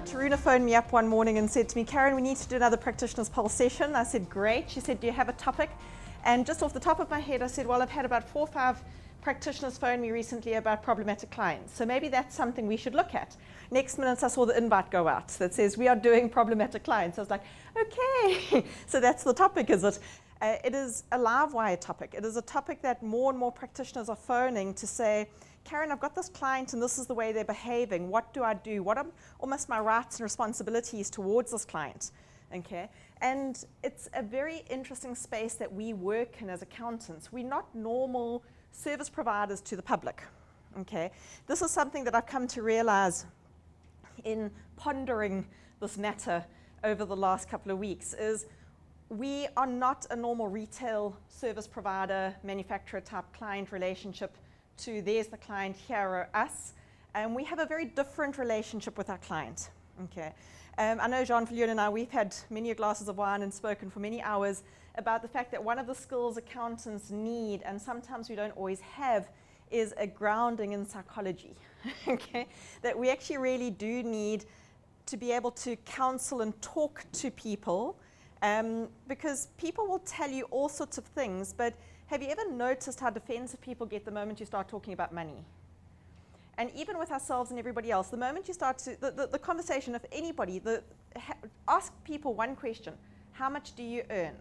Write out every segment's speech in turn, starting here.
Taruna phoned me up one morning and said to me, Karen, we need to do another practitioner's pulse session. I said, great. She said, do you have a topic? And just off the top of my head, I said, well, I've had about 4 or 5 practitioners phone me recently about problematic clients. So maybe that's something we should look at. Next minute, I saw the invite go out that says, we are doing problematic clients. I was like, okay, so that's the topic, is it? It is a live wire topic. It is a topic that more and more practitioners are phoning to say, Karen, I've got this client and this is the way they're behaving. What do I do? What are almost my rights and responsibilities towards this client? Okay, and it's a very interesting space that we work in as accountants. We're not normal service providers to the public. Okay, this is something that I've come to realize in pondering this matter over the last couple of weeks is we are not a normal retail service provider, manufacturer type client relationship to there's the client, here are us. And we have a very different relationship with our client. Okay. I know Jean-Philippe and I, we've had many glasses of wine and spoken for many hours about the fact that one of the skills accountants need, and sometimes we don't always have, is a grounding in psychology. Okay. That we actually really do need to be able to counsel and talk to people because people will tell you all sorts of things, but have you ever noticed how defensive people get the moment you start talking about money? And even with ourselves and everybody else, the moment you start to, the conversation of anybody, ask people one question, how much do you earn?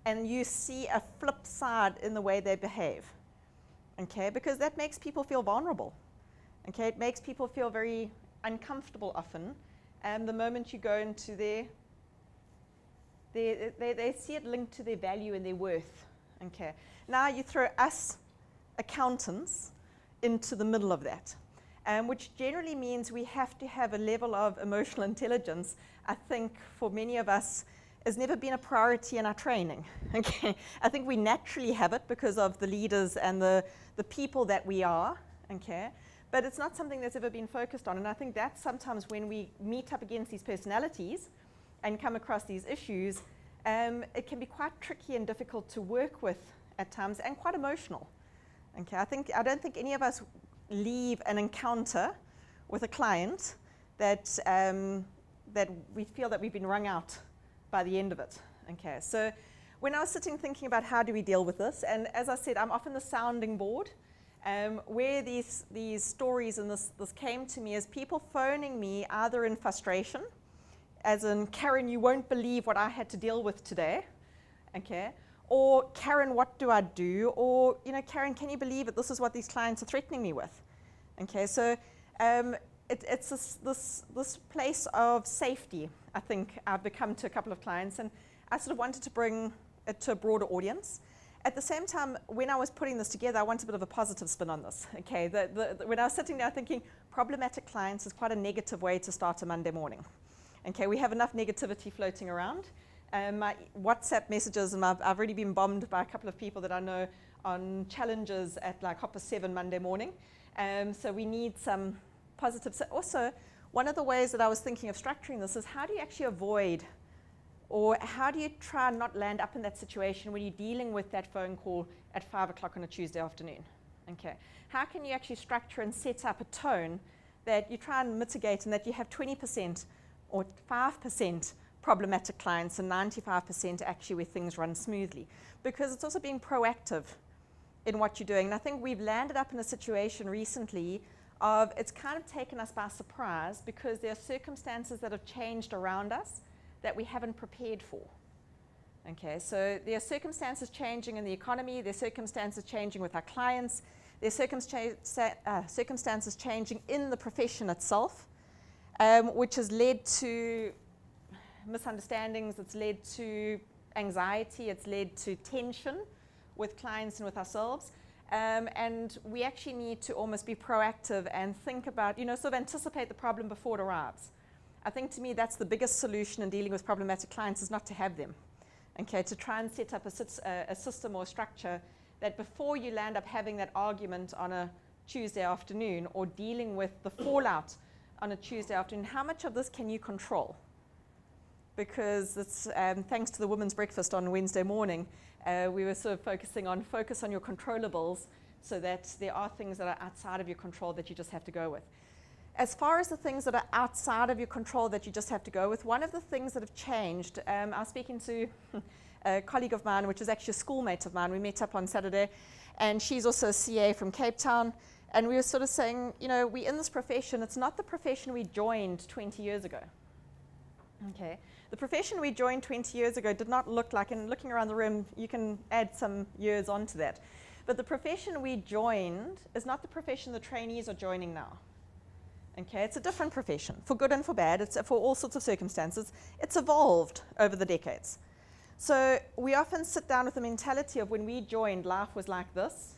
And you see a flip side in the way they behave, okay? Because that makes people feel vulnerable, okay? It makes people feel very uncomfortable often, and the moment you go into they see it linked to their value and their worth. Okay. Now you throw us accountants into the middle of that, which generally means we have to have a level of emotional intelligence, I think for many of us has never been a priority in our training. Okay. I think we naturally have it because of the leaders and the people that we are. Okay. But it's not something that's ever been focused on. And I think that's sometimes when we meet up against these personalities and come across these issues, it can be quite tricky and difficult to work with at times and quite emotional. Okay, I don't think any of us leave an encounter with a client that, that we feel that we've been wrung out by the end of it. Okay, so when I was sitting thinking about how do we deal with this, and as I said, I'm often the sounding board, where these stories and this came to me as people phoning me either in frustration, as in, Karen, you won't believe what I had to deal with today, okay? Or, Karen, what do I do? Or, you know, Karen, can you believe it? This is what these clients are threatening me with, okay? So it's this place of safety, I think, I've become to a couple of clients, and I sort of wanted to bring it to a broader audience. At the same time, when I was putting this together, I wanted a bit of a positive spin on this, okay? When I was sitting there thinking, problematic clients is quite a negative way to start a Monday morning. Okay, we have enough negativity floating around. My WhatsApp messages, and I've already been bombed by a couple of people that I know on challenges at like 7:30 Monday morning. So we need some positive. So also, one of the ways that I was thinking of structuring this is how do you actually avoid, or how do you try and not land up in that situation when you're dealing with that phone call at 5 o'clock on a Tuesday afternoon? Okay, how can you actually structure and set up a tone that you try and mitigate and that you have 20% or 5% problematic clients and 95% actually where things run smoothly, because it's also being proactive in what you're doing. And I think we've landed up in a situation recently of it's kind of taken us by surprise because there are circumstances that have changed around us that we haven't prepared for. Okay, so there are circumstances changing in the economy, there are circumstances changing with our clients, there are circumstances changing in the profession itself, which has led to misunderstandings, it's led to anxiety, it's led to tension with clients and with ourselves. And we actually need to almost be proactive and think about, you know, sort of anticipate the problem before it arrives. I think to me that's the biggest solution in dealing with problematic clients is not to have them. Okay, to try and set up a system or structure that before you land up having that argument on a Tuesday afternoon or dealing with the fallout on a Tuesday afternoon, how much of this can you control? because it's thanks to the women's breakfast on Wednesday morning, we were sort of focus on your controllables, so that there are things that are outside of your control that you just have to go with. As far as the things that are outside of your control that you just have to go with, one of the things that have changed, I was speaking to a colleague of mine, which is actually a schoolmate of mine. We met up on Saturday, and she's also a CA from Cape Town, and we were sort of saying, you know, we're in this profession. It's not the profession we joined 20 years ago. Okay, the profession we joined 20 years ago did not look like, and looking around the room, you can add some years onto that, but the profession we joined is not the profession the trainees are joining now. Okay, it's a different profession, for good and for bad. It's for all sorts of circumstances. It's evolved over the decades. So we often sit down with the mentality of when we joined, life was like this,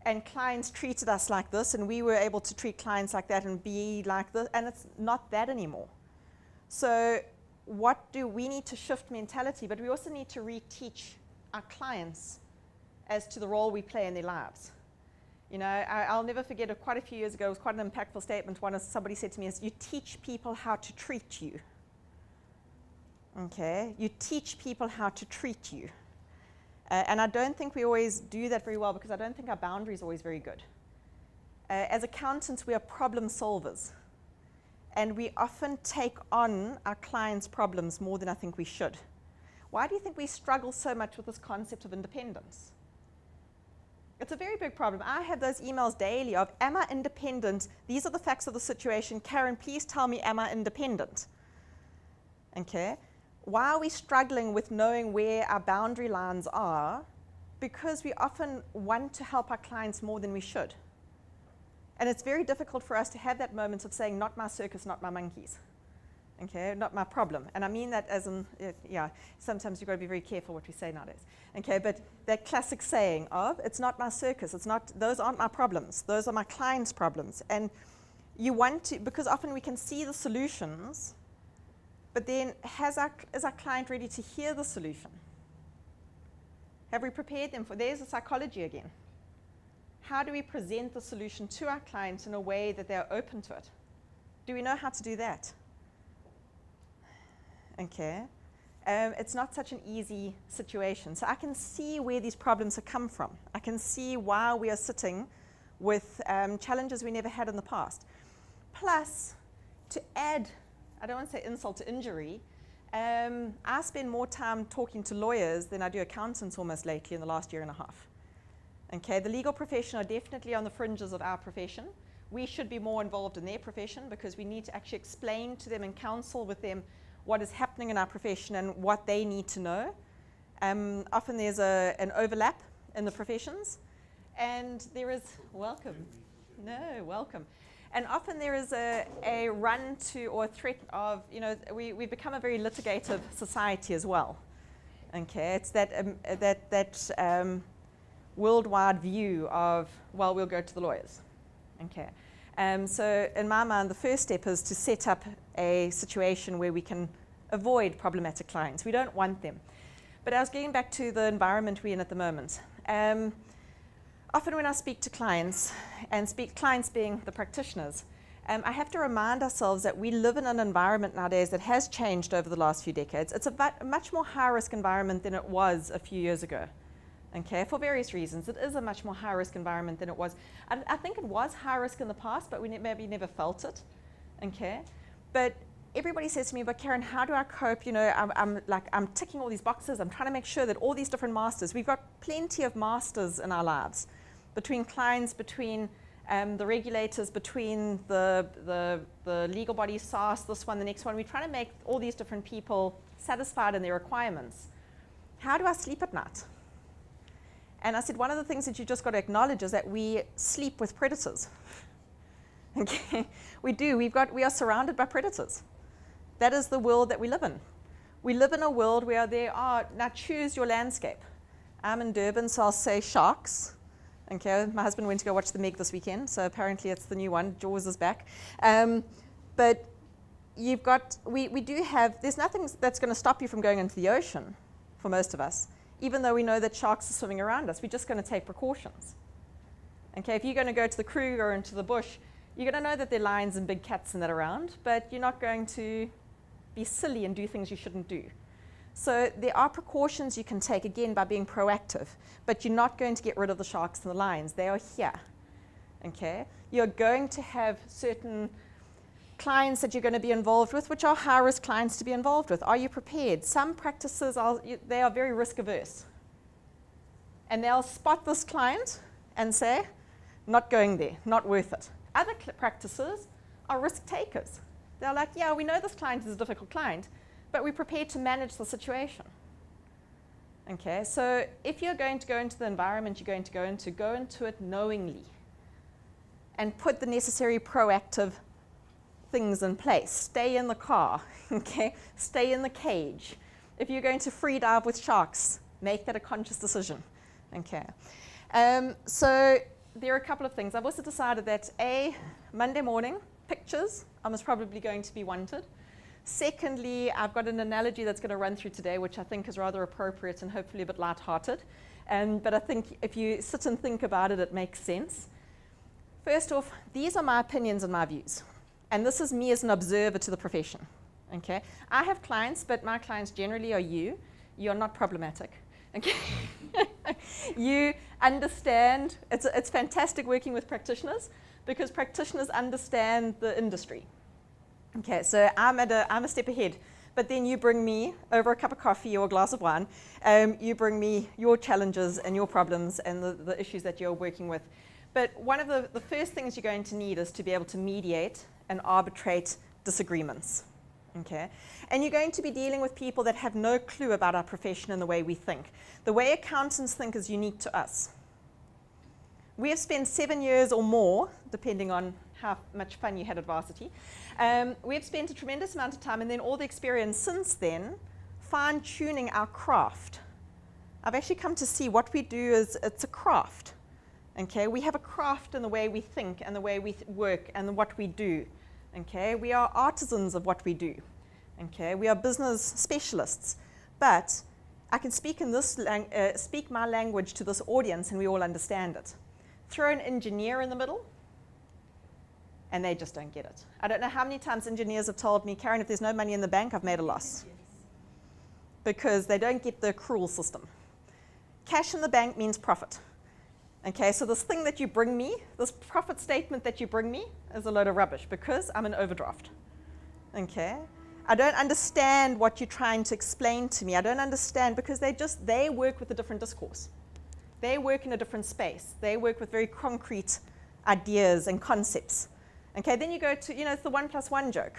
and clients treated us like this, and we were able to treat clients like that and be like this, and it's not that anymore. So what do we need to shift mentality, but we also need to reteach our clients as to the role we play in their lives. You know, I'll never forget quite a few years ago, it was quite an impactful statement. Somebody said to me, is you teach people how to treat you. Okay, you teach people how to treat you. And I don't think we always do that very well, because I don't think our boundary is always very good. As accountants, we are problem solvers. And we often take on our clients' problems more than I think we should. Why do you think we struggle so much with this concept of independence? It's a very big problem. I have those emails daily of, am I independent? These are the facts of the situation. Karen, please tell me, am I independent? Okay. Why are we struggling with knowing where our boundary lines are? Because we often want to help our clients more than we should. And it's very difficult for us to have that moment of saying, not my circus, not my monkeys. Okay, not my problem. And I mean that as in, yeah, sometimes you've got to be very careful what we say nowadays. Okay, but that classic saying of, it's not my circus, it's not, those aren't my problems, those are my clients' problems. And you want to, because often we can see the solutions, but then is our client ready to hear the solution? Have we prepared them for, there's the psychology again. How do we present the solution to our clients in a way that they're open to it? Do we know how to do that? Okay, it's not such an easy situation. So I can see where these problems have come from. I can see why we are sitting with challenges we never had in the past. Plus, to add, I don't want to say insult to injury, I spend more time talking to lawyers than I do accountants almost lately in the last year and a half. Okay, the legal profession are definitely on the fringes of our profession. We should be more involved in their profession, because we need to actually explain to them and counsel with them what is happening in our profession and what they need to know. Often there's an overlap in the professions, and there is, welcome. No, welcome. And often there is a run to, or a threat of, you know, we've become a very litigative society as well. Okay, it's that worldwide view of, well, we'll go to the lawyers. Okay. So in my mind, the first step is to set up a situation where we can avoid problematic clients. We don't want them. But I was getting back to the environment we're in at the moment. Often when I speak to clients, and clients being the practitioners, I have to remind ourselves that we live in an environment nowadays that has changed over the last few decades. It's a much more high-risk environment than it was a few years ago. Okay, for various reasons. It is a much more high-risk environment than it was. I think it was high-risk in the past, but we maybe never felt it. Okay, but everybody says to me, but Karen, how do I cope? You know, I'm ticking all these boxes. I'm trying to make sure that all these different masters, we've got plenty of masters in our lives, between clients, between the regulators, between the legal bodies, SARS, this one, the next one. We're trying to make all these different people satisfied in their requirements. How do I sleep at night? And I said, one of the things that you just got to acknowledge is that we sleep with predators. Okay, we do. We are surrounded by predators. That is the world that we live in. We live in a world where there are, now choose your landscape. I'm in Durban, so I'll say sharks. Okay, my husband went to go watch the Meg this weekend, so apparently it's the new one. Jaws is back. But you've got, we do have, there's nothing that's going to stop you from going into the ocean for most of us. Even though we know that sharks are swimming around us, we're just going to take precautions. Okay, if you're going to go to the Kruger or into the bush, you're going to know that there are lions and big cats and that around, but you're not going to be silly and do things you shouldn't do. So there are precautions you can take, again, by being proactive, but you're not going to get rid of the sharks and the lions. They are here, okay? You're going to have certain clients that you're going to be involved with, which are high-risk clients to be involved with. Are you prepared? Some practices, they are very risk-averse. And they'll spot this client and say, not going there, not worth it. Other practices are risk takers. They're like, yeah, we know this client is a difficult client, but we're prepared to manage the situation. Okay, so if you're going to go into the environment you're going to go into it knowingly and put the necessary proactive things in place. Stay in the car, okay? Stay in the cage. If you're going to free dive with sharks, make that a conscious decision, okay? So there are a couple of things. I've also decided that Monday morning, pictures are most probably going to be wanted. Secondly, I've got an analogy that's going to run through today, which I think is rather appropriate and hopefully a bit lighthearted. But I think if you sit and think about it, it makes sense. First off, these are my opinions and my views. And this is me as an observer to the profession, okay? I have clients, but my clients generally are you. You're not problematic, okay? You understand, it's fantastic working with practitioners because practitioners understand the industry. Okay, so I'm a step ahead, but then you bring me over a cup of coffee or a glass of wine, you bring me your challenges and your problems and the issues that you're working with. But one of the first things you're going to need is to be able to mediate and arbitrate disagreements, okay? And you're going to be dealing with people that have no clue about our profession and the way we think. The way accountants think is unique to us. We have spent 7 years or more, depending on how much fun you had at varsity. We have spent a tremendous amount of time and then all the experience since then fine-tuning our craft. I've actually come to see what we do is it's a craft. Okay, we have a craft in the way we think and the way we work and what we do. Okay, we are artisans of what we do. Okay, we are business specialists, but I can speak speak my language to this audience and we all understand it. Throw an engineer in the middle, and they just don't get it. I don't know how many times engineers have told me, Karen, if there's no money in the bank, I've made a loss. Because they don't get the accrual system. Cash in the bank means profit. Okay, so this thing that you bring me, this profit statement that you bring me is a load of rubbish because I'm an overdraft. Okay, I don't understand what you're trying to explain to me. I don't understand because they work with a different discourse. They work in a different space. They work with very concrete ideas and concepts. Okay, then you go to, it's the 1 + 1 joke.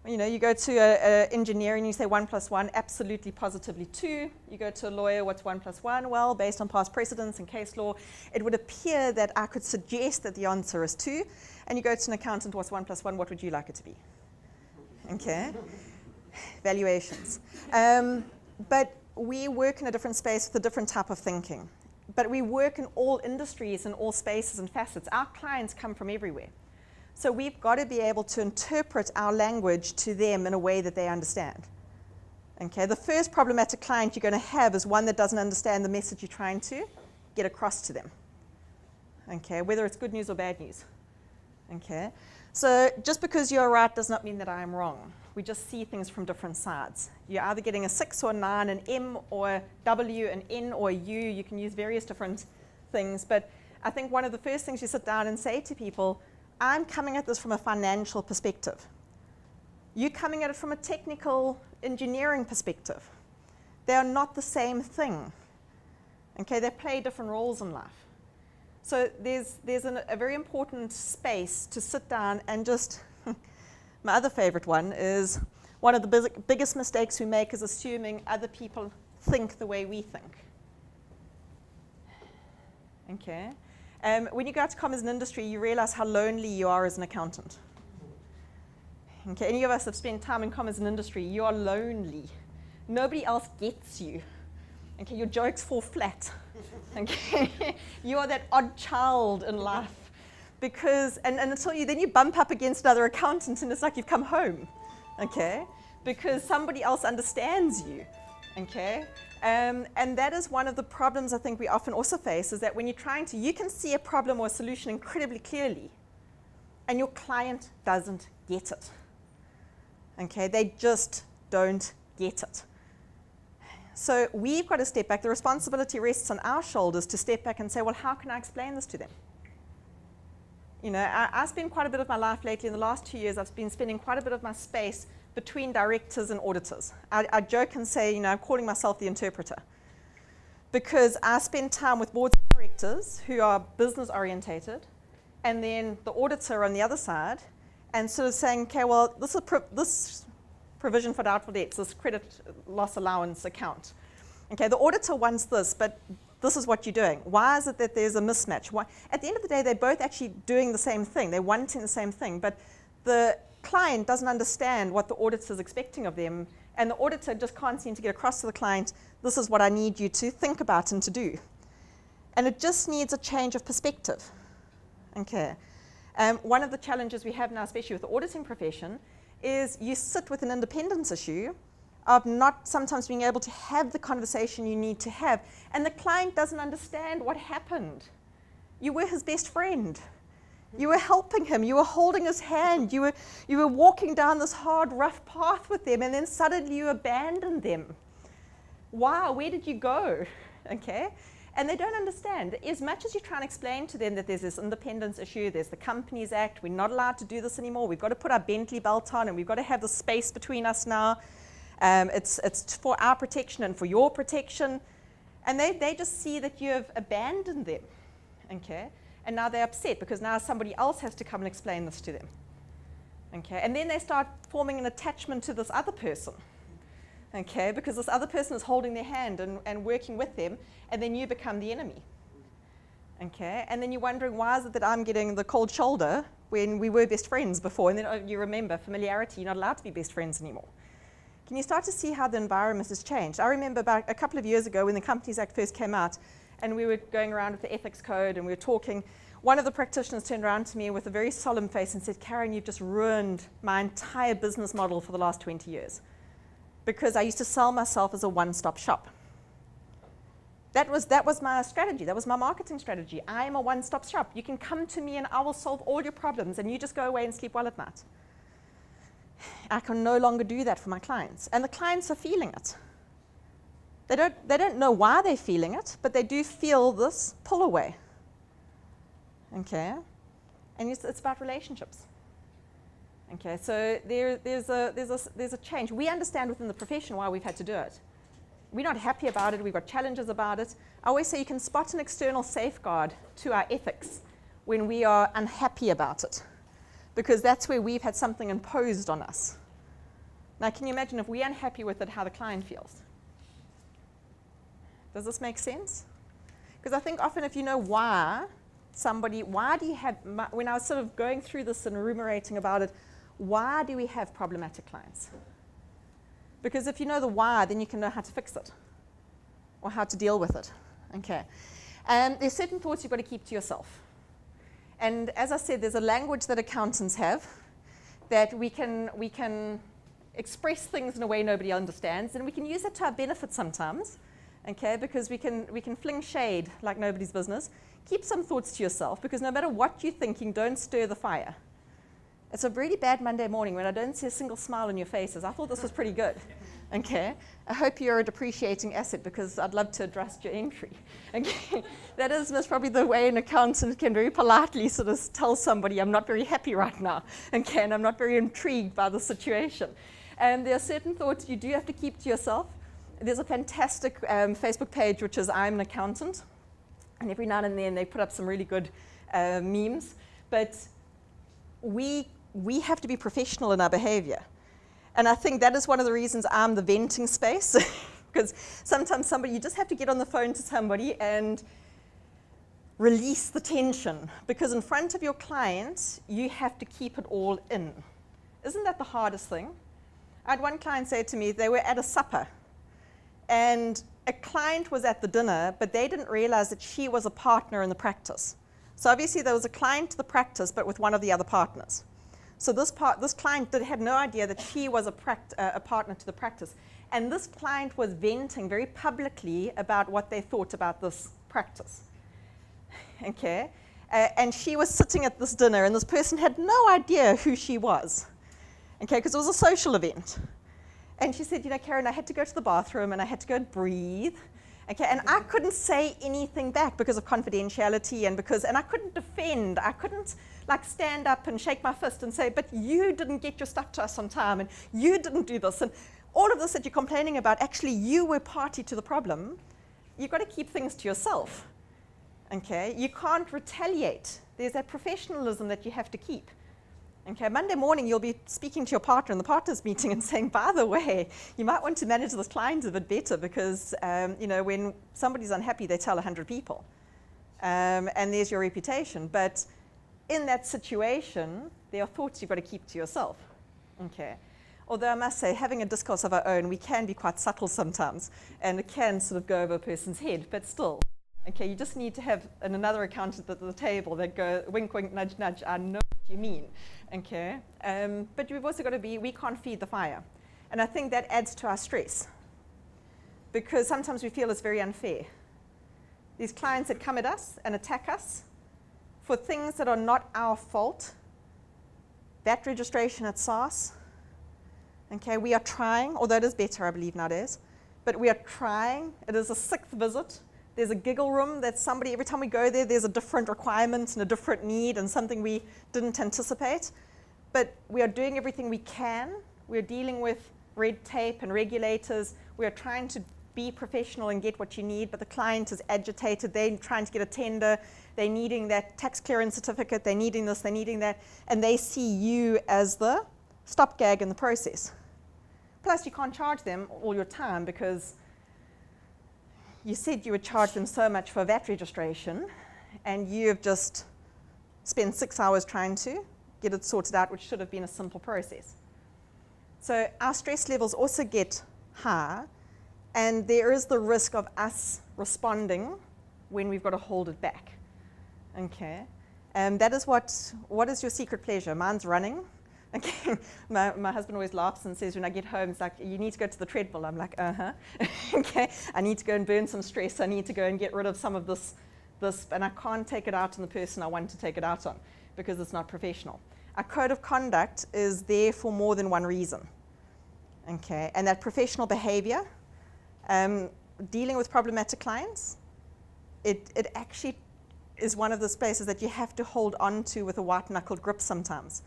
You go to an engineer and you say 1 + 1, absolutely positively 2. You go to a lawyer, what's 1 + 1? Well, based on past precedents and case law, it would appear that I could suggest that the answer is 2. And you go to an accountant, what's 1 + 1? What would you like it to be? Okay, valuations. But we work in a different space with a different type of thinking. But we work in all industries and all spaces and facets. Our clients come from everywhere. So we've got to be able to interpret our language to them in a way that they understand. Okay, the first problematic client you're going to have is one that doesn't understand the message you're trying to get across to them. Okay, whether it's good news or bad news. Okay, so just because you're right does not mean that I am wrong. We just see things from different sides. You're either getting a 6 or 9, an M or a W, an N or a U. You can use various different things, but I think one of the first things you sit down and say to people, I'm coming at this from a financial perspective. You're coming at it from a technical engineering perspective. They are not the same thing. Okay, they play different roles in life. So there's a very important space to sit down and just, my other favorite one is, one of the biggest mistakes we make is assuming other people think the way we think. Okay. When you go out to commerce and industry, you realize how lonely you are as an accountant. Okay, any of us have spent time in commerce and industry, you are lonely. Nobody else gets you. Okay, your jokes fall flat. Okay, you are that odd child in life. Because, and until then you bump up against another accountant and it's like you've come home. Okay, because somebody else understands you. Okay. And that is one of the problems I think we often also face, is that when you're trying to, you can see a problem or a solution incredibly clearly, and your client doesn't get it. Okay, they just don't get it. So we've got to step back. The responsibility rests on our shoulders to step back and say, well, how can I explain this to them? You know, I spend quite a bit of my life lately, in the last 2 years, I've been spending quite a bit of my space between directors and auditors. I joke and say, you know, I'm calling myself the interpreter, because I spend time with boards of directors who are business orientated, and then the auditor on the other side, and sort of saying, okay, well, this provision for doubtful debts, this credit loss allowance account. Okay, the auditor wants this, but this is what you're doing. Why is it that there's a mismatch? Why? At the end of the day, they're both actually doing the same thing. They're wanting the same thing, but the client doesn't understand what the auditor is expecting of them, and the auditor just can't seem to get across to the client, this is what I need you to think about and to do. And it just needs a change of perspective. Okay. One of the challenges we have now, especially with the auditing profession, is you sit with an independence issue of not sometimes being able to have the conversation you need to have, and the client doesn't understand what happened. You were his best friend. You were helping him. You were holding his hand. You were walking down this hard, rough path with them, and then suddenly you abandoned them. Wow, where did you go? Okay? And they don't understand. As much as you try and explain to them that there's this independence issue, there's the Companies Act, we're not allowed to do this anymore, we've got to put our Bentley belt on, and we've got to have the space between us now. It's for our protection and for your protection. And they just see that you have abandoned them. Okay? And now they're upset because now somebody else has to come and explain this to them. Okay? And then they start forming an attachment to this other person. Okay? Because this other person is holding their hand and working with them, and then you become the enemy. Okay? And then you're wondering, why is it that I'm getting the cold shoulder when we were best friends before? And then you remember familiarity, you're not allowed to be best friends anymore. Can you start to see how the environment has changed? I remember about a couple of years ago when the Companies Act first came out, and we were going around with the ethics code and we were talking, one of the practitioners turned around to me with a very solemn face and said, Karen, you've just ruined my entire business model for the last 20 years. Because I used to sell myself as a one-stop shop. That was my strategy. That was my marketing strategy. I am a one-stop shop. You can come to me and I will solve all your problems, and you just go away and sleep well at night. I can no longer do that for my clients. And the clients are feeling it. They don't know why they're feeling it, but they do feel this pull away. Okay? And it's about relationships. Okay, so there's a change. We understand within the profession why we've had to do it. We're not happy about it. We've got challenges about it. I always say you can spot an external safeguard to our ethics when we are unhappy about it, because that's where we've had something imposed on us. Now, can you imagine if we're unhappy with it, how the client feels? Does this make sense? Because I think often if you know why do you have, when I was sort of going through this and ruminating about it, why do we have problematic clients? Because if you know the why, then you can know how to fix it or how to deal with it. Okay. And there's certain thoughts you've got to keep to yourself. And as I said, there's a language that accountants have that we can express things in a way nobody understands, and we can use it to our benefit sometimes, okay? Because we can fling shade like nobody's business. Keep some thoughts to yourself, because no matter what you're thinking, don't stir the fire. It's a really bad Monday morning when I don't see a single smile on your faces. I thought this was pretty good. Okay, I hope you're a depreciating asset, because I'd love to adjust your entry. Okay, that is most probably the way an accountant can very politely sort of tell somebody, I'm not very happy right now, okay, and I'm not very intrigued by the situation. And there are certain thoughts you do have to keep to yourself. There's a fantastic Facebook page which is I'm an Accountant, and every now and then they put up some really good memes, but we have to be professional in our behavior. And I think that is one of the reasons I'm the venting space, because sometimes you just have to get on the phone to somebody and release the tension, because in front of your client, you have to keep it all in. Isn't that the hardest thing? I had one client say to me, they were at a supper, and a client was at the dinner, but they didn't realize that she was a partner in the practice. So obviously there was a client to the practice, but with one of the other partners. So this client had no idea that she was a partner to the practice. And this client was venting very publicly about what they thought about this practice. Okay? And she was sitting at this dinner, and this person had no idea who she was. okay, because it was a social event. And she said, you know, Karen, I had to go to the bathroom and I had to go and breathe. Okay, and I couldn't say anything back because of confidentiality and I couldn't defend. I couldn't like stand up and shake my fist and say, but you didn't get your stuff to us on time and you didn't do this. And all of this that you're complaining about, actually you were party to the problem. You've got to keep things to yourself. Okay, you can't retaliate. There's that professionalism that you have to keep. Okay, Monday morning you'll be speaking to your partner in the partners meeting and saying, by the way, you might want to manage this client a bit better because, you know, when somebody's unhappy, they tell 100 people. And there's your reputation. But in that situation, there are thoughts you've got to keep to yourself. Okay. Although I must say, having a discourse of our own, we can be quite subtle sometimes, and it can sort of go over a person's head, but still. Okay, you just need to have another accountant at the table that go, wink, wink, nudge, nudge, I know what you mean. Okay, but we've also got to be, we can't feed the fire. And I think that adds to our stress because sometimes we feel it's very unfair. These clients that come at us and attack us for things that are not our fault, VAT registration at SARS, okay, we are trying, although it is better, I believe, nowadays, but we are trying. It is a 6th visit. There's a giggle room that somebody, every time we go there, there's a different requirement and a different need and something we didn't anticipate. But we are doing everything we can. We're dealing with red tape and regulators. We are trying to be professional and get what you need, but the client is agitated. They're trying to get a tender. They're needing that tax clearance certificate. They're needing this, they're needing that. And they see you as the stopgag in the process. Plus, you can't charge them all your time because you said you would charge them so much for VAT registration, and you've just spent 6 hours trying to get it sorted out, which should have been a simple process. So our stress levels also get high, and there is the risk of us responding when we've got to hold it back. Okay, and that is what is your secret pleasure? Mine's running. Okay. My husband always laughs and says when I get home, it's like, you need to go to the treadmill. I'm like, uh-huh. Okay, I need to go and burn some stress. I need to go and get rid of some of this, and I can't take it out on the person I want to take it out on because it's not professional. Our code of conduct is there for more than one reason. Okay, and that professional behavior, dealing with problematic clients, it actually is one of those places that you have to hold on to with a white-knuckled grip sometimes.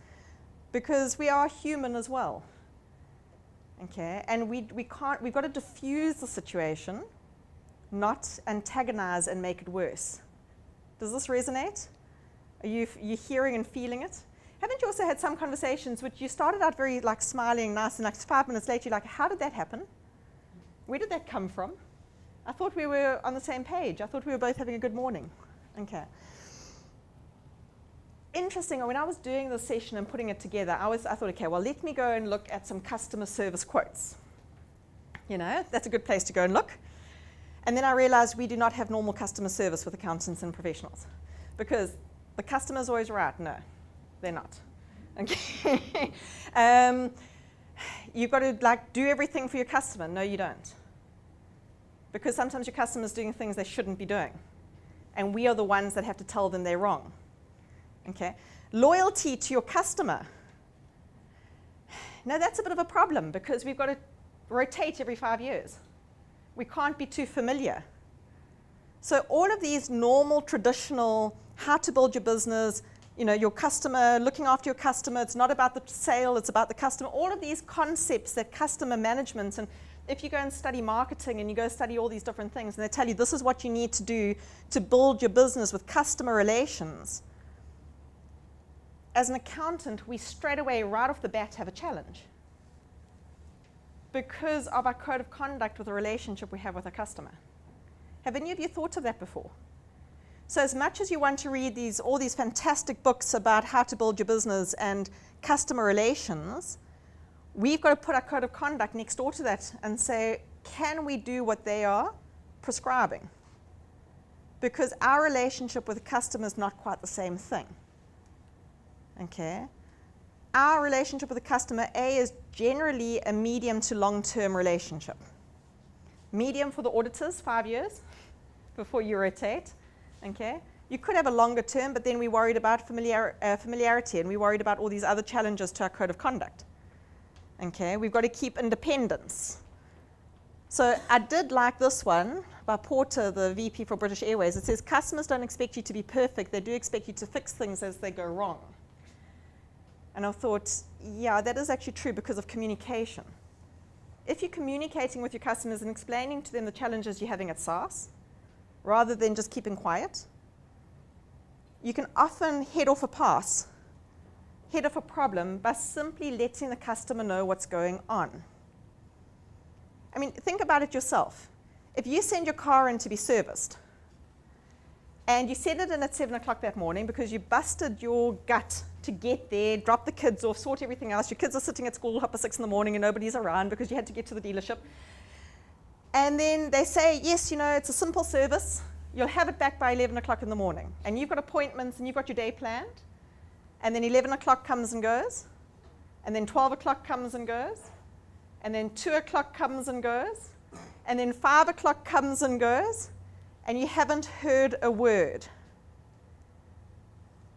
Because we are human as well, okay? And we've got to diffuse the situation, not antagonize and make it worse. Does this resonate? Are you hearing and feeling it? Haven't you also had some conversations which you started out very like smiling, nice, and like 5 minutes later you're like, how did that happen? Where did that come from? I thought we were on the same page. I thought we were both having a good morning. Okay. Interesting, when I was doing this session and putting it together, I thought, okay, well, let me go and look at some customer service quotes. You know, that's a good place to go and look. And then I realized we do not have normal customer service with accountants and professionals because the customer's always right. No, they're not. Okay. You've got to like do everything for your customer. No, you don't. Because sometimes your customer's doing things they shouldn't be doing. And we are the ones that have to tell them they're wrong. Okay, loyalty to your customer. Now that's a bit of a problem because we've got to rotate every 5 years. We can't be too familiar. So all of these normal, traditional, how to build your business, you know, your customer, looking after your customer, it's not about the sale, it's about the customer, all of these concepts that customer management, and if you go and study marketing and you go study all these different things and they tell you this is what you need to do to build your business with customer relations, as an accountant, we straight away, right off the bat, have a challenge because of our code of conduct with the relationship we have with a customer. Have any of you thought of that before? So as much as you want to read all these fantastic books about how to build your business and customer relations, we've got to put our code of conduct next door to that and say, can we do what they are prescribing? Because our relationship with the customer is not quite the same thing. Okay, our relationship with the customer, A, is generally a medium to long-term relationship. Medium for the auditors, 5 years before you rotate. Okay, you could have a longer term, but then we worried about familiarity and we worried about all these other challenges to our code of conduct. Okay, we've got to keep independence. So I did like this one by Porter, the VP for British Airways. It says, customers don't expect you to be perfect. They do expect you to fix things as they go wrong. And I thought, yeah, that is actually true because of communication. If you're communicating with your customers and explaining to them the challenges you're having at SaaS, rather than just keeping quiet, you can often head off a problem by simply letting the customer know what's going on. I mean, think about it yourself. If you send your car in to be serviced, and you send it in at 7 o'clock that morning because you busted your gut to get there, drop the kids off, sort everything else, your kids are sitting at school up at 6 in the morning and nobody's around because you had to get to the dealership, and then they say, yes, you know, it's a simple service, you'll have it back by 11 o'clock in the morning, and you've got appointments and you've got your day planned, and then 11 o'clock comes and goes, and then 12 o'clock comes and goes, and then 2 o'clock comes and goes, and then 5 o'clock comes and goes, and you haven't heard a word.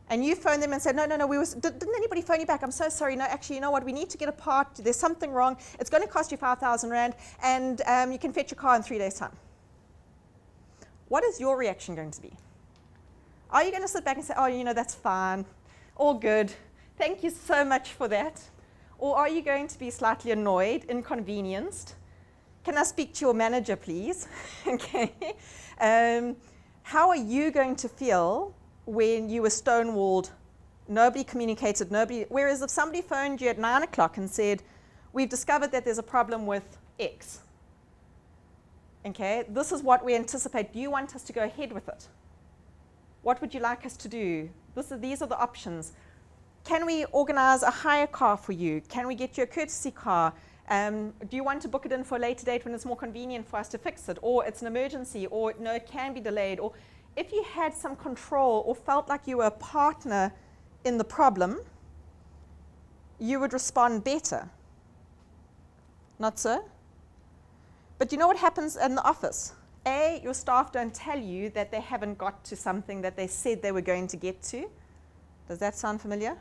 And you phone them and say, no, didn't anybody phone you back? I'm so sorry. No, actually, you know what? We need to get a part. There's something wrong. It's going to cost you 5,000 Rand, and you can fetch your car in 3 days' time. What is your reaction going to be? Are you going to sit back and say, oh, you know, that's fine. All good. Thank you so much for that. Or are you going to be slightly annoyed, inconvenienced? Can I speak to your manager, please? Okay. How are you going to feel when you were stonewalled, nobody communicated, whereas if somebody phoned you at 9 o'clock and said, we've discovered that there's a problem with X. Okay, this is what we anticipate. Do you want us to go ahead with it? What would you like us to do? These are the options. Can we organize a hire car for you? Can we get you a courtesy car? Do you want to book it in for a later date when it's more convenient for us to fix it? Or it's an emergency, or no, it can be delayed. Or if you had some control or felt like you were a partner in the problem, you would respond better. Not so? But you know what happens in the office? A, your staff don't tell you that they haven't got to something that they said they were going to get to. Does that sound familiar?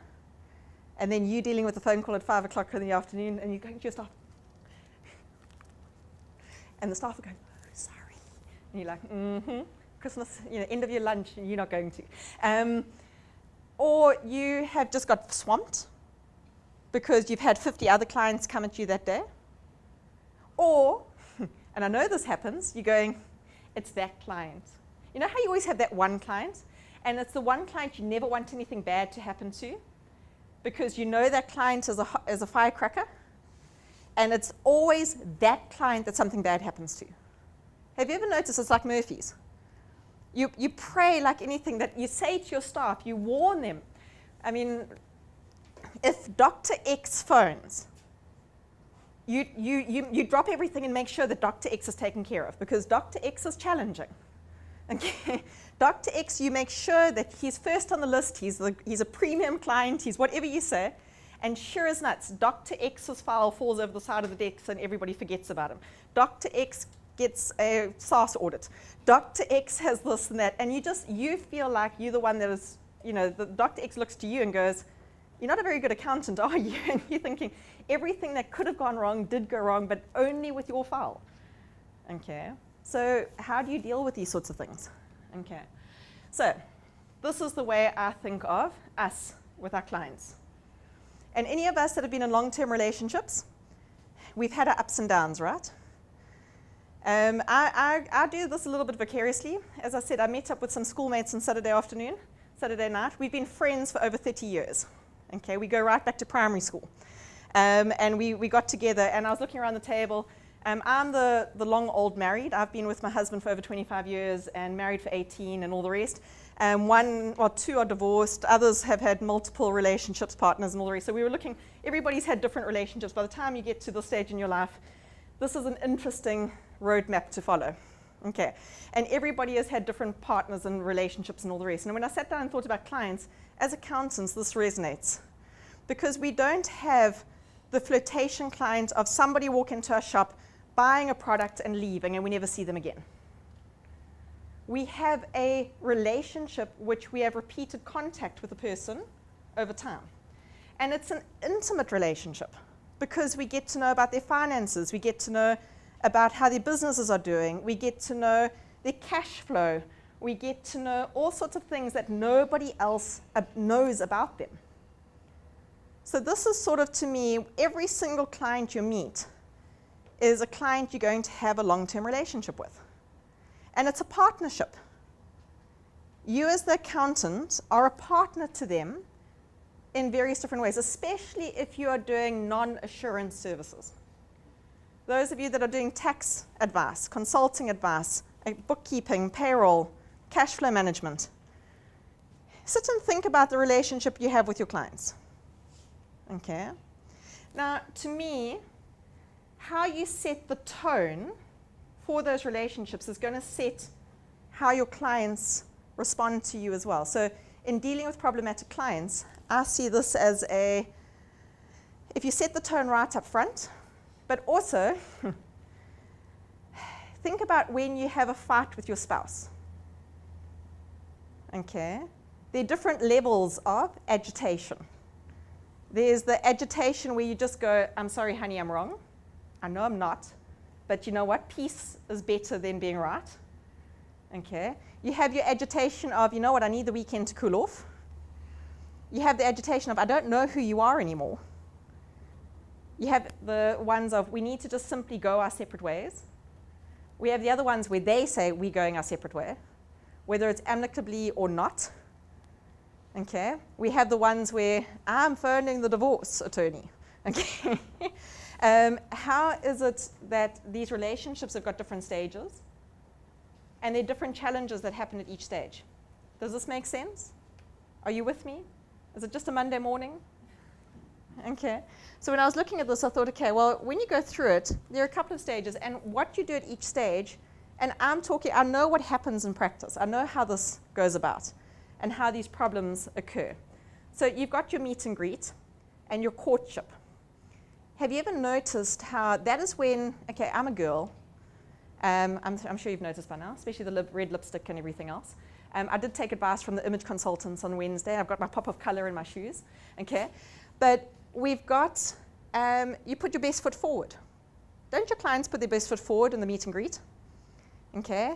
And then you dealing with a phone call at 5 o'clock in the afternoon, and you're going to your staff, and the staff are going, oh, sorry. And you're like, Christmas, you know, end of your lunch, and you're not going to. Or you have just got swamped because you've had 50 other clients come at you that day. Or, and I know this happens, you're going, it's that client. You know how you always have that one client? And it's the one client you never want anything bad to happen to, because you know that client is a firecracker, and it's always that client that something bad happens to. Have you ever noticed it's like Murphy's? You pray like anything that you say to your staff, you warn them. I mean, if Dr. X phones, you drop everything and make sure that Dr. X is taken care of, because Dr. X is challenging. Okay? Dr. X, you make sure that he's first on the list, he's a premium client, he's whatever you say, and sure as nuts, Dr. X's file falls over the side of the desk and everybody forgets about him. Dr. X gets a SaaS audit. Dr. X has this and that, and you feel like you're the one that is, you know, Dr. X looks to you and goes, you're not a very good accountant, are you? And you're thinking, everything that could have gone wrong did go wrong, but only with your file. Okay, so how do you deal with these sorts of things? Okay, so this is the way I think of us with our clients. And any of us that have been in long-term relationships, we've had our ups and downs, right? I do this a little bit vicariously. As I said, I met up with some schoolmates on Saturday night. We've been friends for over 30 years. Okay, we go right back to primary school. And we got together, and I was looking around the table. I'm the long old married. I've been with my husband for over 25 years and married for 18 and all the rest. Two are divorced. Others have had multiple relationships, partners and all the rest. So we were looking, everybody's had different relationships. By the time you get to this stage in your life, this is an interesting roadmap to follow. Okay, and everybody has had different partners and relationships and all the rest. And when I sat down and thought about clients, as accountants, this resonates. Because we don't have the flirtation client of somebody walk into our shop, buying a product and leaving, and we never see them again. We have a relationship which we have repeated contact with a person over time. And it's an intimate relationship. because we get to know about their finances, we get to know about how their businesses are doing, we get to know their cash flow, we get to know all sorts of things that nobody else knows about them. So this is sort of, to me, every single client you meet is a client you're going to have a long-term relationship with. And it's a partnership. You as the accountant are a partner to them in various different ways, especially if you are doing non-assurance services. Those of you that are doing tax advice, consulting advice, bookkeeping, payroll, cash flow management, sit and think about the relationship you have with your clients. Okay? Now, to me, how you set the tone for those relationships is going to set how your clients respond to you as well. So in dealing with problematic clients, I see this as if you set the tone right up front, but also think about when you have a fight with your spouse. Okay? There are different levels of agitation. There's the agitation where you just go, I'm sorry, honey, I'm wrong. I know I'm not, but you know what? Peace is better than being right. Okay? You have your agitation of, you know what, I need the weekend to cool off. You have the agitation of, I don't know who you are anymore. You have the ones of, we need to just simply go our separate ways. We have the other ones where they say, we're going our separate way, whether it's amicably or not. Okay? We have the ones where, I'm phoning the divorce attorney. Okay? How is it that these relationships have got different stages? And there are different challenges that happen at each stage. Does this make sense? Are you with me? Is it just a Monday morning? Okay. So when I was looking at this, I thought, okay, well, when you go through it, there are a couple of stages, and what you do at each stage, and I know what happens in practice. I know how this goes about and how these problems occur. So you've got your meet and greet and your courtship. Have you ever noticed how that is when, okay, I'm a girl. I'm sure you've noticed by now, especially the red lipstick and everything else. I did take advice from the image consultants on Wednesday. I've got my pop of color in my shoes, okay? But we've got, you put your best foot forward. Don't your clients put their best foot forward in the meet and greet? Okay?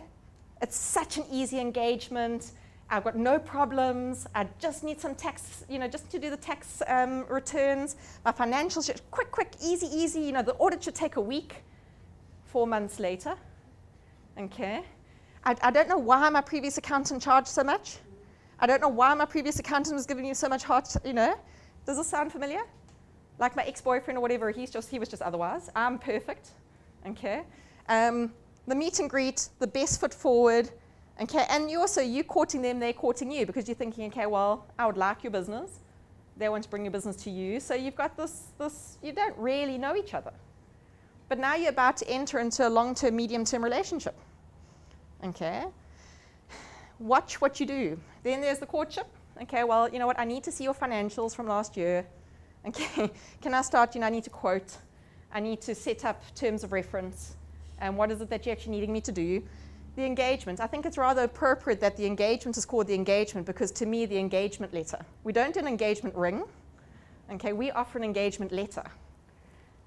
It's such an easy engagement. I've got no problems. I just need some tax, just to do the tax returns. My financials, quick, easy. The audit should take a week. 4 months later. Okay? I don't know why my previous accountant charged so much. I don't know why my previous accountant was giving you so much Does this sound familiar? Like my ex-boyfriend or whatever, he was just otherwise. I'm perfect. Okay? The meet and greet, the best foot forward. Okay? And you courting them, they're courting you because you're thinking, okay, well, I would like your business. They want to bring your business to you. So you've got this, you don't really know each other. But now you're about to enter into a long-term, medium-term relationship. Okay? Watch what you do. Then there's the courtship. Okay, well, you know what? I need to see your financials from last year. Okay, can I start? I need to quote. I need to set up terms of reference. And what is it that you're actually needing me to do? The engagement. I think it's rather appropriate that the engagement is called the engagement because to me, the engagement letter. We don't do an engagement ring. Okay, we offer an engagement letter.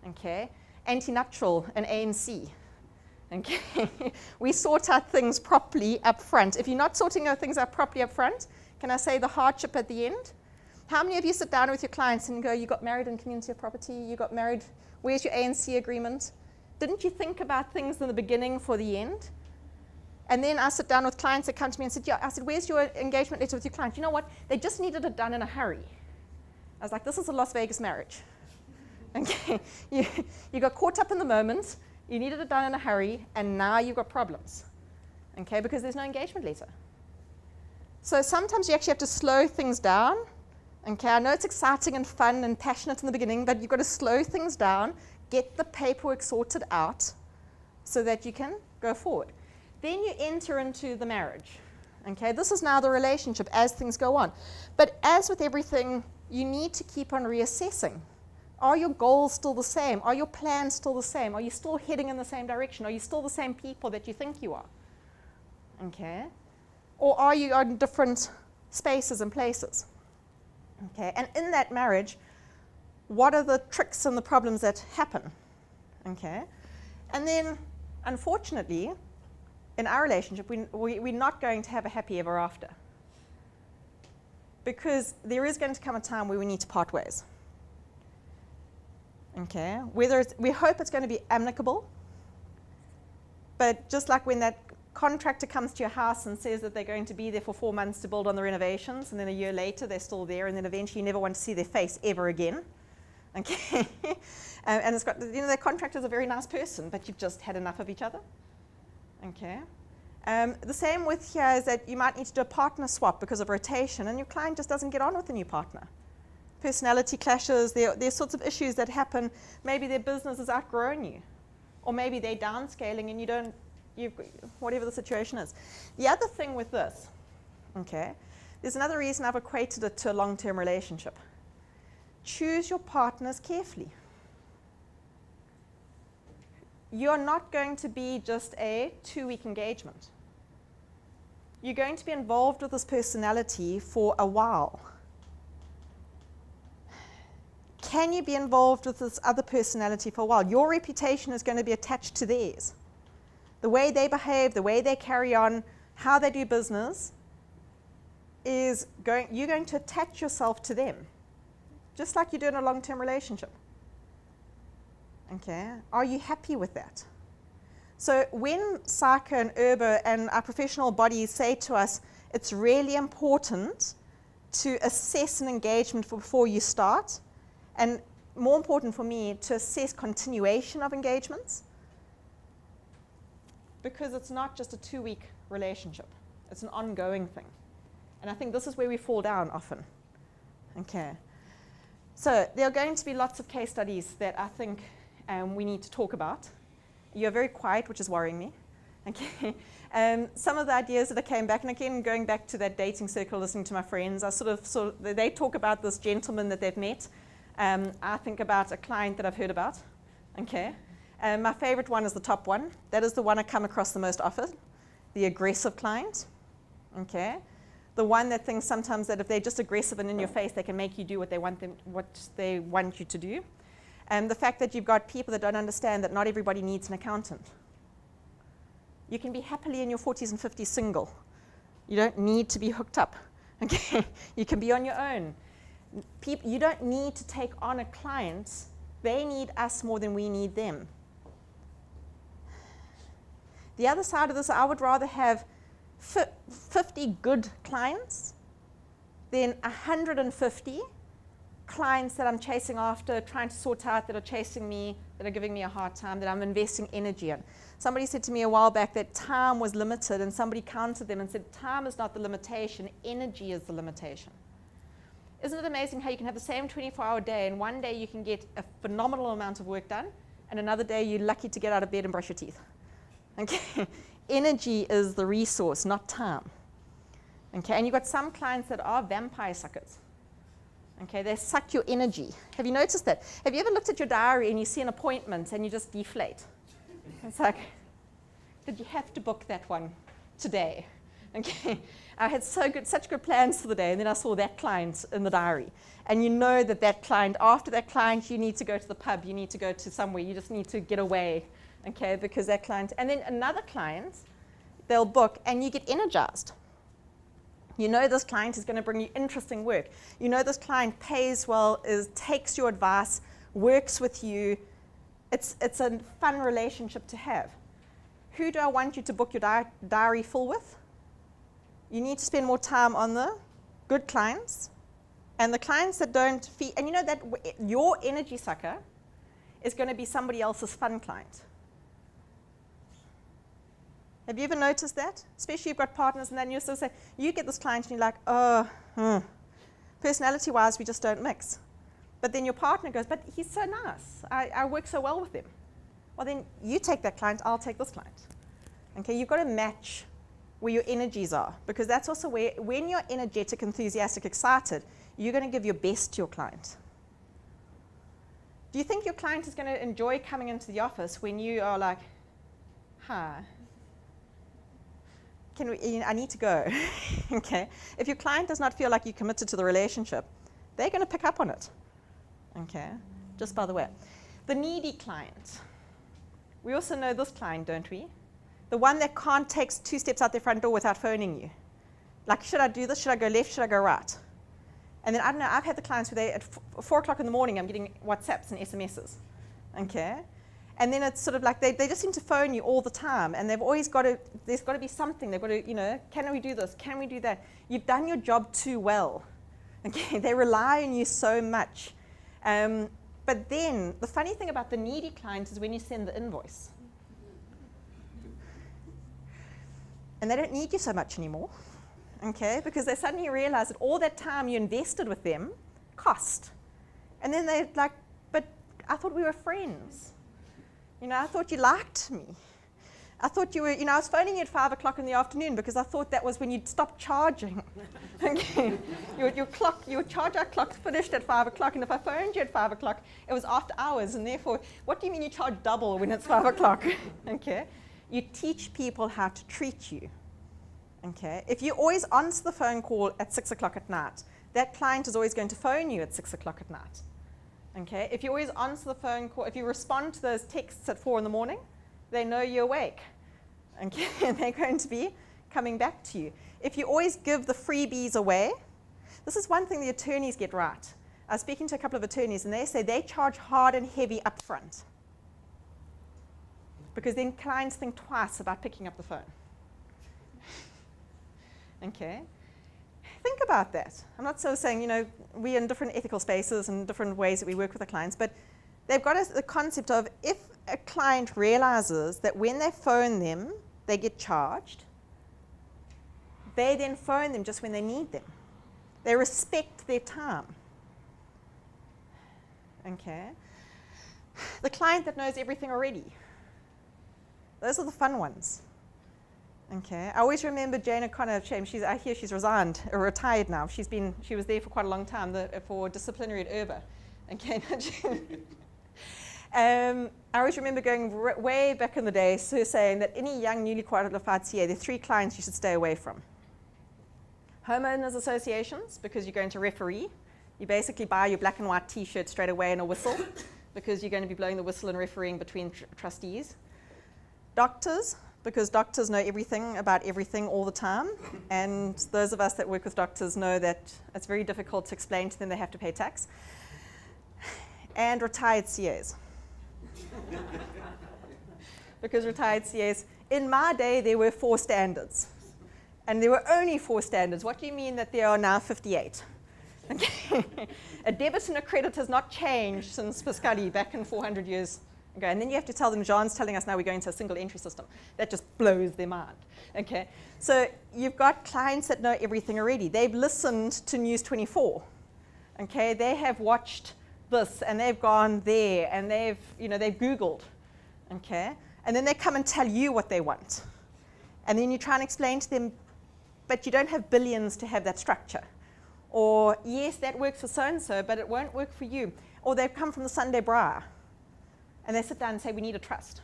Okay? Antenuptial and ANC. Okay, we sort out things properly up front. If you're not sorting out things out properly up front, can I say the hardship at the end? How many of you sit down with your clients and go, you got married in community of property, you got married, where's your ANC agreement? Didn't you think about things in the beginning for the end? And then I sit down with clients that come to me and said, yeah, I said, where's your engagement letter with your client? You know what? They just needed it done in a hurry. I was like, this is a Las Vegas marriage. Okay, you got caught up in the moment, you needed it done in a hurry, and now you've got problems. Okay, because there's no engagement letter. So sometimes you actually have to slow things down. Okay, I know it's exciting and fun and passionate in the beginning, but you've got to slow things down, get the paperwork sorted out so that you can go forward. Then you enter into the marriage. Okay, this is now the relationship as things go on. But as with everything, you need to keep on reassessing. Are your goals still the same? Are your plans still the same? Are you still heading in the same direction? Are you still the same people that you think you are? Okay? Or are you in different spaces and places? Okay? And in that marriage, what are the tricks and the problems that happen, okay? And then, unfortunately, in our relationship, we're not going to have a happy ever after, because there is going to come a time where we need to part ways, okay? We hope it's going to be amicable, but just like when that contractor comes to your house and says that they're going to be there for 4 months to build on the renovations, and then a year later they're still there, and then eventually you never want to see their face ever again. Okay, and it's got, the contractor's a very nice person, but you've just had enough of each other. Okay, the same with here is that you might need to do a partner swap because of rotation, and your client just doesn't get on with the new partner. Personality clashes, there's sorts of issues that happen. Maybe their business has outgrown you, or maybe they're downscaling and whatever the situation is. The other thing with this, okay, there's another reason I've equated it to a long-term relationship. Choose your partners carefully. You're not going to be just a 2-week engagement. You're going to be involved with this personality for a while. Can you be involved with this other personality for a while? Your reputation is going to be attached to theirs. The way they behave, the way they carry on, how they do business, you're going to attach yourself to them, just like you do in a long-term relationship. Okay, are you happy with that? So when Saica and Urba and our professional bodies say to us, it's really important to assess an engagement before you start, and more important for me, to assess continuation of engagements, because it's not just a 2-week relationship, it's an ongoing thing. And I think this is where we fall down often. Okay. So there are going to be lots of case studies that I think we need to talk about. You're very quiet, which is worrying me. Okay. Some of the ideas that I came back, and again, going back to that dating circle, listening to my friends, they talk about this gentleman that they've met. I think about a client that I've heard about. Okay. My favorite one is the top one. That is the one I come across the most often, the aggressive client. Okay. The one that thinks sometimes that if they're just aggressive and in your face, they can make you do what they want you to do. And the fact that you've got people that don't understand that not everybody needs an accountant. You can be happily in your 40s and 50s single. You don't need to be hooked up. Okay? You can be on your own. You don't need to take on a client. They need us more than we need them. The other side of this, I would rather have 50 good clients than 150 clients that I'm chasing after, trying to sort out, that are chasing me, that are giving me a hard time, that I'm investing energy in. Somebody said to me a while back that time was limited, and somebody countered them and said, time is not the limitation, energy is the limitation. Isn't it amazing how you can have the same 24-hour day, and one day you can get a phenomenal amount of work done, and another day you're lucky to get out of bed and brush your teeth? Okay. Energy is the resource, not time. Okay, and you've got some clients that are vampire suckers. Okay, they suck your energy. Have you noticed that? Have you ever looked at your diary and you see an appointment and you just deflate? It's like, did you have to book that one today? Okay, I had such good plans for the day, and then I saw that client in the diary. And you know that client, after that client, you need to go to the pub, you need to go to somewhere, you just need to get away. Okay, because that client, and then another client, they'll book and you get energized. You know this client is going to bring you interesting work. You know this client pays well, takes your advice, works with you. It's a fun relationship to have. Who do I want you to book your diary full with? You need to spend more time on the good clients and the clients that don't feed. And you know that your energy sucker is going to be somebody else's fun client. Have you ever noticed that? Especially you've got partners and then you sort of say, you get this client and you're like, personality-wise, we just don't mix. But then your partner goes, but he's so nice. I work so well with him. Well, then you take that client, I'll take this client. Okay, you've got to match where your energies are, because that's also where, when you're energetic, enthusiastic, excited, you're going to give your best to your client. Do you think your client is going to enjoy coming into the office when you are like, hi? I need to go. Okay. If your client does not feel like you're committed to the relationship, they're going to pick up on it. Okay, just by the way. The needy client. We also know this client, don't we? The one that can't take 2 steps out their front door without phoning you. Like, should I do this? Should I go left? Should I go right? And then, I don't know, I've had the clients where at 4 o'clock in the morning, I'm getting WhatsApps and SMSs. Okay? And then it's sort of like they just seem to phone you all the time, and they've always got to, there's got to be something. They've got to, you know, can we do this? Can we do that? You've done your job too well. Okay? They rely on you so much. But then, the funny thing about the needy client is when you send the invoice. And they don't need you so much anymore. Okay, because they suddenly realize that all that time you invested with them cost. And then they're like, but I thought we were friends. You know, I thought you liked me. I thought you were, you know, I was phoning you at 5 o'clock in the afternoon because I thought that was when you'd stop charging. Okay, your charge-out clock finished at 5 o'clock, and if I phoned you at 5 o'clock, it was after hours, and therefore, what do you mean you charge double when it's 5 o'clock? Okay, you teach people how to treat you. Okay, if you always answer the phone call at 6 o'clock at night, that client is always going to phone you at 6 o'clock at night. Okay, if you always answer the phone call, if you respond to those texts at 4 in the morning, they know you're awake. Okay, and they're going to be coming back to you. If you always give the freebies away, this is one thing the attorneys get right. I was speaking to a couple of attorneys, and they say they charge hard and heavy up front, because then clients think twice about picking up the phone. Okay, think about that. I'm not so saying, you know, we're in different ethical spaces and different ways that we work with the clients, but they've got the concept of if a client realizes that when they phone them, they get charged, they then phone them just when they need them. They respect their time. Okay. The client that knows everything already. Those are the fun ones. Okay. I always remember Jane O'Connor, shame, I hear she's resigned, or retired now. She was there for quite a long time for disciplinary at Urba. Okay. I always remember going way back in the day, so saying that any young, newly qualified CA, there are 3 clients you should stay away from. Homeowners associations, because you're going to referee. You basically buy your black and white T-shirt straight away and a whistle, because you're going to be blowing the whistle and refereeing between trustees. Doctors, because doctors know everything about everything all the time, and those of us that work with doctors know that it's very difficult to explain to them they have to pay tax. And retired CAs. Because retired CAs, in my day there were 4 standards, and there were only 4 standards. What do you mean that there are now 58? Okay. A debit and a credit has not changed since Pascali back in 400 years ago. And then you have to tell them, Jean's telling us now we're going to a single entry system. That just blows their mind. Okay. So you've got clients that know everything already. They've listened to News 24. Okay. They have watched this, and they've gone there, and they've Googled. Okay. And then they come and tell you what they want. And then you try and explain to them, but you don't have billions to have that structure. Or, yes, that works for so-and-so, but it won't work for you. Or they've come from the Sunday Bra, and they sit down and say, we need a trust.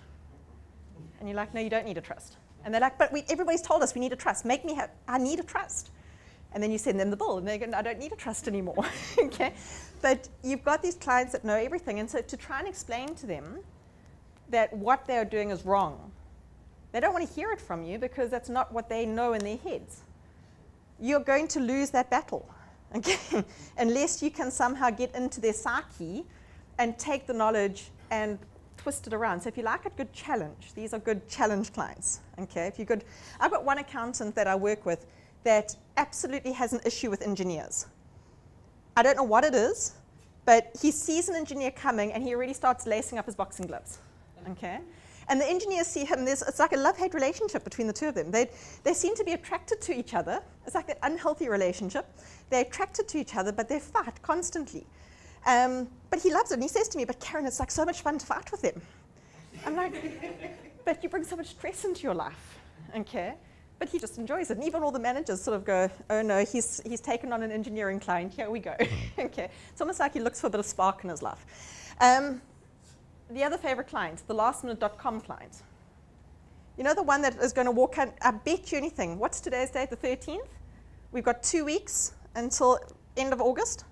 And you're like, no, you don't need a trust. And they're like, but everybody's told us we need a trust. I need a trust. And then you send them the bill, and they go, no, I don't need a trust anymore. Okay? But you've got these clients that know everything, and so to try and explain to them that what they're doing is wrong, they don't want to hear it from you because that's not what they know in their heads. You're going to lose that battle, okay? Unless you can somehow get into their psyche and take the knowledge and twist it around. So if you like a good challenge, these are good challenge clients, okay? If you're good, I've got one accountant that I work with that absolutely has an issue with engineers. I don't know what it is, but he sees an engineer coming and he already starts lacing up his boxing gloves, okay? And the engineers see him, it's like a love-hate relationship between the two of them. They seem to be attracted to each other. It's like that unhealthy relationship. They're attracted to each other, but they fight constantly. But he loves it, and he says to me, but Karen, it's like so much fun to fight with him. I'm like, but you bring so much stress into your life, okay? But he just enjoys it. And even all the managers sort of go, oh no, he's taken on an engineering client, here we go, okay? It's almost like he looks for a bit of spark in his life. The other favorite client, the lastminute.com client. You know, the one that is going to walk out, I bet you anything. What's today's date, the 13th? We've got 2 weeks until end of August.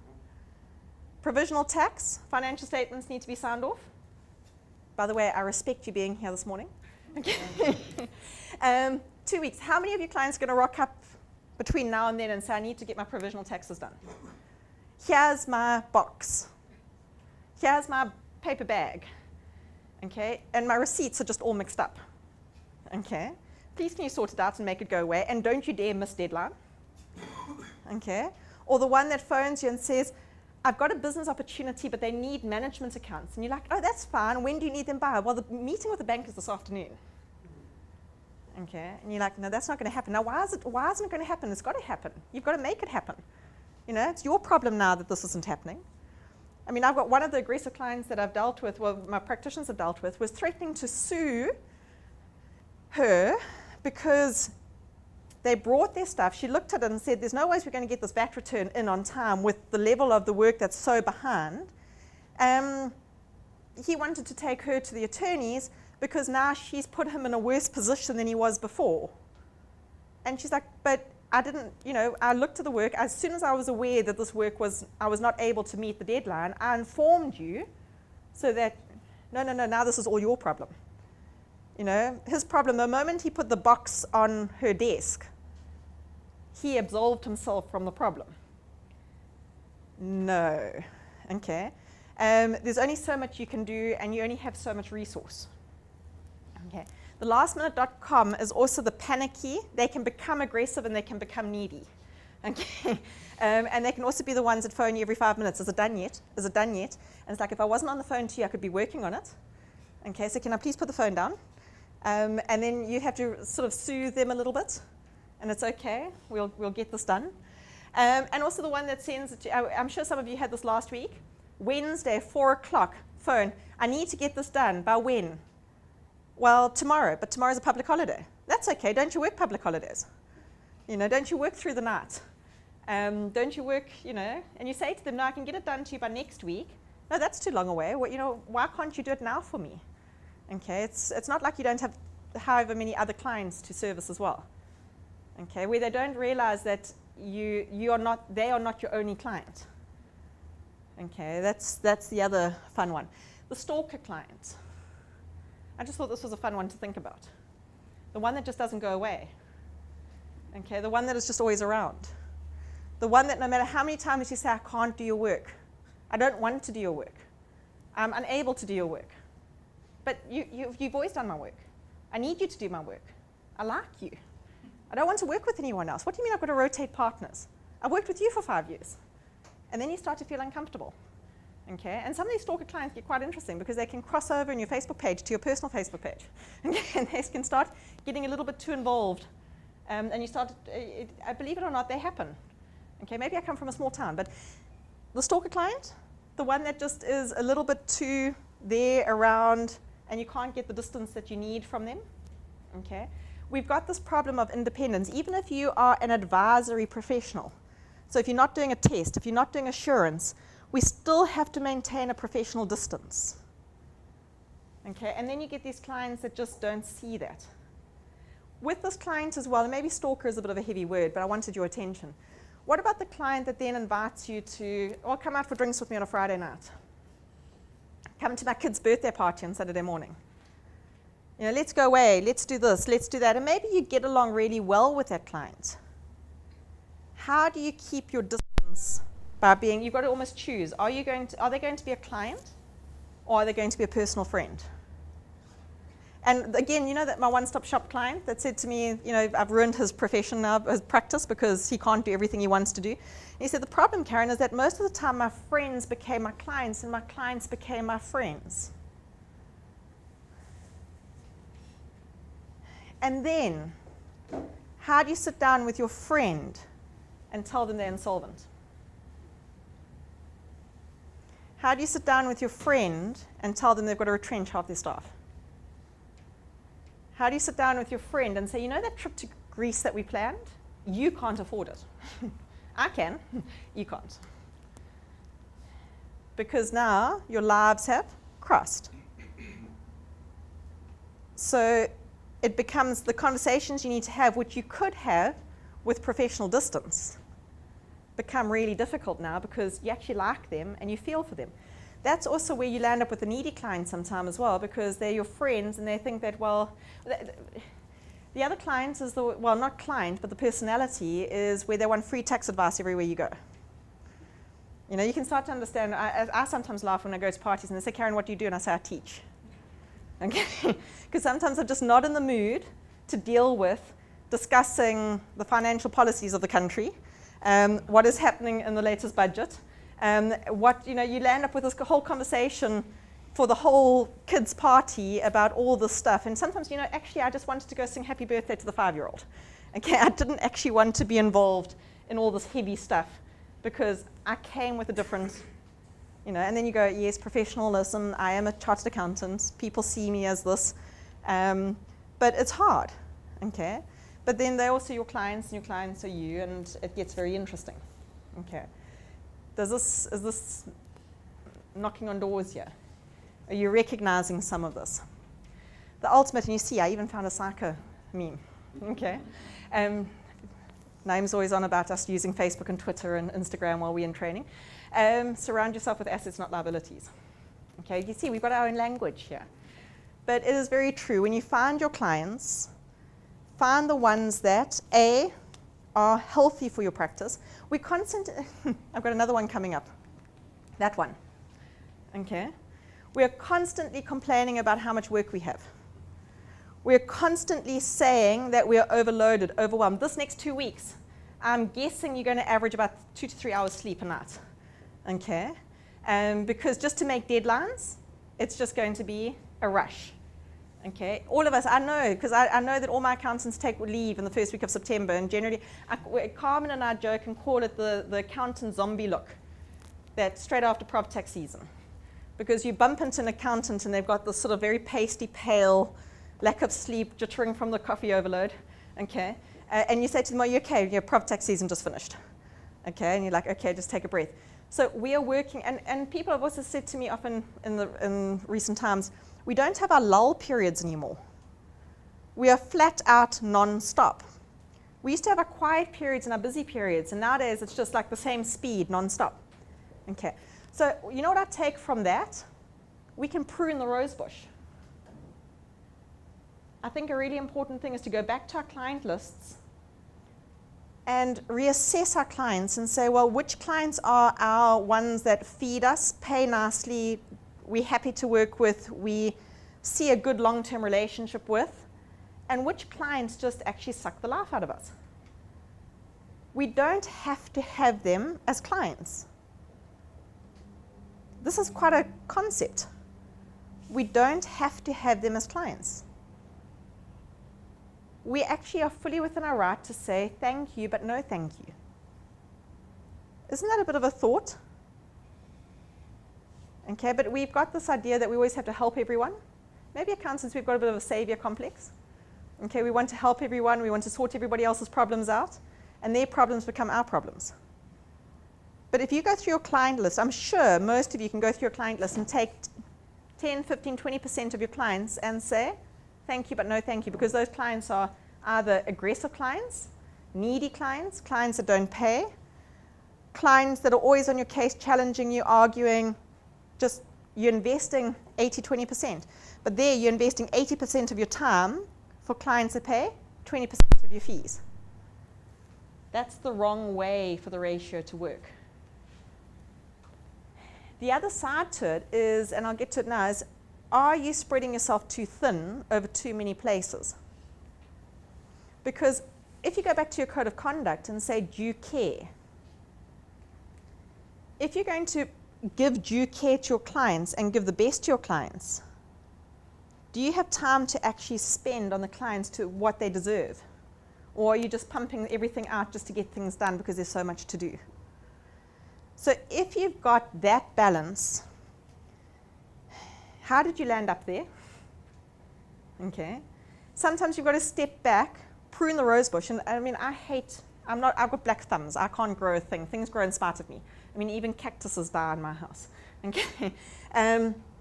Provisional tax, financial statements need to be signed off. By the way, I respect you being here this morning. Okay. 2 weeks. How many of your clients are going to rock up between now and then and say, I need to get my provisional taxes done? Here's my box. Here's my paper bag. Okay, and my receipts are just all mixed up. Okay, please can you sort it out and make it go away, and don't you dare miss deadline. Okay, or the one that phones you and says, I've got a business opportunity, but they need management accounts. And you're like, oh, that's fine. When do you need them by? Well, the meeting with the bank is this afternoon. Okay, and you're like, no, that's not going to happen. Now, why isn't it going to happen? It's got to happen. You've got to make it happen. You know, it's your problem now that this isn't happening. I mean, I've got one of the aggressive clients that I've dealt with, well, my practitioners have dealt with, was threatening to sue her because they brought their stuff. She looked at it and said, there's no ways we're going to get this VAT return in on time with the level of the work that's so behind. He wanted to take her to the attorneys because now she's put him in a worse position than he was before. And she's like, but I didn't, you know, I looked at the work. As soon as I was aware that this work I was not able to meet the deadline, I informed you so that, no, now this is all your problem. You know, his problem, the moment he put the box on her desk, he absolved himself from the problem. No. Okay. There's only so much you can do, and you only have so much resource. Okay. The lastminute.com is also the panicky. They can become aggressive and they can become needy. Okay. And they can also be the ones that phone you every 5 minutes. Is it done yet? Is it done yet? And it's like, if I wasn't on the phone to you, I could be working on it. Okay, so can I please put the phone down? And then you have to sort of soothe them a little bit. And it's okay, we'll get this done. And also the one that sends it to, I'm sure some of you had this last week. Wednesday, 4 o'clock, phone. I need to get this done. By when? Well, tomorrow, but tomorrow's a public holiday. That's okay, don't you work public holidays? You know, don't you work through the night? Don't you work, you know, and you say to them, no, I can get it done to you by next week. No, that's too long away. Well, you know, why can't you do it now for me? Okay, it's not like you don't have however many other clients to service as well. Okay, where they don't realize that they are not your only client. Okay, that's the other fun one. The stalker client. I just thought this was a fun one to think about. The one that just doesn't go away. Okay, the one that is just always around. The one that no matter how many times you say, I can't do your work. I don't want to do your work. I'm unable to do your work. But you've always done my work. I need you to do my work. I like you. I don't want to work with anyone else. What do you mean I've got to rotate partners? I've worked with you for 5 years. And then you start to feel uncomfortable. Okay? And some of these stalker clients get quite interesting because they can cross over in your Facebook page to your personal Facebook page. Okay? And they can start getting a little bit too involved. And you start, I believe it or not, they happen. Okay? Maybe I come from a small town, but the stalker client, the one that just is a little bit too there, around, and you can't get the distance that you need from them. Okay? We've got this problem of independence, even if you are an advisory professional. So if you're not doing a test, if you're not doing assurance, we still have to maintain a professional distance. Okay? And then you get these clients that just don't see that. With this client as well, and maybe stalker is a bit of a heavy word, but I wanted your attention. What about the client that then invites you to, oh, come out for drinks with me on a Friday night? Come to my kid's birthday party on Saturday morning. You know, let's go away, let's do this, let's do that. And maybe you get along really well with that client. How do you keep your distance by being, you've got to almost choose. Are they going to be a client or are they going to be a personal friend? And again, you know that my one-stop shop client that said to me, you know, I've ruined his profession now, his practice, because he can't do everything he wants to do. And he said, the problem, Karen, is that most of the time my friends became my clients and my clients became my friends. And then, how do you sit down with your friend and tell them they're insolvent? How do you sit down with your friend and tell them they've got to retrench half their staff? How do you sit down with your friend and say, you know that trip to Greece that we planned? You can't afford it. I can. You can't. Because now your lives have crossed. So it becomes the conversations you need to have, which you could have with professional distance. become really difficult now because you actually like them and you feel for them. That's also where you land up with a needy client sometime as well, because they're your friends and they think that, well, the other client is the, well, not client, but the personality is where they want free tax advice everywhere you go. You know, you can start to understand. I sometimes laugh when I go to parties and they say, Karen, what do you do? And I say, I teach. Okay? Because sometimes I'm just not in the mood to deal with discussing the financial policies of the country, what is happening in the latest budget, what, you know, you land up with this whole conversation for the whole kids' party about all this stuff. And sometimes, you know, actually I just wanted to go sing happy birthday to the 5-year-old. Okay, I didn't actually want to be involved in all this heavy stuff because I came with a different, you know, and then you go, yes, professionalism, I am a chartered accountant, people see me as this, but it's hard, okay? But then they're also your clients, and your clients are you, and it gets very interesting, okay? Is this knocking on doors here? Are you recognizing some of this? The ultimate, and you see, I even found a Saica meme, okay? Name's always on about us using Facebook and Twitter and Instagram while we're in training. Surround yourself with assets, not liabilities. Okay, you see, we've got our own language here. But it is very true. When you find your clients, find the ones that, A, are healthy for your practice. We constantly, I've got another one coming up. That one. Okay? We are constantly complaining about how much work we have. We're constantly saying that we are overloaded, overwhelmed. This next 2 weeks, I'm guessing you're going to average about 2 to 3 hours sleep a night. Okay? Because just to make deadlines, it's just going to be a rush. Okay? All of us, I know, because I know that all my accountants take leave in the first week of September, and generally, Carmen and I joke and call it the accountant zombie look. That's straight after prop tax season. Because you bump into an accountant and they've got this sort of very pasty, pale, lack of sleep, jittering from the coffee overload, okay? And you say to them, are you okay? Your prop tax season just finished. Okay, and you're like, okay, just take a breath. So we are working, and people have also said to me often in recent times, we don't have our lull periods anymore. We are flat out non-stop. We used to have our quiet periods and our busy periods, and nowadays it's just like the same speed, non-stop. Okay, so you know what I take from that? We can prune the rose bush. I think a really important thing is to go back to our client lists and reassess our clients and say, well, which clients are our ones that feed us, pay nicely, we're happy to work with, we see a good long-term relationship with, and which clients just actually suck the life out of us. We don't have to have them as clients. This is quite a concept. We don't have to have them as clients. We actually are fully within our right to say thank you, but no thank you. Isn't that a bit of a thought? Okay, but we've got this idea that we always have to help everyone. Maybe accountants, we've got a bit of a savior complex. Okay, we want to help everyone, we want to sort everybody else's problems out, and their problems become our problems. But if you go through your client list, I'm sure most of you can go through your client list and take 10, 15, 20% of your clients and say, thank you, but no thank you, because those clients are either aggressive clients, needy clients, clients that don't pay, clients that are always on your case, challenging you, arguing, just you're investing 80, 20%. But there you're investing 80% of your time for clients that pay 20% of your fees. That's the wrong way for the ratio to work. The other side to it is, and I'll get to it now, is are you spreading yourself too thin over too many places? Because if you go back to your code of conduct and say due care, if you're going to give due care to your clients and give the best to your clients, do you have time to actually spend on the clients to what they deserve? Or are you just pumping everything out just to get things done because there's so much to do? So if you've got that balance, how did you land up there? Okay. Sometimes you've got to step back, prune the rose bush. And I mean, I've got black thumbs. I can't grow a thing. Things grow in spite of me. I mean, even cactuses die in my house. Okay.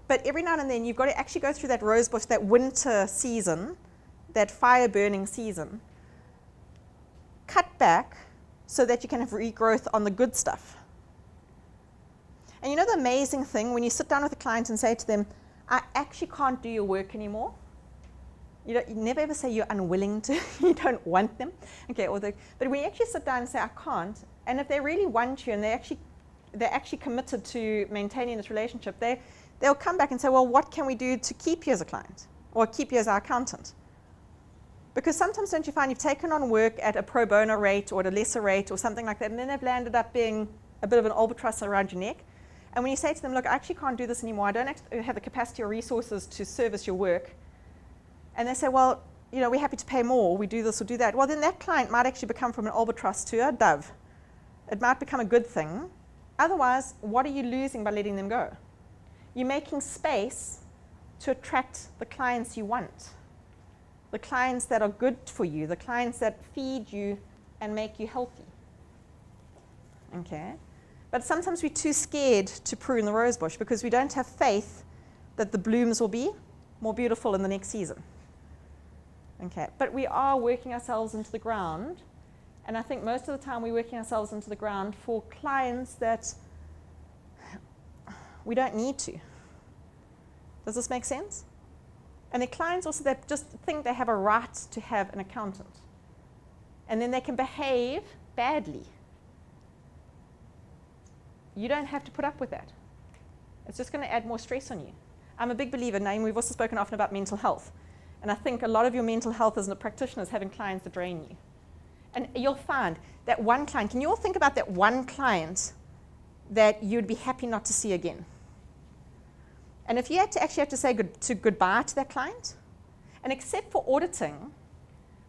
But every now and then, you've got to actually go through that rose bush, that winter season, that fire burning season. Cut back, so that you can have regrowth on the good stuff. And you know the amazing thing, when you sit down with a client and say to them, I actually can't do your work anymore. You never ever say you're unwilling to, you don't want them. Okay, but when you actually sit down and say, I can't, and if they really want you and they're actually committed to maintaining this relationship, they'll come back and say, well, what can we do to keep you as a client or keep you as our accountant? Because sometimes don't you find you've taken on work at a pro bono rate or at a lesser rate or something like that, and then they've landed up being a bit of an albatross around your neck. And when you say to them, look, I actually can't do this anymore, I don't have the capacity or resources to service your work, and they say, well, we're happy to pay more, we do this or do that, well, then that client might actually become from an albatross to a dove. It might become a good thing. Otherwise, what are you losing by letting them go? You're making space to attract the clients you want, the clients that are good for you, the clients that feed you and make you healthy. Okay? But sometimes we're too scared to prune the rose bush because we don't have faith that the blooms will be more beautiful in the next season. Okay? But we are working ourselves into the ground, and I think most of the time we're working ourselves into the ground for clients that we don't need to. Does this make sense? And the clients also that just think they have a right to have an accountant. And then they can behave badly. You don't have to put up with that. It's just going to add more stress on you. I'm a big believer, and we've also spoken often about mental health. And I think a lot of your mental health as a practitioner is having clients that drain you. And you'll find that one client, can you all think about that one client that you'd be happy not to see again? And if you actually have to say goodbye to that client, and except for auditing,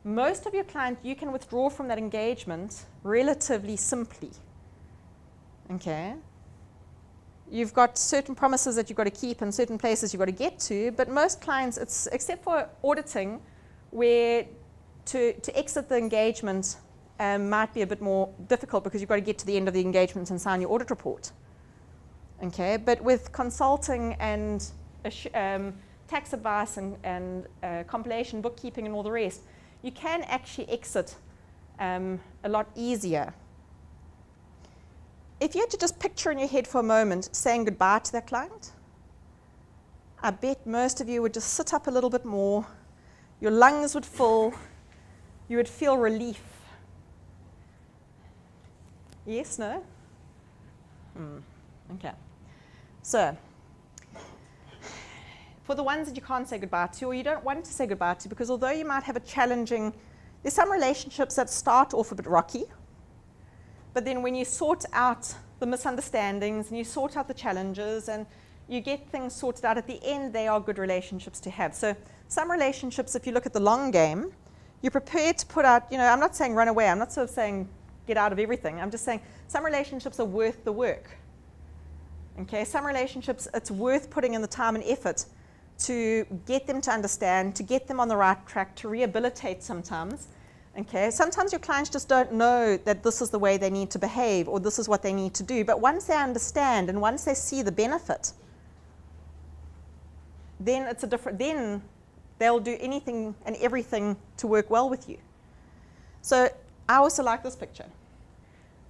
most of your clients, you can withdraw from that engagement relatively simply. Okay? You've got certain promises that you've got to keep and certain places you've got to get to, but most clients, it's except for auditing, where to exit the engagement might be a bit more difficult because you've got to get to the end of the engagement and sign your audit report. Okay? But with consulting and tax advice and compilation, bookkeeping and all the rest, you can actually exit a lot easier. If you had to just picture in your head for a moment saying goodbye to that client, I bet most of you would just sit up a little bit more, your lungs would fill, you would feel relief. Yes, no? Okay. So, for the ones that you can't say goodbye to or you don't want to say goodbye to, because although you might have a challenging, there's some relationships that start off a bit rocky, but then when you sort out the misunderstandings and you sort out the challenges and you get things sorted out, at the end they are good relationships to have. So some relationships, if you look at the long game, you're prepared to put out, I'm not saying run away, I'm not sort of saying get out of everything, I'm just saying some relationships are worth the work. Okay, some relationships, it's worth putting in the time and effort to get them to understand, to get them on the right track, to rehabilitate sometimes. Okay, sometimes your clients just don't know that this is the way they need to behave or this is what they need to do, but once they understand and once they see the benefit, then it's then they'll do anything and everything to work well with you. So I also like this picture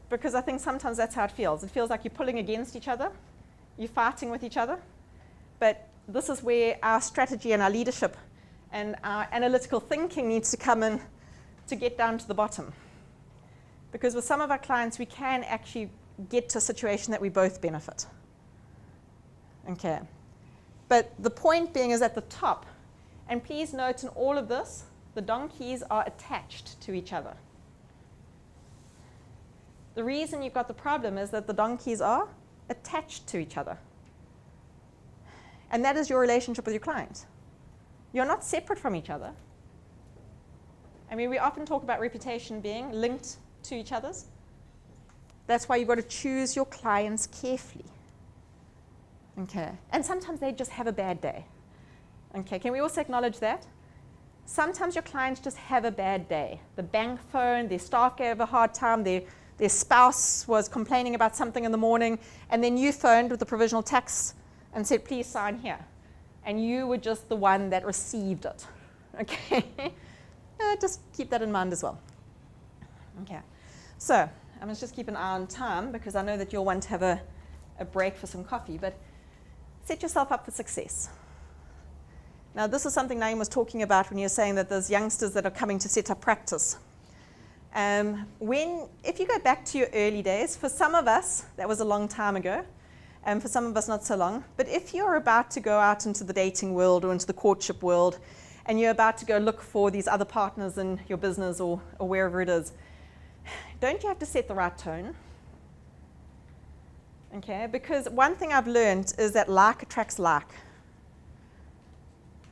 because I think sometimes that's how it feels. It feels like you're pulling against each other, you're fighting with each other, but this is where our strategy and our leadership and our analytical thinking needs to come in to get down to the bottom. Because with some of our clients, we can actually get to a situation that we both benefit. Okay. But the point being is at the top, and please note in all of this, the donkeys are attached to each other. The reason you've got the problem is that the donkeys are attached to each other. And that is your relationship with your client. You're not separate from each other. I mean, we often talk about reputation being linked to each other's. That's why you've got to choose your clients carefully. Okay. And sometimes they just have a bad day. Okay. Can we also acknowledge that? Sometimes your clients just have a bad day. The bank phoned, their staff gave a hard time, their spouse was complaining about something in the morning, and then you phoned with the provisional tax and said, please sign here. And you were just the one that received it. Okay. Just keep that in mind as well. Okay. So I must just keep an eye on time because I know that you'll want to have a break for some coffee, but set yourself up for success. Now, this is something Naeem was talking about when you were saying that there's youngsters that are coming to set up practice. If you go back to your early days, for some of us, that was a long time ago, and for some of us, not so long. But if you're about to go out into the dating world or into the courtship world, and you're about to go look for these other partners in your business or wherever it is, don't you have to set the right tone? Okay, because one thing I've learned is that like attracts like.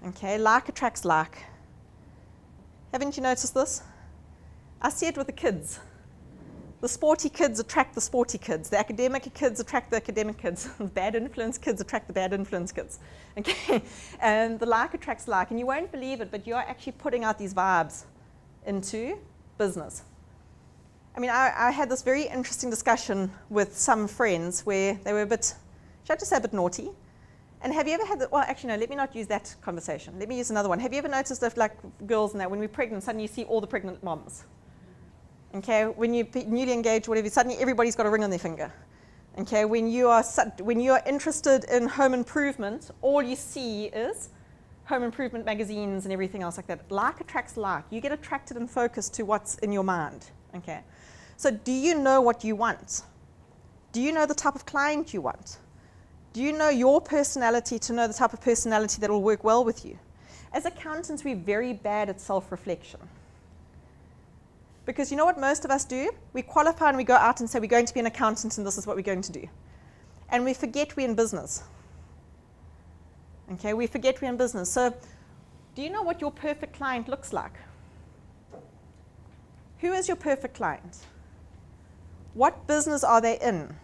Okay, like attracts like. Haven't you noticed this? I see it with the kids. The sporty kids attract the sporty kids. The academic kids attract the academic kids. The bad influence kids attract the bad influence kids. Okay, and the like attracts like. And you won't believe it, but you're actually putting out these vibes into business. I mean, I had this very interesting discussion with some friends where they were a bit, should I just say a bit naughty? And have you ever had, well, actually, no, let me not use that conversation. Let me use another one. Have you ever noticed if, like, girls and that, when we're pregnant, suddenly you see all the pregnant moms? Okay, when you're newly engaged, whatever, suddenly everybody's got a ring on their finger. Okay, when you are interested in home improvement, all you see is home improvement magazines and everything else like that. Like attracts like. You get attracted and focused to what's in your mind. Okay, so do you know what you want? Do you know the type of client you want? Do you know your personality to know the type of personality that will work well with you? As accountants, we're very bad at self-reflection. Because you know what most of us do? We qualify and we go out and say we're going to be an accountant and this is what we're going to do. And we forget we're in business. Okay, we forget we're in business. So do you know what your perfect client looks like? Who is your perfect client? What business are they in?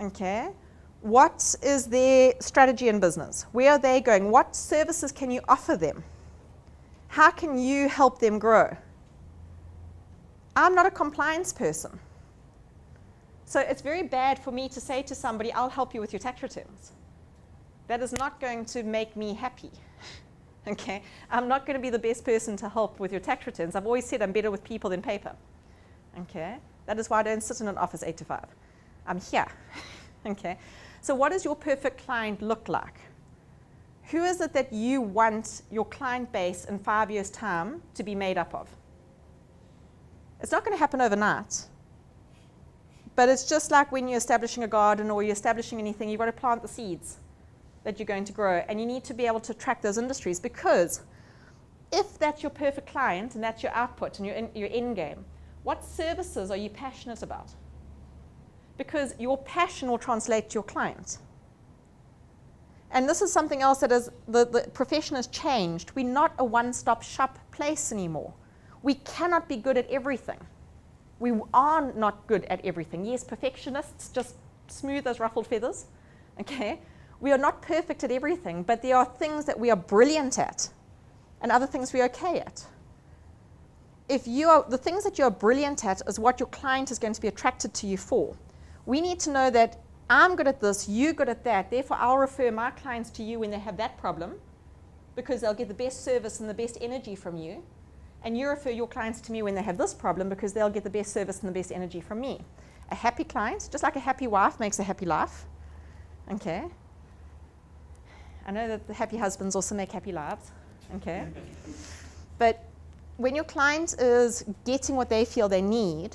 Okay, what is their strategy in business? Where are they going? What services can you offer them? How can you help them grow? I'm not a compliance person. So it's very bad for me to say to somebody, I'll help you with your tax returns. That is not going to make me happy. Okay, I'm not going to be the best person to help with your tax returns. I've always said I'm better with people than paper. Okay, that is why I don't sit in an office 8 to 5. I'm here. Okay, so what does your perfect client look like? Who is it that you want your client base in 5 years' time to be made up of? It's not going to happen overnight. But it's just like when you're establishing a garden or you're establishing anything, you've got to plant the seeds that you're going to grow. And you need to be able to track those industries, because if that's your perfect client and that's your output and your end game, what services are you passionate about? Because your passion will translate to your client. And this is something else that is, the profession has changed. We're not a one-stop shop place anymore. We cannot be good at everything. We are not good at everything. Yes, perfectionists, just smooth as ruffled feathers. Okay? We are not perfect at everything, but there are things that we are brilliant at and other things we're okay at. If the things that you're brilliant at is what your client is going to be attracted to you for. We need to know that I'm good at this, you're good at that, therefore I'll refer my clients to you when they have that problem, because they'll get the best service and the best energy from you. And you refer your clients to me when they have this problem, because they'll get the best service and the best energy from me. A happy client, just like a happy wife makes a happy life. Okay? I know that the happy husbands also make happy lives. Okay? But when your client is getting what they feel they need,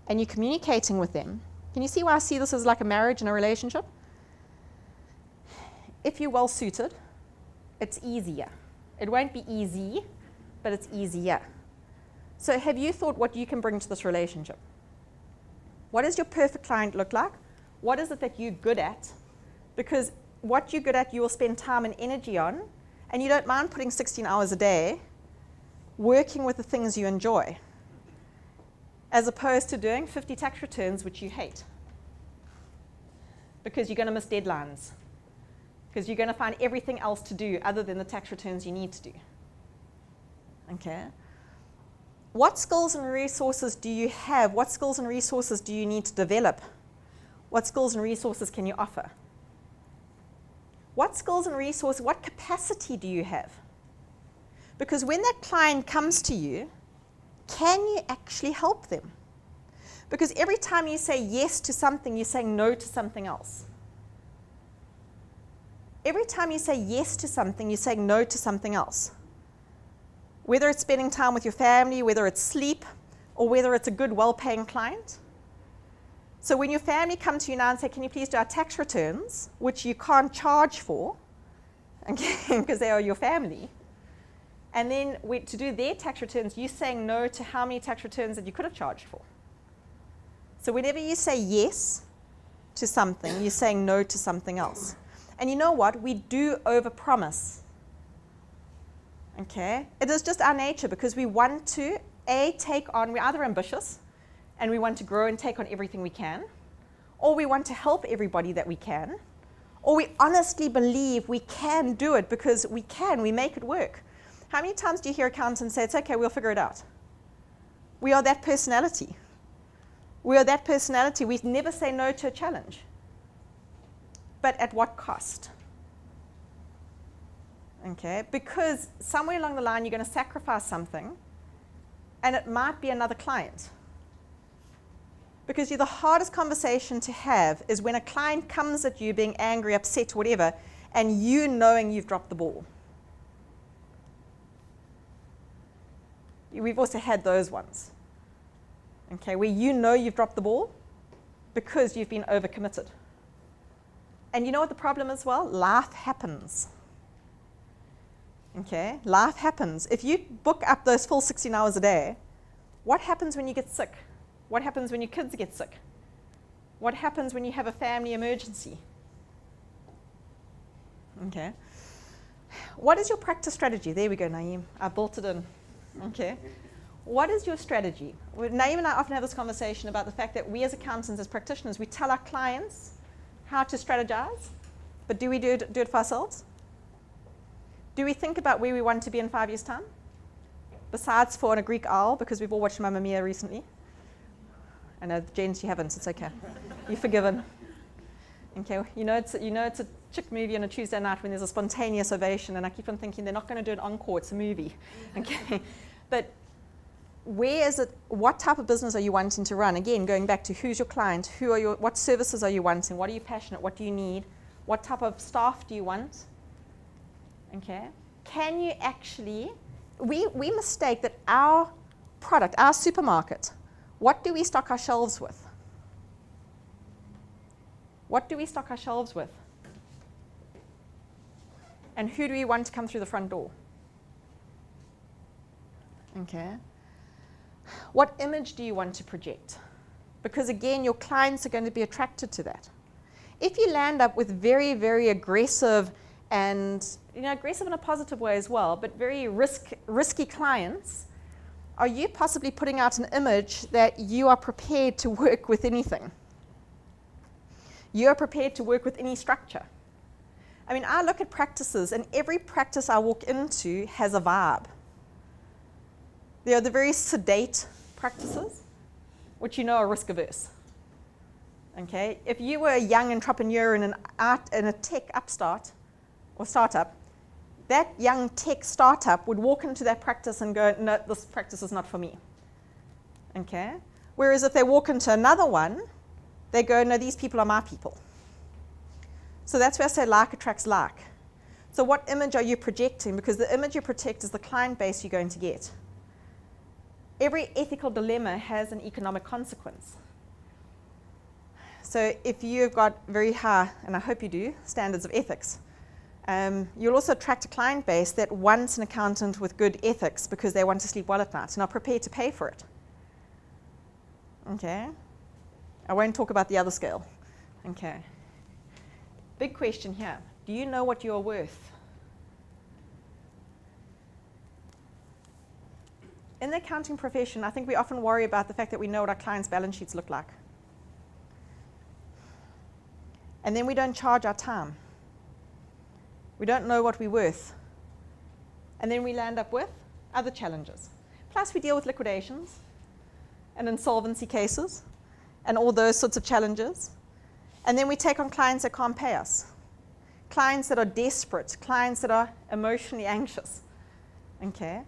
and you're communicating with them, can you see why I see this as like a marriage and a relationship? If you're well suited, it's easier. It won't be easy, but it's easier. So have you thought what you can bring to this relationship? What does your perfect client look like? What is it that you're good at? Because what you're good at, you will spend time and energy on, and you don't mind putting 16 hours a day working with the things you enjoy, as opposed to doing 50 tax returns which you hate, because you're going to miss deadlines, because you're going to find everything else to do other than the tax returns you need to do. Okay? What skills and resources do you have? What skills and resources do you need to develop? What skills and resources can you offer? What skills and resources, what capacity do you have? Because when that client comes to you, can you actually help them? Because every time you say yes to something, you're saying no to something else. Every time you say yes to something, you're saying no to something else. Whether it's spending time with your family, whether it's sleep, or whether it's a good, well-paying client. So when your family come to you now and say, can you please do our tax returns, which you can't charge for, okay, because they are your family, and then to do their tax returns, you're saying no to how many tax returns that you could have charged for. So whenever you say yes to something, you're saying no to something else. And you know what? We do overpromise. Okay? It is just our nature because we want to, take on, we're either ambitious and we want to grow and take on everything we can, or we want to help everybody that we can, or we honestly believe we can do it because we can, we make it work. How many times do you hear accountants say, it's okay, we'll figure it out? We are that personality. We are that personality. We never say no to a challenge. But at what cost? Okay, because somewhere along the line you're going to sacrifice something, and it might be another client. Because the hardest conversation to have is when a client comes at you being angry, upset, whatever, and you knowing you've dropped the ball. We've also had those ones. Okay, where you know you've dropped the ball because you've been overcommitted. And you know what the problem is? Well, life happens. Okay, life happens. If you book up those full 16 hours a day, what happens when you get sick? What happens when your kids get sick? What happens when you have a family emergency? Okay. What is your practice strategy? There we go, Naeem. I built it in. Okay. What is your strategy? Naeem and I often have this conversation about the fact that we as accountants, as practitioners, we tell our clients how to strategize, but do we do it for ourselves? Do we think about where we want to be in 5 years' time? Besides for a Greek owl, because we've all watched Mamma Mia recently. I know, Jens, you haven't, it's okay. You're forgiven. Okay, you know it's a chick movie on a Tuesday night when there's a spontaneous ovation, and I keep on thinking they're not going to do an encore, it's a movie. Okay, but where is it, what type of business are you wanting to run? Again, going back to who's your client, what services are you wanting, what are you passionate, what do you need, what type of staff do you want? Okay, can you actually, we mistake that our product, our supermarket, what do we stock our shelves with? What do we stock our shelves with? And who do we want to come through the front door? Okay. What image do you want to project? Because again, your clients are going to be attracted to that. If you land up with very, very aggressive and, aggressive in a positive way as well, but very risky clients, are you possibly putting out an image that you are prepared to work with anything? You are prepared to work with any structure. I mean, I look at practices, and every practice I walk into has a vibe. There are the very sedate practices, which are risk averse. Okay, if you were a young entrepreneur in a tech upstart or startup, that young tech startup would walk into that practice and go, no, this practice is not for me. Okay, whereas if they walk into another one, they go, no, these people are my people. So that's where I say like attracts like. So what image are you projecting? Because the image you project is the client base you're going to get. Every ethical dilemma has an economic consequence. So if you've got very high, and I hope you do, standards of ethics, you'll also attract a client base that wants an accountant with good ethics because they want to sleep well at night and are prepared to pay for it. Okay? I won't talk about the other scale. Okay. Big question here. Do you know what you're worth? In the accounting profession, I think we often worry about the fact that we know what our clients' balance sheets look like. And then we don't charge our time. We don't know what we're worth. And then we land up with other challenges. Plus, we deal with liquidations and insolvency cases and all those sorts of challenges. And then we take on clients that can't pay us. Clients that are desperate, clients that are emotionally anxious. Okay?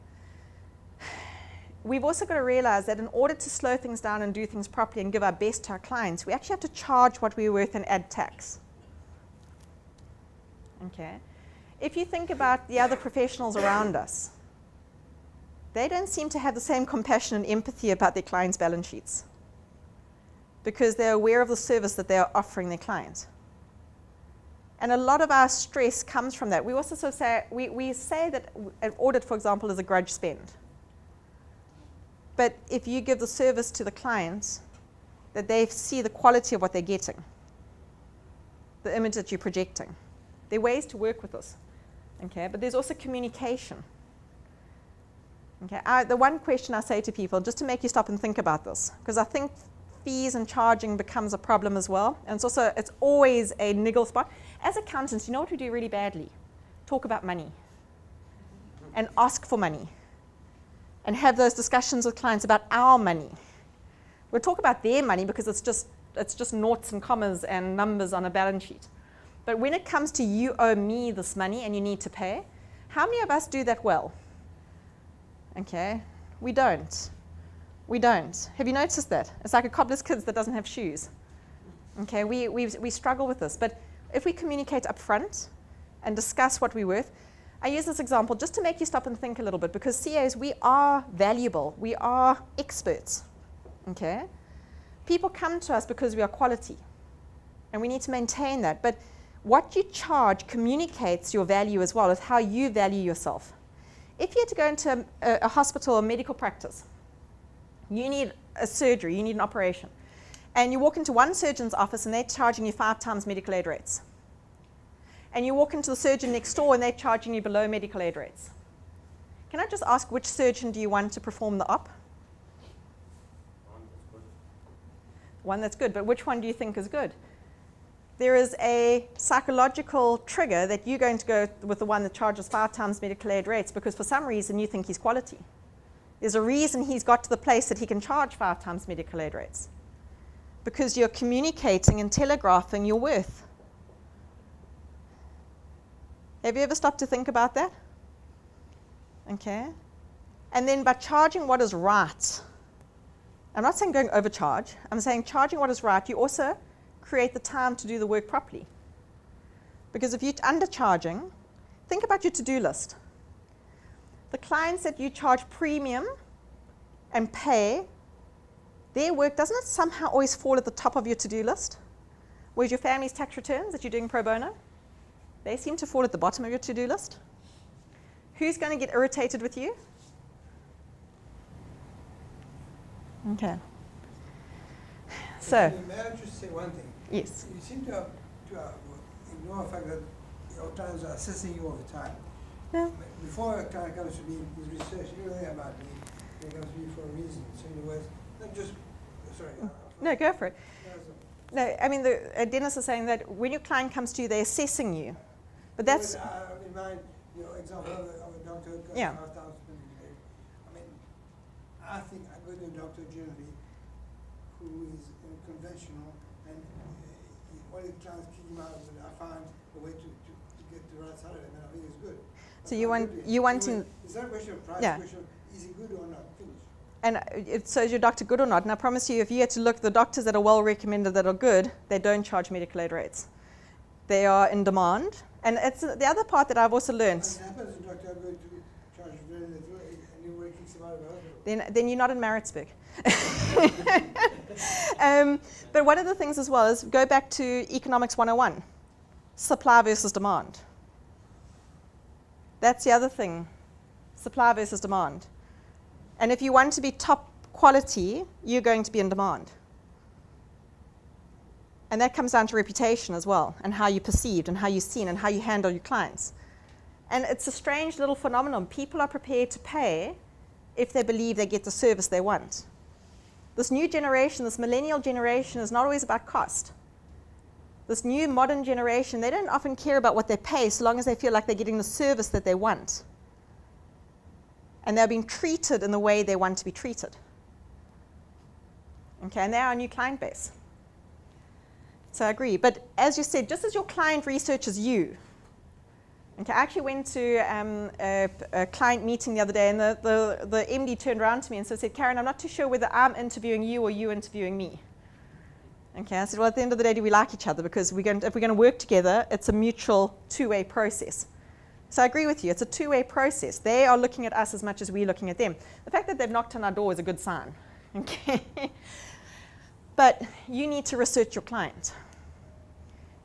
we've also got to realize that in order to slow things down and do things properly and give our best to our clients, we actually have to charge what we're worth and add tax. Okay. If you think about the other professionals around us, they don't seem to have the same compassion and empathy about their clients' balance sheets because they're aware of the service that they are offering their clients. And a lot of our stress comes from that. We also sort of say, we say that an audit, for example, is a grudge spend. But if you give the service to the clients, that they see the quality of what they're getting, the image that you're projecting. There are ways to work with this. Okay, but there's also communication. Okay, the one question I say to people, just to make you stop and think about this, because I think fees and charging becomes a problem as well, and it's always a niggle spot. As accountants, you know what we do really badly? Talk about money and ask for money and have those discussions with clients about our money. We'll talk about their money because it's just noughts and commas and numbers on a balance sheet. But when it comes to you owe me this money and you need to pay, how many of us do that well? Okay, we don't. We don't. Have you noticed that? It's like a cobbler's kids that doesn't have shoes. Okay, we struggle with this. But if we communicate up front and discuss what we're worth, I use this example just to make you stop and think a little bit, because CAs, we are valuable. We are experts. Okay? People come to us because we are quality. And we need to maintain that. But what you charge communicates your value as well as how you value yourself. If you had to go into a hospital or medical practice, you need a surgery, you need an operation, and you walk into one surgeon's office and they're charging you 5 times medical aid rates. And you walk into the surgeon next door and they're charging you below medical aid rates. Can I just ask, which surgeon do you want to perform the op? One that's good, but which one do you think is good? There is a psychological trigger that you're going to go with the one that charges 5 times medical aid rates because for some reason you think he's quality. There's a reason he's got to the place that he can charge 5 times medical aid rates. Because you're communicating and telegraphing your worth. Have you ever stopped to think about that? Okay. And then by charging what is right, I'm not saying going overcharge, I'm saying charging what is right, you also create the time to do the work properly. Because if you're undercharging, think about your to-do list. The clients that you charge premium and pay, their work, doesn't it somehow always fall at the top of your to-do list? Whereas your family's tax returns that you're doing pro bono, they seem to fall at the bottom of your to-do list. Who's going to get irritated with you? Okay. So. May I just say one thing? Yes. You seem to ignore the fact that your clients are assessing you all the time. Yeah. Before a client comes to me with research, everything about me, they come to me for a reason. So in other words, not just, sorry. No, go for it. No, I mean, Dennis is saying that when your client comes to you, they're assessing you. But that's... in mind, your example of a doctor who costs yeah. 5,000 I mean, I think I go to a doctor generally who is conventional, and all the clients kick him out, but I find a way to get the right side of it, and I think it's good. So you want in... It's not a question of price, yeah. it's a question of is it good or not, finish. And so is your doctor good or not? And I promise you, if you had to look, the doctors that are well recommended that are good, they don't charge medical aid rates. They are in demand. And it's the other part that I've also learned. What happens if the doctor is going to charge very little, and he works kicks him out of the hospital? Then you're not in Maritzburg. But one of the things as well is go back to Economics 101, supply versus demand. That's the other thing, supply versus demand. And if you want to be top quality, you're going to be in demand. And that comes down to reputation as well, and how you're perceived, and how you're seen, and how you handle your clients. And it's a strange little phenomenon. People are prepared to pay if they believe they get the service they want. This new generation, this millennial generation, is not always about cost. This new modern generation, they don't often care about what they pay so long as they feel like they're getting the service that they want. And they're being treated in the way they want to be treated. Okay, and they're our new client base. So I agree. But as you said, just as your client researches you, Okay, I actually went to a client meeting the other day, and the MD turned around to me and said, Karen, I'm not too sure whether I'm interviewing you or you interviewing me. Okay, I said, well, at the end of the day, do we like each other? Because if we're going to work together, it's a mutual two-way process. So I agree with you. It's a two-way process. They are looking at us as much as we're looking at them. The fact that they've knocked on our door is a good sign. Okay, but you need to research your client.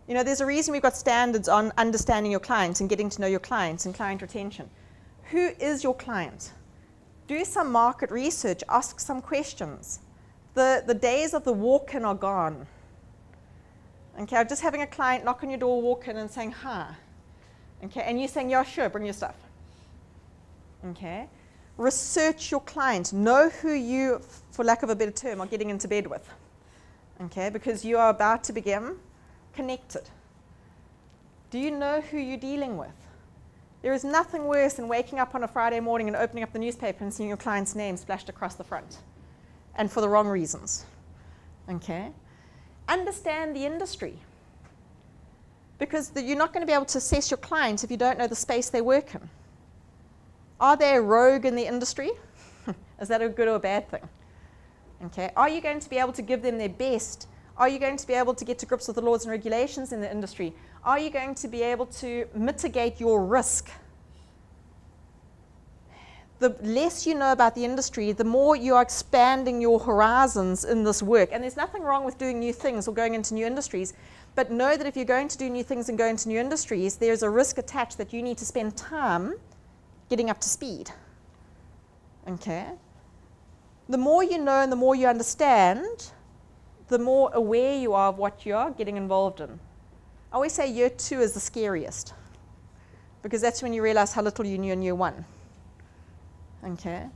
You know, there's a reason we've got standards on understanding your clients and getting to know your clients and client retention. Who is your client? Do some market research. Ask some questions. The days of the walk-in are gone. Okay, just having a client knock on your door, walk in and saying, hi. Okay, and you saying, yeah, sure, bring your stuff. Okay, research your client. Know who you, for lack of a better term, are getting into bed with. Okay, because you are about to become connected. Do you know who you're dealing with? There is nothing worse than waking up on a Friday morning and opening up the newspaper and seeing your client's name splashed across the front, and for the wrong reasons. Okay, understand the industry. Because you're not going to be able to assess your clients if you don't know the space they work in. Are they a rogue in the industry? Is that a good or a bad thing? Okay. Are you going to be able to give them their best? Are you going to be able to get to grips with the laws and regulations in the industry? Are you going to be able to mitigate your risk? The less you know about the industry, the more you are expanding your horizons in this work. And there's nothing wrong with doing new things or going into new industries. But know that if you're going to do new things and go into new industries, there's a risk attached that you need to spend time getting up to speed. Okay? The more you know and the more you understand, the more aware you are of what you are getting involved in. I always say year 2 is the scariest, because that's when you realize how little you knew in year 1. Okay?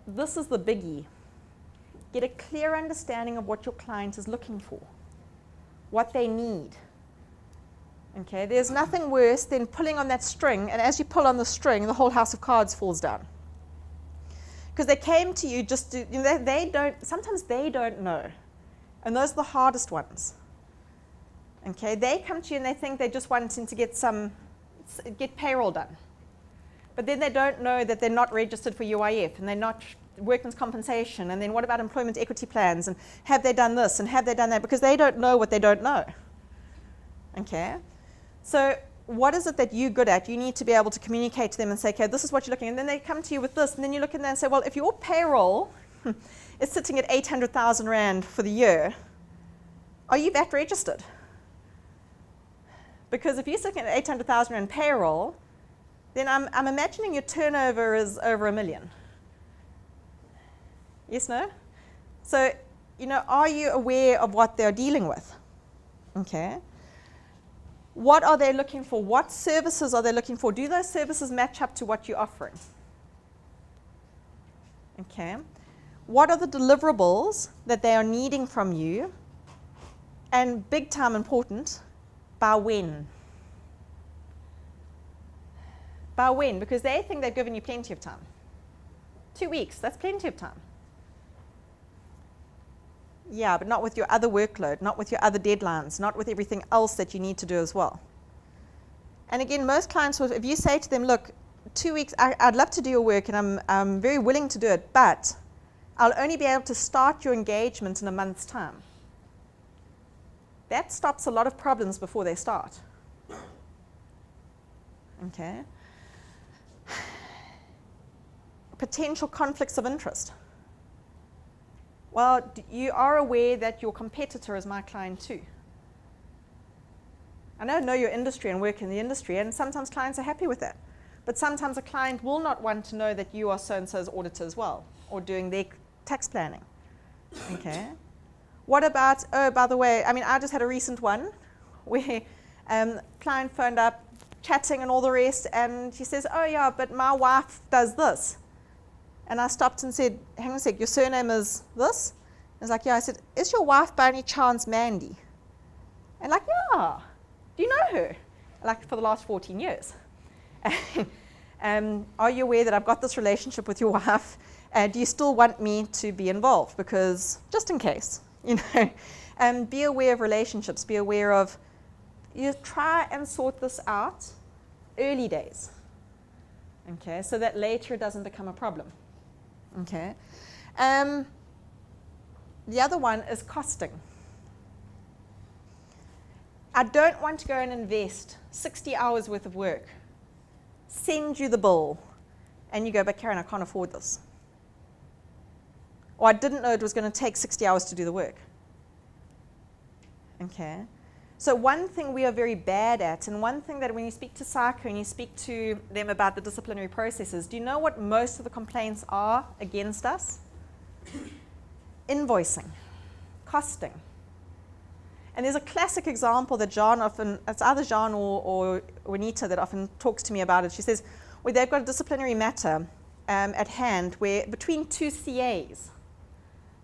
This is the biggie. Get a clear understanding of what your client is looking for, what they need. Okay, there's nothing worse than pulling on that string, and as you pull on the string, the whole house of cards falls down. Because they came to you just to, you know, sometimes they don't know. And those are the hardest ones. Okay, they come to you and they think they're just wanting to get payroll done. But then they don't know that they're not registered for UIF, and they're not workman's compensation, and then what about employment equity plans, and have they done this, and have they done that, because they don't know what they don't know. Okay, so what is it that you're good at? You need to be able to communicate to them and say, okay, this is what you're looking at, and then they come to you with this, and then you look at them and say, well, if your payroll is sitting at 800,000 Rand for the year, are you VAT registered? Because if you're sitting at 800,000 Rand payroll, then I'm imagining your turnover is over $1 million. Yes, no? So, you know, are you aware of what they're dealing with? Okay. What are they looking for? What services are they looking for? Do those services match up to what you're offering? Okay. What are the deliverables that they are needing from you? And big time important, by when? By when? Because they think they've given you plenty of time. 2 weeks, that's plenty of time. Yeah, but not with your other workload, not with your other deadlines, not with everything else that you need to do as well. And again, most clients, if you say to them, look, 2 weeks, I'd love to do your work and I'm very willing to do it, but I'll only be able to start your engagement in a month's time. That stops a lot of problems before they start. Okay. Potential conflicts of interest. Well, you are aware that your competitor is my client too. I know your industry and work in the industry, and sometimes clients are happy with that. But sometimes a client will not want to know that you are so-and-so's auditor as well, or doing their tax planning. Okay. What about, oh, by the way, I mean, I just had a recent one where client phoned up, chatting and all the rest, and she says, oh yeah, but my wife does this. And I stopped and said, hang on a sec, your surname is this? I was like, yeah. I said, is your wife by any chance Mandy? And like, yeah. Do you know her? Like, for the last 14 years. Are you aware that I've got this relationship with your wife? Do you still want me to be involved? Because, just in case, you know. Be aware of relationships. Be aware of, you try and sort this out early days, okay, so that later it doesn't become a problem, okay. The other one is costing. I don't want to go and invest 60 hours worth of work, send you the bill, and you go, but Karen, I can't afford this. Or I didn't know it was going to take 60 hours to do the work. Okay. So one thing we are very bad at, and one thing that when you speak to Saica and you speak to them about the disciplinary processes, do you know what most of the complaints are against us? Invoicing, costing. And there's a classic example that John often, it's either John or Juanita that often talks to me about it. She says, well, they've got a disciplinary matter at hand where between two CAs,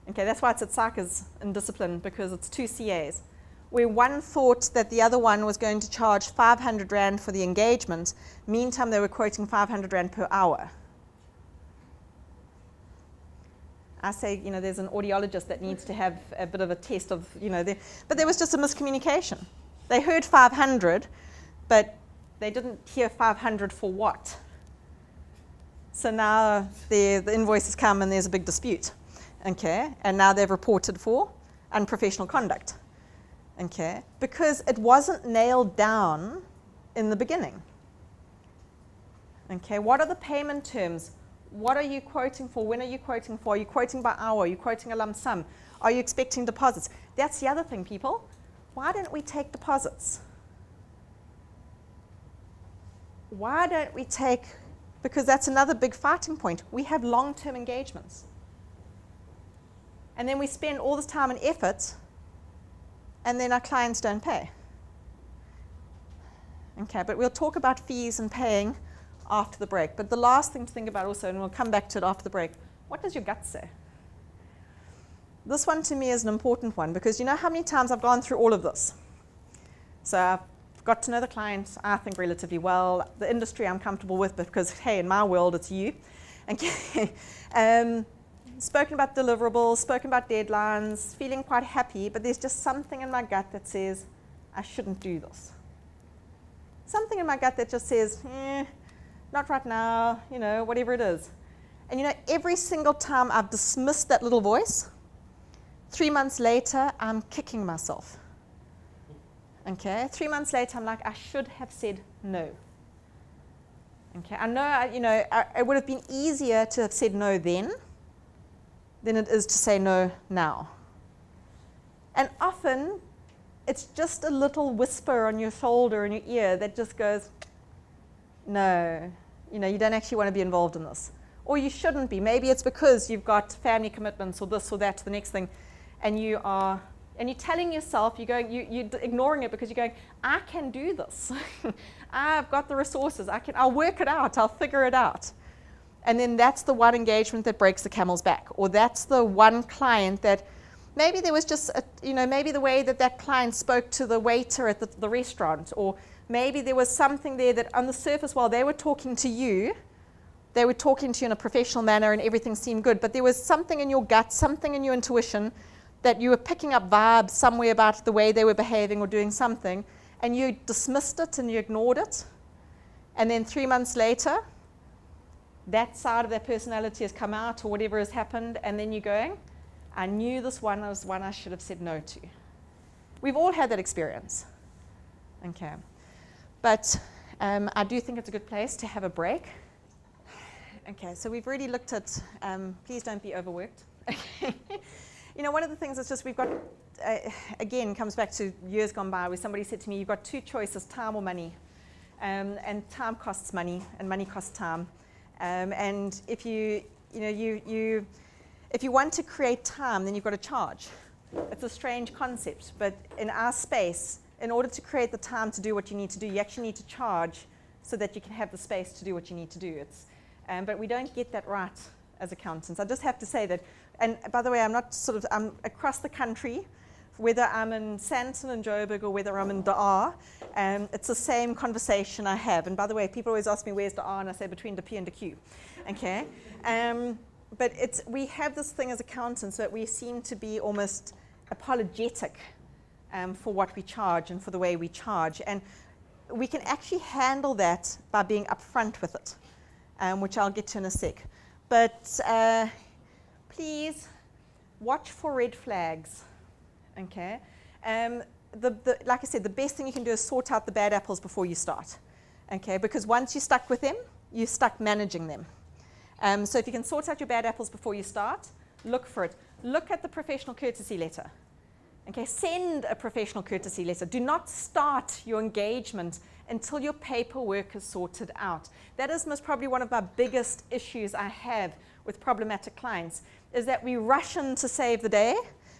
okay, that's why it's at Saica's in discipline, because it's two CAs, where one thought that the other one was going to charge 500 Rand for the engagement, meantime they were quoting 500 Rand per hour. I say, there's an audiologist that needs to have a bit of a test of, but there was just a miscommunication. They heard 500, but they didn't hear 500 for what? So now the invoices come and there's a big dispute, okay? And now they've reported for unprofessional conduct, okay? Because it wasn't nailed down in the beginning, okay? What are the payment terms? What are you quoting for? When are you quoting for? Are you quoting by hour? Are you quoting a lump sum? Are you expecting deposits? That's the other thing, people. Why don't we take deposits? Why don't we take, because that's another big fighting point. We have long-term engagements. And then we spend all this time and effort, and then our clients don't pay. Okay, but we'll talk about fees and paying after the break. But the last thing to think about also, and we'll come back to it after the break, what does your gut say? This one to me is an important one, because you know how many times I've gone through all of this? So I've got to know the client, I think, relatively well. The industry I'm comfortable with, because, hey, in my world, it's you. Okay. Spoken about deliverables, spoken about deadlines, feeling quite happy, but there's just something in my gut that says, I shouldn't do this. Something in my gut that just says, not right now, whatever it is. And every single time I've dismissed that little voice, 3 months later, I'm kicking myself. Okay, 3 months later, I'm like, I should have said no. Okay, I know, it would have been easier to have said no then than it is to say no now. And often, it's just a little whisper on your shoulder and your ear that just goes, no, you don't actually want to be involved in this. Or you shouldn't be. Maybe it's because you've got family commitments or this or that to the next thing, and you're telling yourself, you're ignoring it because you're going, I can do this. I've got the resources. I'll work it out. I'll figure it out. And then that's the one engagement that breaks the camel's back. Or that's the one client that maybe there was just, maybe the way that client spoke to the waiter at the restaurant, or maybe there was something there that on the surface, while they were talking to you, they were talking to you in a professional manner and everything seemed good, but there was something in your gut, something in your intuition that you were picking up vibes somewhere about the way they were behaving or doing something, and you dismissed it and you ignored it. And then 3 months later, that side of their personality has come out or whatever has happened, and then you're going, I knew this one was one I should have said no to. We've all had that experience. Okay. But I do think it's a good place to have a break. Okay, so we've really looked at, please don't be overworked. One of the things is just we've got, again, comes back to years gone by where somebody said to me, you've got two choices, time or money. And time costs money, and money costs time. And if if you want to create time, then you've got to charge. It's a strange concept, but in our space, in order to create the time to do what you need to do, you actually need to charge so that you can have the space to do what you need to do. But we don't get that right as accountants. I just have to say that, and by the way, I'm across the country, whether I'm in Sandton and Joburg or whether I'm in Daar, it's the same conversation I have. And by the way, people always ask me, where's Daar? And I say between P and Q. Okay? But we have this thing as accountants that we seem to be almost apologetic for what we charge and for the way we charge. And we can actually handle that by being upfront with it, which I'll get to in a sec. But please watch for red flags, okay? Like I said, the best thing you can do is sort out the bad apples before you start, okay? Because once you're stuck with them, you're stuck managing them. So if you can sort out your bad apples before you start, look for it. Look at the professional courtesy letter. Okay, send a professional courtesy letter. Do not start your engagement until your paperwork is sorted out. That is most probably one of my biggest issues I have with problematic clients, is that we rush in to save the day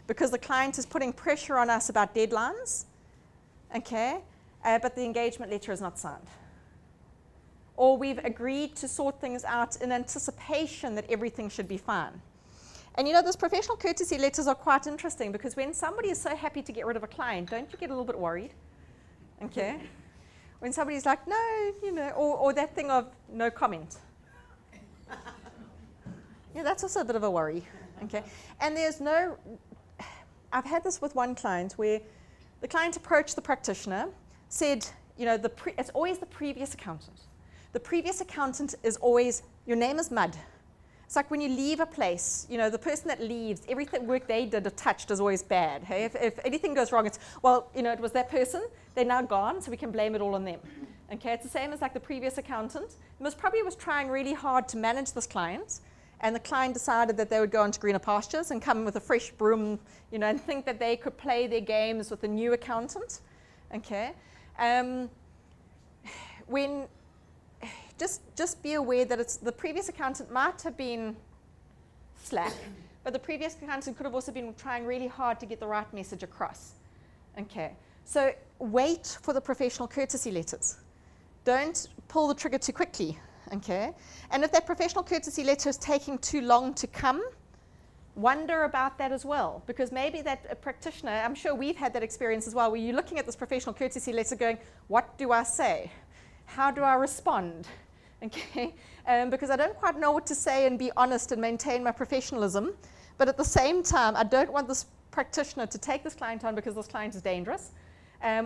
because the client is putting pressure on us about deadlines, okay, but the engagement letter is not signed. Or we've agreed to sort things out in anticipation that everything should be fine. And you know, those professional courtesy letters are quite interesting because when somebody is so happy to get rid of a client, don't you get a little bit worried? Okay? When somebody's like, no, you know, or that thing of no comment. Yeah, that's also a bit of a worry. Okay? And there's no, I've had this with one client where the client approached the practitioner, said, you know, it's always the previous accountant. The previous accountant is always, your name is mud. It's like when you leave a place, you know, the person that leaves, everything work they did or touched is always bad. Hey? If anything goes wrong, it's, well, you know, it was that person, they're now gone, so we can blame it all on them. Okay, it's the same as like the previous accountant. Most probably was trying really hard to manage this client, and the client decided that they would go onto greener pastures and come with a fresh broom, you know, and think that they could play their games with the new accountant. Okay, just be aware that it's the previous accountant might have been slack, but the previous accountant could have also been trying really hard to get the right message across. Okay, so wait for the professional courtesy letters. Don't pull the trigger too quickly, okay? And if that professional courtesy letter is taking too long to come, wonder about that as well, because maybe that practitioner, I'm sure we've had that experience as well, where you're looking at this professional courtesy letter going, what do I say? How do I respond? Okay, because I don't quite know what to say and be honest and maintain my professionalism, but at the same time, I don't want this practitioner to take this client on because this client is dangerous,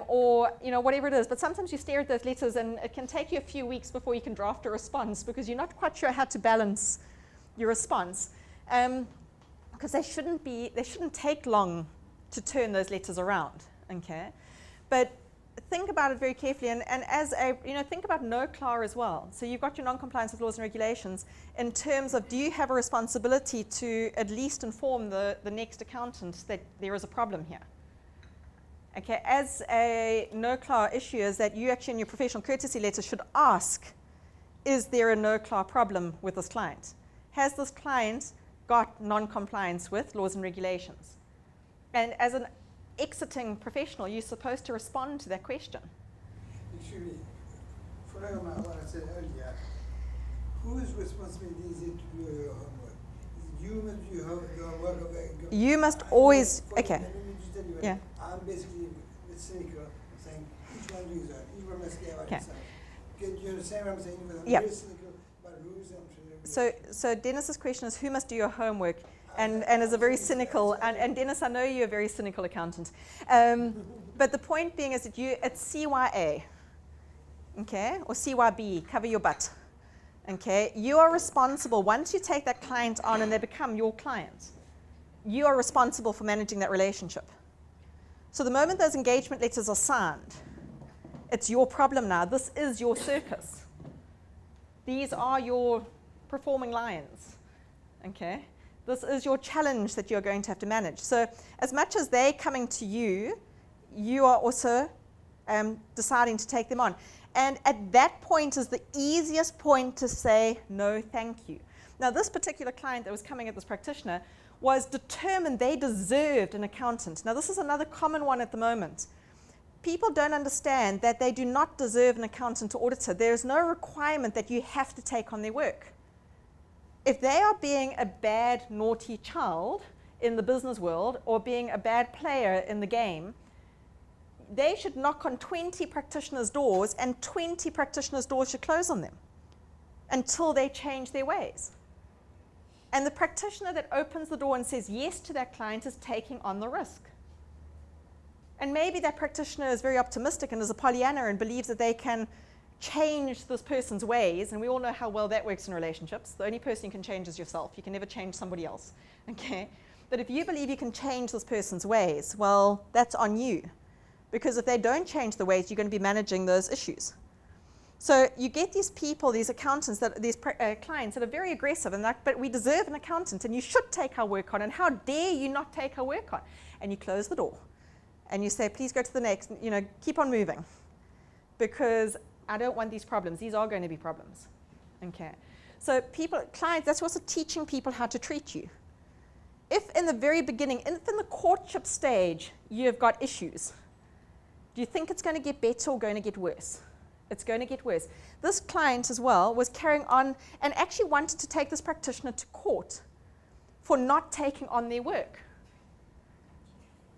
or you know, whatever it is. But sometimes you stare at those letters and it can take you a few weeks before you can draft a response because you're not quite sure how to balance your response, because they shouldn't take long to turn those letters around. Okay, but think about it very carefully, and as a, you know, think about no-CLAR as well. So you've got your non-compliance with laws and regulations in terms of, do you have a responsibility to at least inform the next accountant that there is a problem here? Okay, as a no-CLAR issue is that you actually in your professional courtesy letter should ask, is there a no-CLAR problem with this client? Has this client got non-compliance with laws and regulations? And as an exiting professional, you're supposed to respond to that question. Excuse me, following on what I said earlier, whose responsibility is it to do your homework? Is it you must do your homework? You must always, okay. Let me just tell you what, yeah. I'm basically cynical, saying each one do his own, each one must get what it's own. You understand what I'm saying? Because I'm very cynical about rules and so Dennis's question is, who must do your homework? And is a very cynical, and Dennis, I know you're a very cynical accountant. But the point being is that it's CYA, okay, or CYB, cover your butt, okay? You are responsible, once you take that client on and they become your client, you are responsible for managing that relationship. So the moment those engagement letters are signed, it's your problem now. This is your circus. These are your performing lions, okay? This is your challenge that you're going to have to manage. So as much as they're coming to you, you are also deciding to take them on. And at that point is the easiest point to say, no, thank you. Now, this particular client that was coming at this practitioner was determined they deserved an accountant. Now, this is another common one at the moment. People don't understand that they do not deserve an accountant or auditor. There is no requirement that you have to take on their work. If they are being a bad, naughty child in the business world or being a bad player in the game, they should knock on 20 practitioners' doors and 20 practitioners' doors should close on them until they change their ways. And the practitioner that opens the door and says yes to that client is taking on the risk. And maybe that practitioner is very optimistic and is a Pollyanna and believes that they can change this person's ways, and we all know how well that works in relationships. The only person you can change is yourself. You can never change somebody else, okay? But if you believe you can change this person's ways, well, that's on you. Because if they don't change the ways, you're going to be managing those issues. So you get these people, these accountants, these clients that are very aggressive, and like, but we deserve an accountant, and you should take our work on, and how dare you not take our work on? And you close the door, and you say, please go to the next, keep on moving. Because I don't want these problems. These are going to be problems. Okay. So clients, that's also teaching people how to treat you. If in the very beginning, if in the courtship stage, you've got issues, do you think it's going to get better or going to get worse? It's going to get worse. This client as well was carrying on and actually wanted to take this practitioner to court for not taking on their work.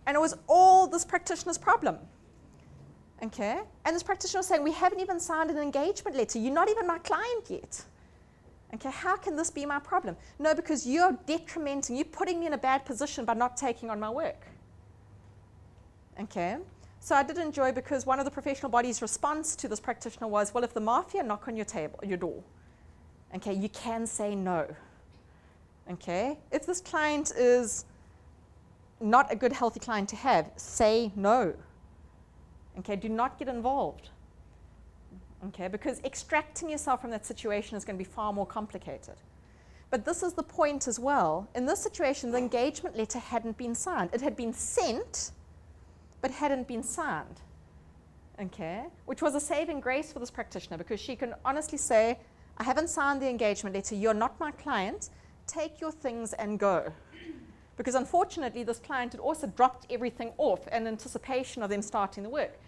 And it was all this practitioner's problem. Okay? And this practitioner was saying, we haven't even signed an engagement letter. You're not even my client yet. Okay, how can this be my problem? No, because you're detrimenting, you're putting me in a bad position by not taking on my work. Okay? So I did enjoy, because one of the professional body's response to this practitioner was, well, if the mafia knock on your door, okay, you can say no. Okay? If this client is not a good, healthy client to have, say no. Okay, do not get involved. Okay, because extracting yourself from that situation is going to be far more complicated. But this is the point as well. In this situation, the engagement letter hadn't been signed. It had been sent, but hadn't been signed. Okay, which was a saving grace for this practitioner, because she can honestly say, I haven't signed the engagement letter, you're not my client, take your things and go. Because unfortunately, this client had also dropped everything off in anticipation of them starting the work.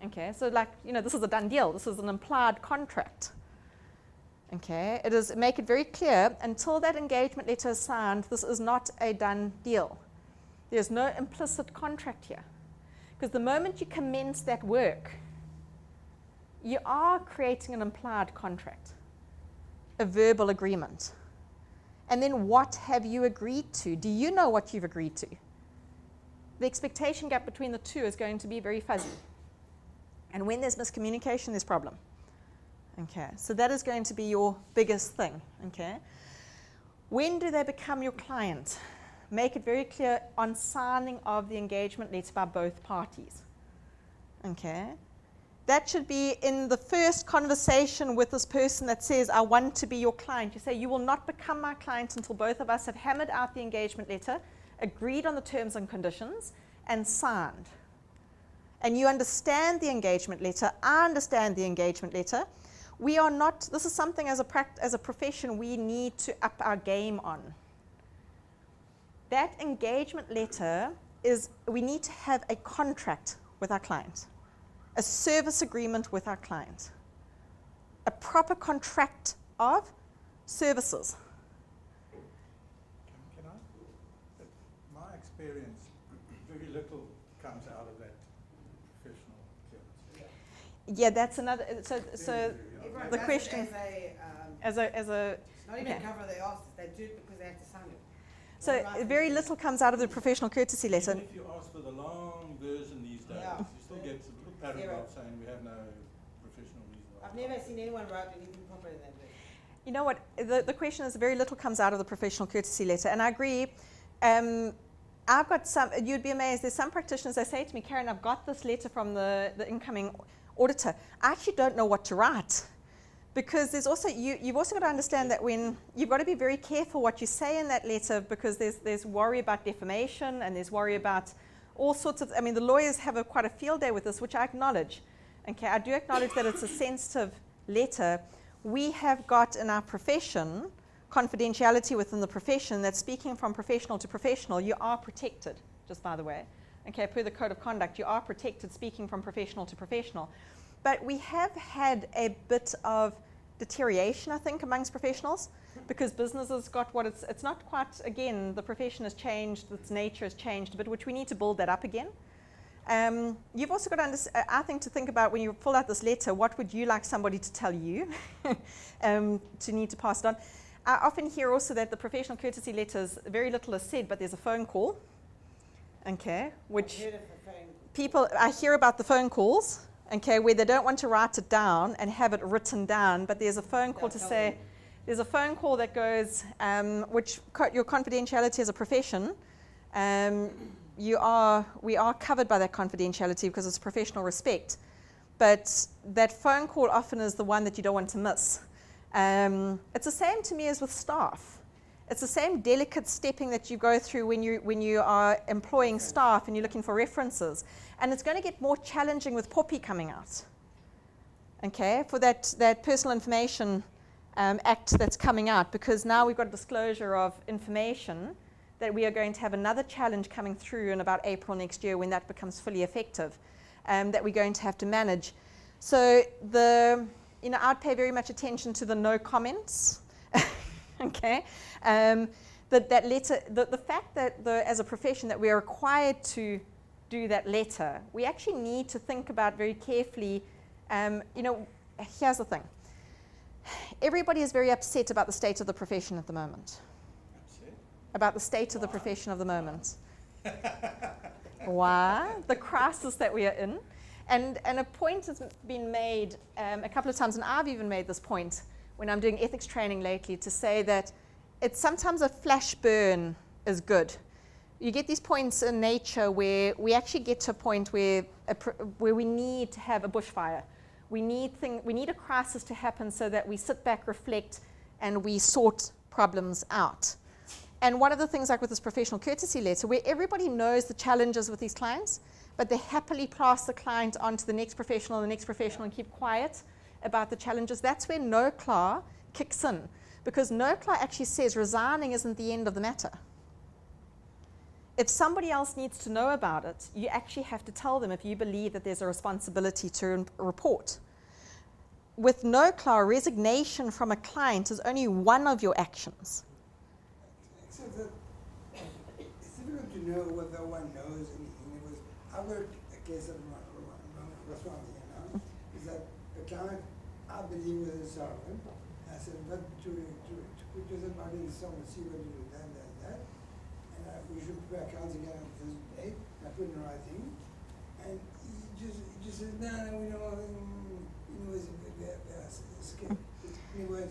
Okay, so this is a done deal. This is an implied contract. Okay, make it very clear, until that engagement letter is signed, this is not a done deal. There's no implicit contract here. Because the moment you commence that work, you are creating an implied contract, a verbal agreement. And then what have you agreed to? Do you know what you've agreed to? The expectation gap between the two is going to be very fuzzy. And when there's miscommunication, there's problem. Okay, so that is going to be your biggest thing. Okay, when do they become your client? Make it very clear on signing of the engagement letter by both parties. Okay, that should be in the first conversation with this person that says, I want to be your client. You say, you will not become my client until both of us have hammered out the engagement letter, agreed on the terms and conditions, and signed. And you understand the engagement letter, I understand the engagement letter. We are not, this is something as a profession we need to up our game on. That engagement letter is, we need to have a contract with our client, a service agreement with our client, a proper contract of services. Can I? My experience, very little comes out of that professional clearance. Yeah, that's another, so Everyone the does question, it as a, it's not even okay. cover their asses, they do it because they have to sign it. So very little comes out of the professional courtesy letter. Even if you ask for the long version these days, Yeah. you still get a little paragraph saying we have no professional reason why. I've never seen anyone write anything proper than that. You know what, the question is very little comes out of the professional courtesy letter, and I agree. I've got some, you'd be amazed, there's some practitioners that say to me, Karen, I've got this letter from the incoming auditor. I actually don't know what to write. Because there's also, you've also got to understand that when, you've got to be very careful what you say in that letter, because there's worry about defamation, and there's worry about all sorts of, I mean, the lawyers have quite a field day with this, which I acknowledge. Okay, I do acknowledge that it's a sensitive letter. We have got in our profession, confidentiality within the profession, that speaking from professional to professional, you are protected, just by the way. Okay, per the code of conduct, you are protected speaking from professional to professional. But we have had a bit of deterioration, I think, amongst professionals, because business has got what it's not quite, again, the profession has changed, its nature has changed a bit, which we need to build that up again. You've also got to, I think, to think about when you fill out this letter, what would you like somebody to tell you to need to pass it on. I often hear also that the professional courtesy letters, very little is said, but there's a phone call, okay, which... I've heard of the phone people, I hear about the phone calls, okay, where they don't want to write it down and have it written down, but there's a phone call to say, there's a phone call that goes, which your confidentiality as a profession, we are covered by that confidentiality because it's professional respect. But that phone call often is the one that you don't want to miss. It's the same to me as with staff. It's the same delicate stepping that you go through when you are employing staff and you're looking for references. And it's going to get more challenging with POPI coming out. Okay, for that personal information act that's coming out, because now we've got a disclosure of information that we are going to have another challenge coming through in about April next year when that becomes fully effective, that we're going to have to manage. So I'd pay very much attention to the no comments. Okay, that letter, the fact that as a profession that we are required to do that letter, we actually need to think about very carefully. Here's the thing. Everybody is very upset about the state of the profession at the moment. Upset? About the state of the profession of the moment. Why? The crisis that we are in. And a point has been made a couple of times, and I've even made this point when I'm doing ethics training lately, to say that it's sometimes a flash burn is good. You get these points in nature where we actually get to a point where we need to have a bushfire. We need a crisis to happen so that we sit back, reflect, and we sort problems out. And one of the things, like with this professional courtesy letter, where everybody knows the challenges with these clients, but they happily pass the client on to the next professional, and keep quiet about the challenges, that's where no-CLAR kicks in. Because no-CLAR actually says resigning isn't the end of the matter. If somebody else needs to know about it, you actually have to tell them if you believe that there's a responsibility to report. With no-CLAR, resignation from a client is only one of your actions. Except that it's difficult to know whether one knows anything. I've got a case of what's wrong here now, is that the client, I believe, was insolvent. I said, but to put yourself back in insolvency, what do you do, that. And we should prepare accounts again on this date. I put in writing. And he just said, no, we don't. Anyways,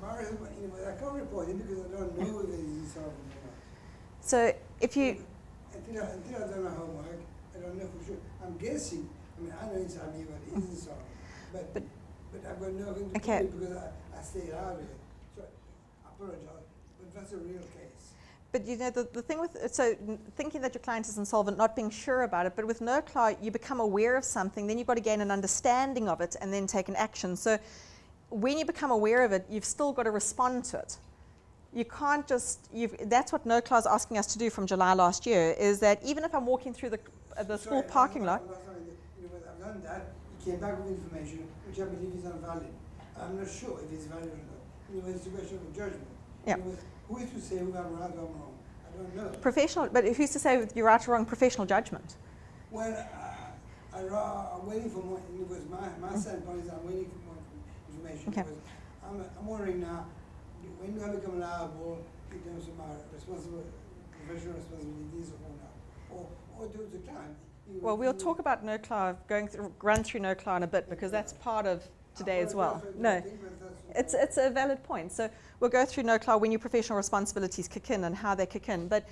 I can't report it because I don't know whether he's insolvent or not. So if you... Until I've done my homework, I don't know for sure. I'm guessing. I know it's me, but it is insolvent. But I've got nothing to do because I stayed out of it. So I apologize, but that's a real case. But the thing with, so thinking that your client is insolvent, not being sure about it, but with no-CLAR, you become aware of something, then you've got to gain an understanding of it and then take an action. So when you become aware of it, you've still got to respond to it. You can't just, that's what no-CLAR is asking us to do from July last year, is that even if I'm walking through the school parking lot. I've done that, he came back with information, which I believe is unvalid. I'm not sure if it's valid or not. It's a question of judgment. Yeah. Who is to say who I'm right or I'm wrong? I don't know. Professional, but who's to say you're right or wrong? Professional judgment. Well, I'm waiting for more. It was my standpoint is I'm waiting for more information. Okay. I'm wondering now, when do I become liable in terms of my professional responsibilities or not, or do the client? Well, we'll talk about no-CLAR, run through no-CLAR in a bit, because that's part of today as well. No, it's a valid point. So we'll go through no-CLAR when your professional responsibilities kick in and how they kick in. But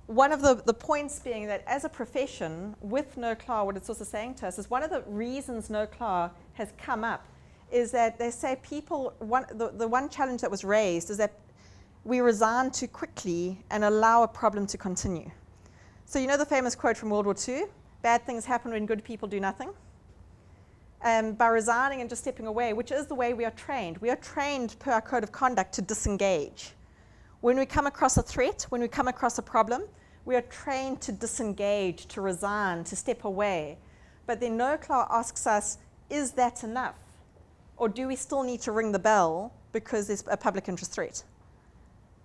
one of the points being that as a profession, with no-CLAR, what it's also saying to us is one of the reasons no-CLAR has come up is that they say people, the one challenge that was raised is that we resign too quickly and allow a problem to continue. So you know the famous quote from World War II, bad things happen when good people do nothing? By resigning and just stepping away, which is the way we are trained. We are trained per our code of conduct to disengage. When we come across a threat, when we come across a problem, we are trained to disengage, to resign, to step away. But then no-CLAR asks us, is that enough? Or do we still need to ring the bell because there's a public interest threat?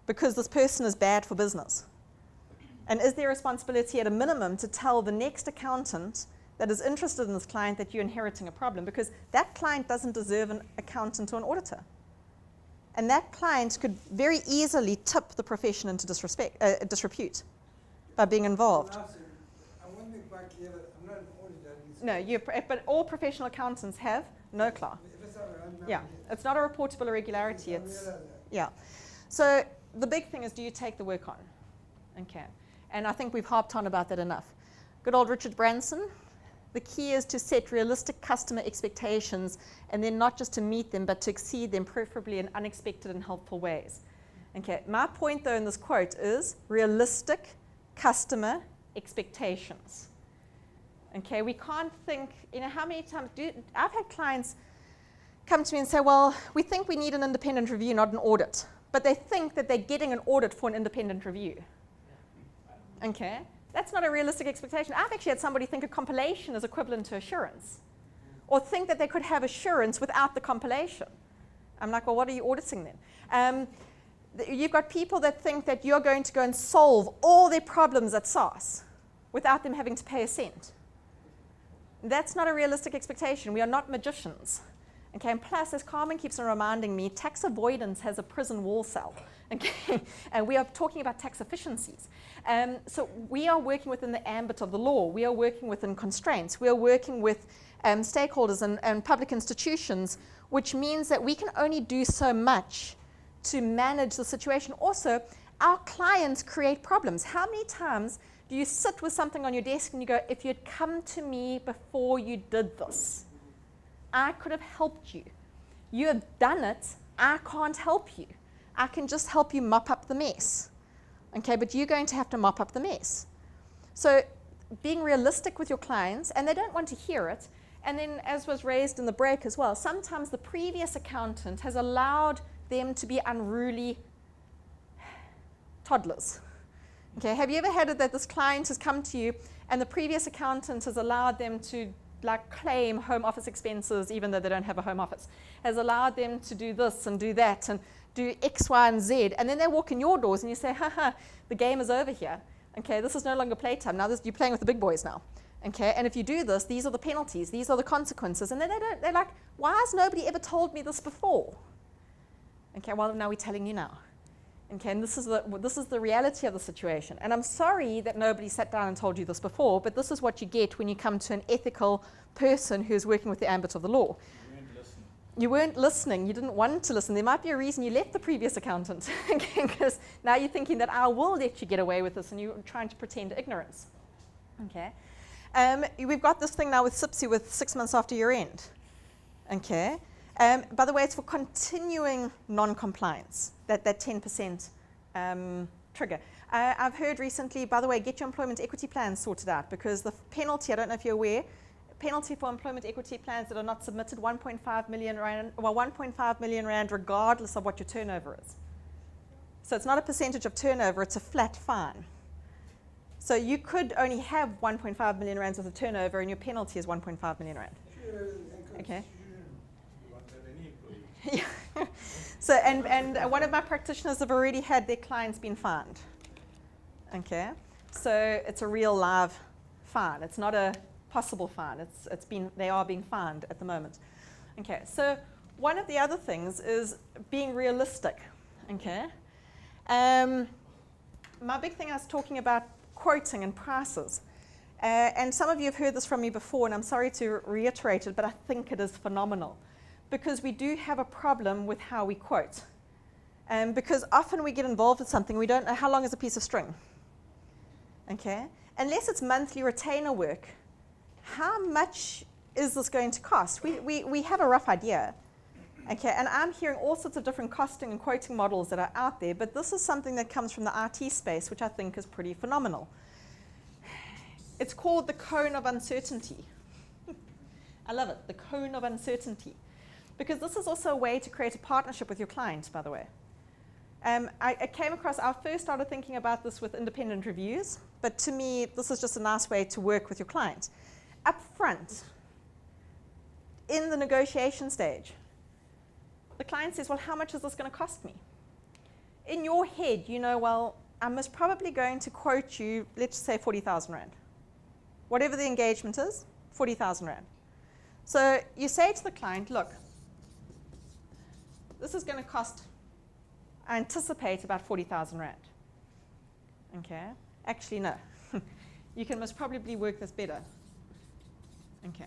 Because this person is bad for business. And is there a responsibility at a minimum to tell the next accountant that is interested in this client that you're inheriting a problem? Because that client doesn't deserve an accountant or an auditor. And that client could very easily tip the profession into disrepute by being involved. I want to make quite quite clear that I'm not an auditor. No, but all professional accountants have NOCLAR. If it's all right, I'm not Yeah, here. it's not a reportable irregularity. I It's realize that. yeah. So the big thing is, do you take the work on? Okay. And I think we've harped on about that enough. Good old Richard Branson. The key is to set realistic customer expectations, and then not just to meet them, but to exceed them, preferably in unexpected and helpful ways. Okay. My point, though, in this quote is realistic customer expectations. Okay. We can't think. How many times I've had clients come to me and say, well, we think we need an independent review, not an audit. But they think that they're getting an audit for an independent review. Okay? That's not a realistic expectation. I've actually had somebody think a compilation is equivalent to assurance, or think that they could have assurance without the compilation. I'm like, well, what are you auditing then? You've got people that think that you're going to go and solve all their problems at SARS without them having to pay a cent. That's not a realistic expectation. We are not magicians. Okay, and plus, as Carmen keeps on reminding me, tax avoidance has a prison wall cell. Okay, and we are talking about tax efficiencies. So we are working within the ambit of the law. We are working within constraints. We are working with stakeholders and public institutions, which means that we can only do so much to manage the situation. Also, our clients create problems. How many times do you sit with something on your desk and you go, if you'd come to me before you did this, I could have helped you. You have done it. I can't help you. I can just help you mop up the mess. Okay, but you're going to have to mop up the mess. So being realistic with your clients, and they don't want to hear it. And then, as was raised in the break as well, sometimes the previous accountant has allowed them to be unruly toddlers. Okay, have you ever had it that this client has come to you and the previous accountant has allowed them to claim home office expenses even though they don't have a home office, has allowed them to do this and do that and do X, Y, and Z, and then they walk in your doors and you say, haha, the game is over here. Okay, this is no longer playtime. Now you're playing with the big boys now. Okay, and if you do this, these are the penalties, these are the consequences. And then they're like, why has nobody ever told me this before? Okay, well, now we're telling you now. Okay, and this is the reality of the situation. And I'm sorry that nobody sat down and told you this before, but this is what you get when you come to an ethical person who's working with the ambit of the law. You weren't listening. You didn't want to listen. There might be a reason you left the previous accountant, because now you're thinking that I will let you get away with this, and you're trying to pretend ignorance. Okay, we've got this thing now with SIPSI with 6 months after year end. Okay. By the way, it's for continuing non-compliance, that 10% trigger. I've heard recently, by the way, get your employment equity plans sorted out, because the penalty, I don't know if you're aware, penalty for employment equity plans that are not submitted, 1.5 million rand, well, 1.5 million rand regardless of what your turnover is. So it's not a percentage of turnover, it's a flat fine. So you could only have 1.5 million rands worth of turnover and your penalty is 1.5 million rand. Okay. Yeah. So and one of my practitioners have already had their clients been fined. Okay. So it's a real live fine. It's not a possible fine. They are being fined at the moment. Okay. So one of the other things is being realistic. Okay. My big thing I was talking about quoting and prices. And some of you have heard this from me before, and I'm sorry to reiterate it, but I think it is phenomenal. Because we do have a problem with how we quote. Because often we get involved with something, we don't know how long is a piece of string. Okay? Unless it's monthly retainer work, how much is this going to cost? We have a rough idea. Okay, and I'm hearing all sorts of different costing and quoting models that are out there, but this is something that comes from the IT space, which I think is pretty phenomenal. It's called the cone of uncertainty. I love it, the cone of uncertainty. Because this is also a way to create a partnership with your client, by the way. I came across, I first started thinking about this with independent reviews, but to me, this is just a nice way to work with your client. Up front, in the negotiation stage, the client says, well, how much is this going to cost me? In your head, you know, well, I'm most probably going to quote you, let's say 40,000 rand. Whatever the engagement is, 40,000 rand. So you say to the client, look, this is going to cost, I anticipate, about 40,000 rand. Okay? Actually, no. You can most probably work this better. Okay.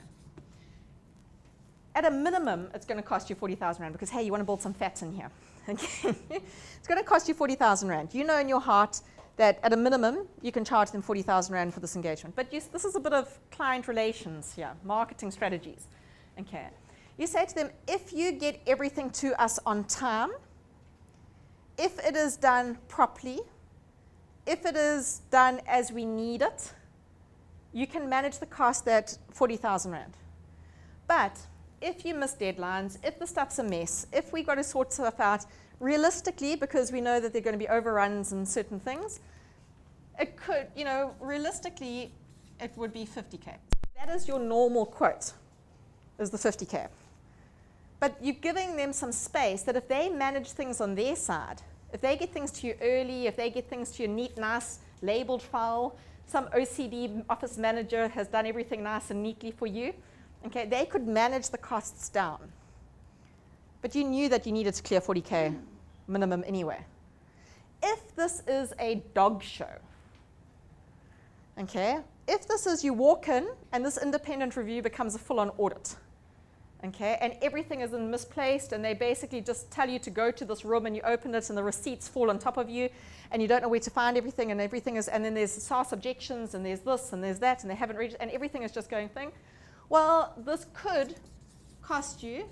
At a minimum, it's going to cost you 40,000 Rand because, hey, you want to build some fats in here. Okay. It's going to cost you 40,000 Rand. You know in your heart that at a minimum, you can charge them 40,000 Rand for this engagement. But this is a bit of client relations here, marketing strategies. Okay. You say to them, if you get everything to us on time, if it is done properly, if it is done as we need it, you can manage the cost at 40,000 Rand. But if you miss deadlines, if the stuff's a mess, if we got to sort stuff out realistically, because we know that there are going to be overruns and certain things, it could, realistically, it would be 50K. That is your normal quote, is the 50K. But you're giving them some space that if they manage things on their side, if they get things to you early, if they get things to you neat, nice, labeled file, some OCD office manager has done everything nice and neatly for you, okay, they could manage the costs down. But you knew that you needed to clear 40K minimum anyway. If this is a dog show, okay, if this is you walk in and this independent review becomes a full-on audit, okay, and everything is misplaced and they basically just tell you to go to this room and you open it and the receipts fall on top of you and you don't know where to find everything and everything is, and then there's SARS objections and there's this and there's that and they haven't reached, and everything is just going thing. Well, this could cost you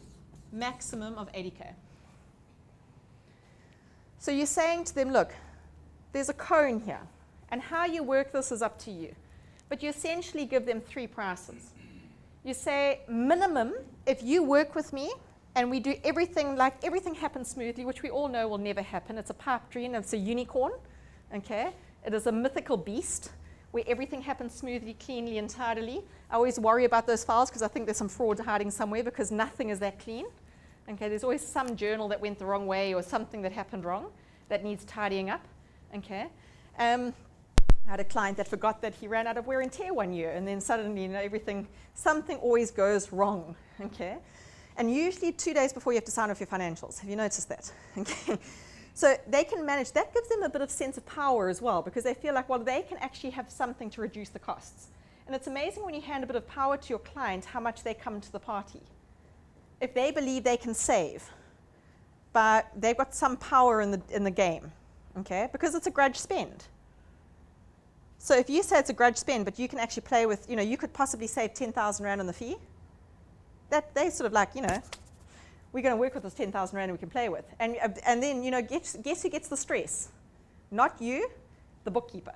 maximum of 80K. So you're saying to them, look, there's a cone here, and how you work this is up to you. But you essentially give them 3 prices. You say, minimum, if you work with me and we do everything, like everything happens smoothly, which we all know will never happen. It's a pipe dream, it's a unicorn, okay? It is a mythical beast where everything happens smoothly, cleanly, and tidily. I always worry about those files because I think there's some fraud hiding somewhere because nothing is that clean. Okay, there's always some journal that went the wrong way or something that happened wrong that needs tidying up. Okay. I had a client that forgot that he ran out of wear and tear one year, and then suddenly, something always goes wrong. Okay. And usually 2 days before you have to sign off your financials. Have you noticed that? Okay. So they can manage, that gives them a bit of sense of power as well, because they feel like, well, they can actually have something to reduce the costs. And it's amazing when you hand a bit of power to your client, how much they come to the party. If they believe they can save, but they've got some power in the game, okay? Because it's a grudge spend. So if you say it's a grudge spend, but you can actually play with, you could possibly save 10,000 Rand on the fee, that they sort of like, we're going to work with this 10,000 Rand and we can play with. And then, guess who gets the stress? Not you, the bookkeeper.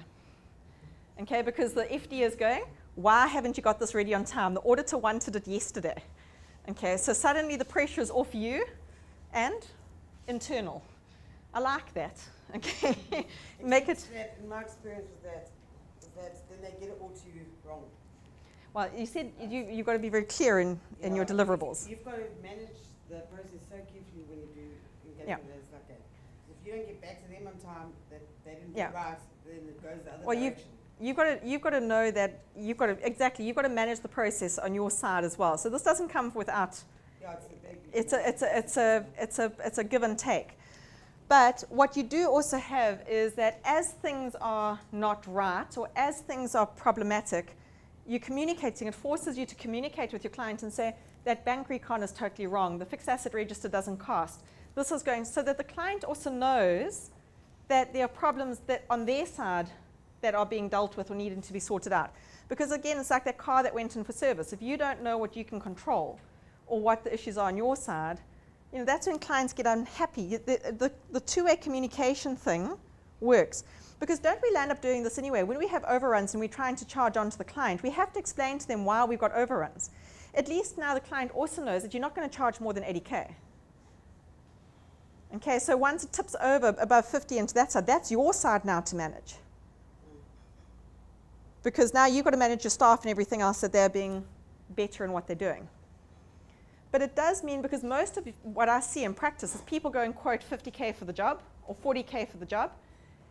Okay, because the FD is going, why haven't you got this ready on time? The auditor wanted it yesterday. Okay, so suddenly the pressure is off you and internal. I like that. Okay, make it. In my experience with that, then they get it all to you wrong. Well, you said you've got to be very clear in your deliverables. You've got to manage the process so carefully when you do engagement as like that. If you don't get back to them on time, that they didn't do right, then it goes the other direction. You've got to know that you've got to manage the process on your side as well. So this doesn't come without. Yeah, it's a give and take. But what you do also have is that as things are not right or as things are problematic, you're communicating. It forces you to communicate with your client and say that bank recon is totally wrong. The fixed asset register doesn't cost. This is going so that the client also knows that there are problems that on their side that are being dealt with or needing to be sorted out. Because again, it's like that car that went in for service. If you don't know what you can control or what the issues are on your side, that's when clients get unhappy. The two-way communication thing works. Because don't we land up doing this anyway? When we have overruns and we're trying to charge on to the client, we have to explain to them why we've got overruns. At least now the client also knows that you're not going to charge more than 80K. Okay, so once it tips over above 50 into that side, that's your side now to manage. Because now you've got to manage your staff and everything else that they're being better in what they're doing. But it does mean, because most of what I see in practice is people go and quote 50K for the job or 40K for the job,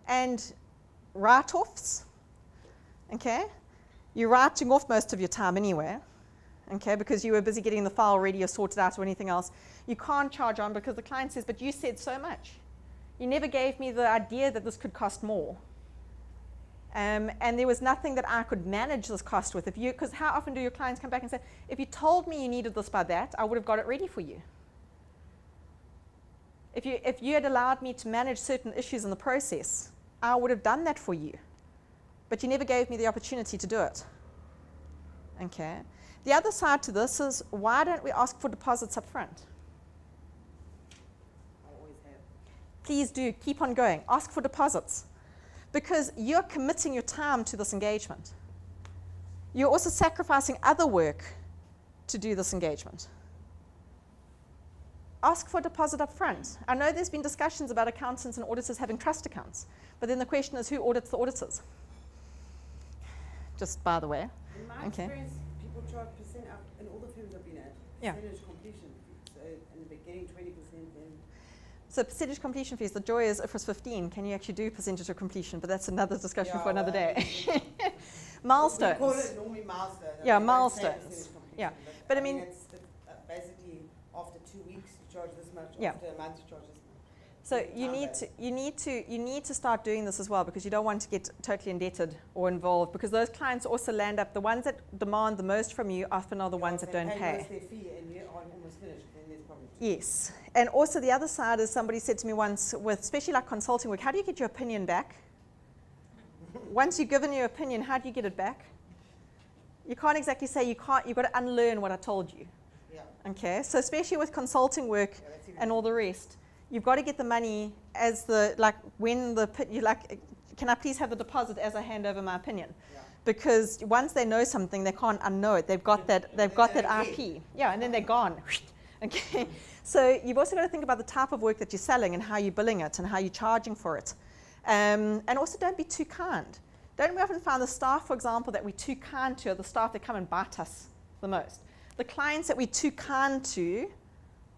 and write-offs, okay? You're writing off most of your time anyway, okay, because you were busy getting the file ready or sorted out or anything else. You can't charge on because the client says, but you said so much. You never gave me the idea that this could cost more. And there was nothing that I could manage this cost with. Because how often do your clients come back and say, if you told me you needed this by that, I would have got it ready for you. If you had allowed me to manage certain issues in the process, I would have done that for you. But you never gave me the opportunity to do it. Okay. The other side to this is, why don't we ask for deposits up front? I always have. Please do, keep on going. Ask for deposits. Because you're committing your time to this engagement. You're also sacrificing other work to do this engagement. Ask for a deposit up front. I know there's been discussions about accountants and auditors having trust accounts, but then the question is, who audits the auditors? Just by the way. In my experience, people charge percent up, and all the firms I've been at, percentage completion fee. So, and they're getting 20% then. So percentage completion fees, the joy is if it's 15, can you actually do percentage of completion? But that's another discussion for another day. Milestones. We call it normally milestones. Yeah, milestones. Yeah, but I mean it's basically after 2 weeks you charge this much, Yeah. after a month you charge this much. so you need to start doing this as well, because you don't want to get totally indebted or involved, because those clients also land up, the ones that demand the most from you often are the ones that don't pay. Most their fee and you are almost finished, then there's probably Yes, and also the other side is, somebody said to me once, with especially like consulting work, how do you get your opinion back? Once you've given your opinion, how do you get it back? You can't exactly say you've got to unlearn what I told you. yeah. Okay, so especially with consulting work That's even and all the rest, you've got to get the money as can I please have the deposit as I hand over my opinion? Yeah. Because once they know something, they can't unknow it. They've got that IP. Yeah, and then they're gone. Okay, so you've also got to think about the type of work that you're selling and how you're billing it and how you're charging for it. And also, don't be too kind. Don't we often find the staff, for example, that we're too kind to are the staff that come and bite us the most? The clients that we're too kind to,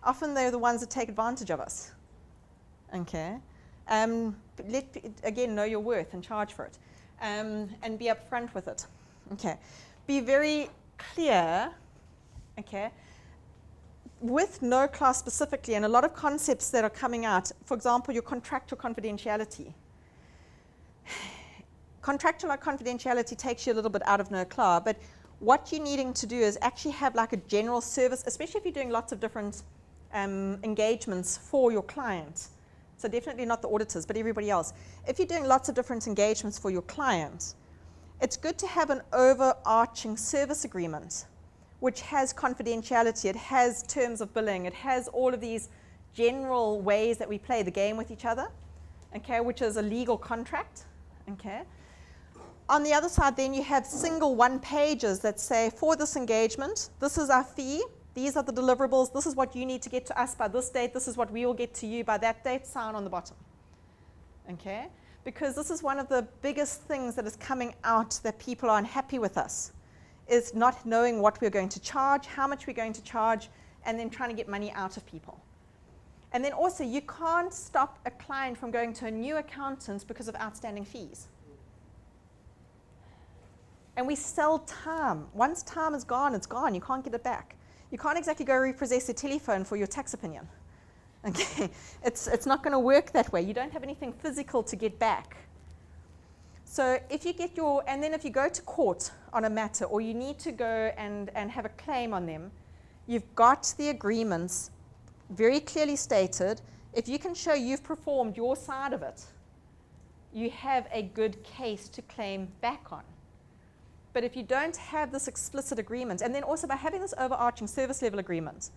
often they're the ones that take advantage of us. Okay? Again, know your worth and charge for it. And be upfront with it. Okay? Be very clear, okay, with no class specifically, and a lot of concepts that are coming out, for example, your contractual confidentiality. Contractual confidentiality takes you a little bit out of no CLAR, but what you're needing to do is actually have like a general service, especially if you're doing lots of different engagements for your client. So definitely not the auditors, but everybody else. If you're doing lots of different engagements for your client, it's good to have an overarching service agreement which has confidentiality, it has terms of billing, it has all of these general ways that we play the game with each other, okay, which is a legal contract, okay. On the other side, then you have single one-pagers that say, for this engagement, this is our fee, these are the deliverables, this is what you need to get to us by this date, this is what we will get to you by that date, sign on the bottom. Okay? Because this is one of the biggest things that is coming out that people are unhappy with us, is not knowing what we're going to charge, how much we're going to charge, and then trying to get money out of people. And then also, you can't stop a client from going to a new accountant because of outstanding fees. And we sell time. Once time is gone, it's gone. You can't get it back. You can't exactly go repossess a telephone for your tax opinion. Okay, it's not going to work that way. You don't have anything physical to get back. So if you get and then if you go to court on a matter, or you need to go and have a claim on them, you've got the agreements very clearly stated. If you can show you've performed your side of it, you have a good case to claim back on. But if you don't have this explicit agreement, and then also by having this overarching service level agreement,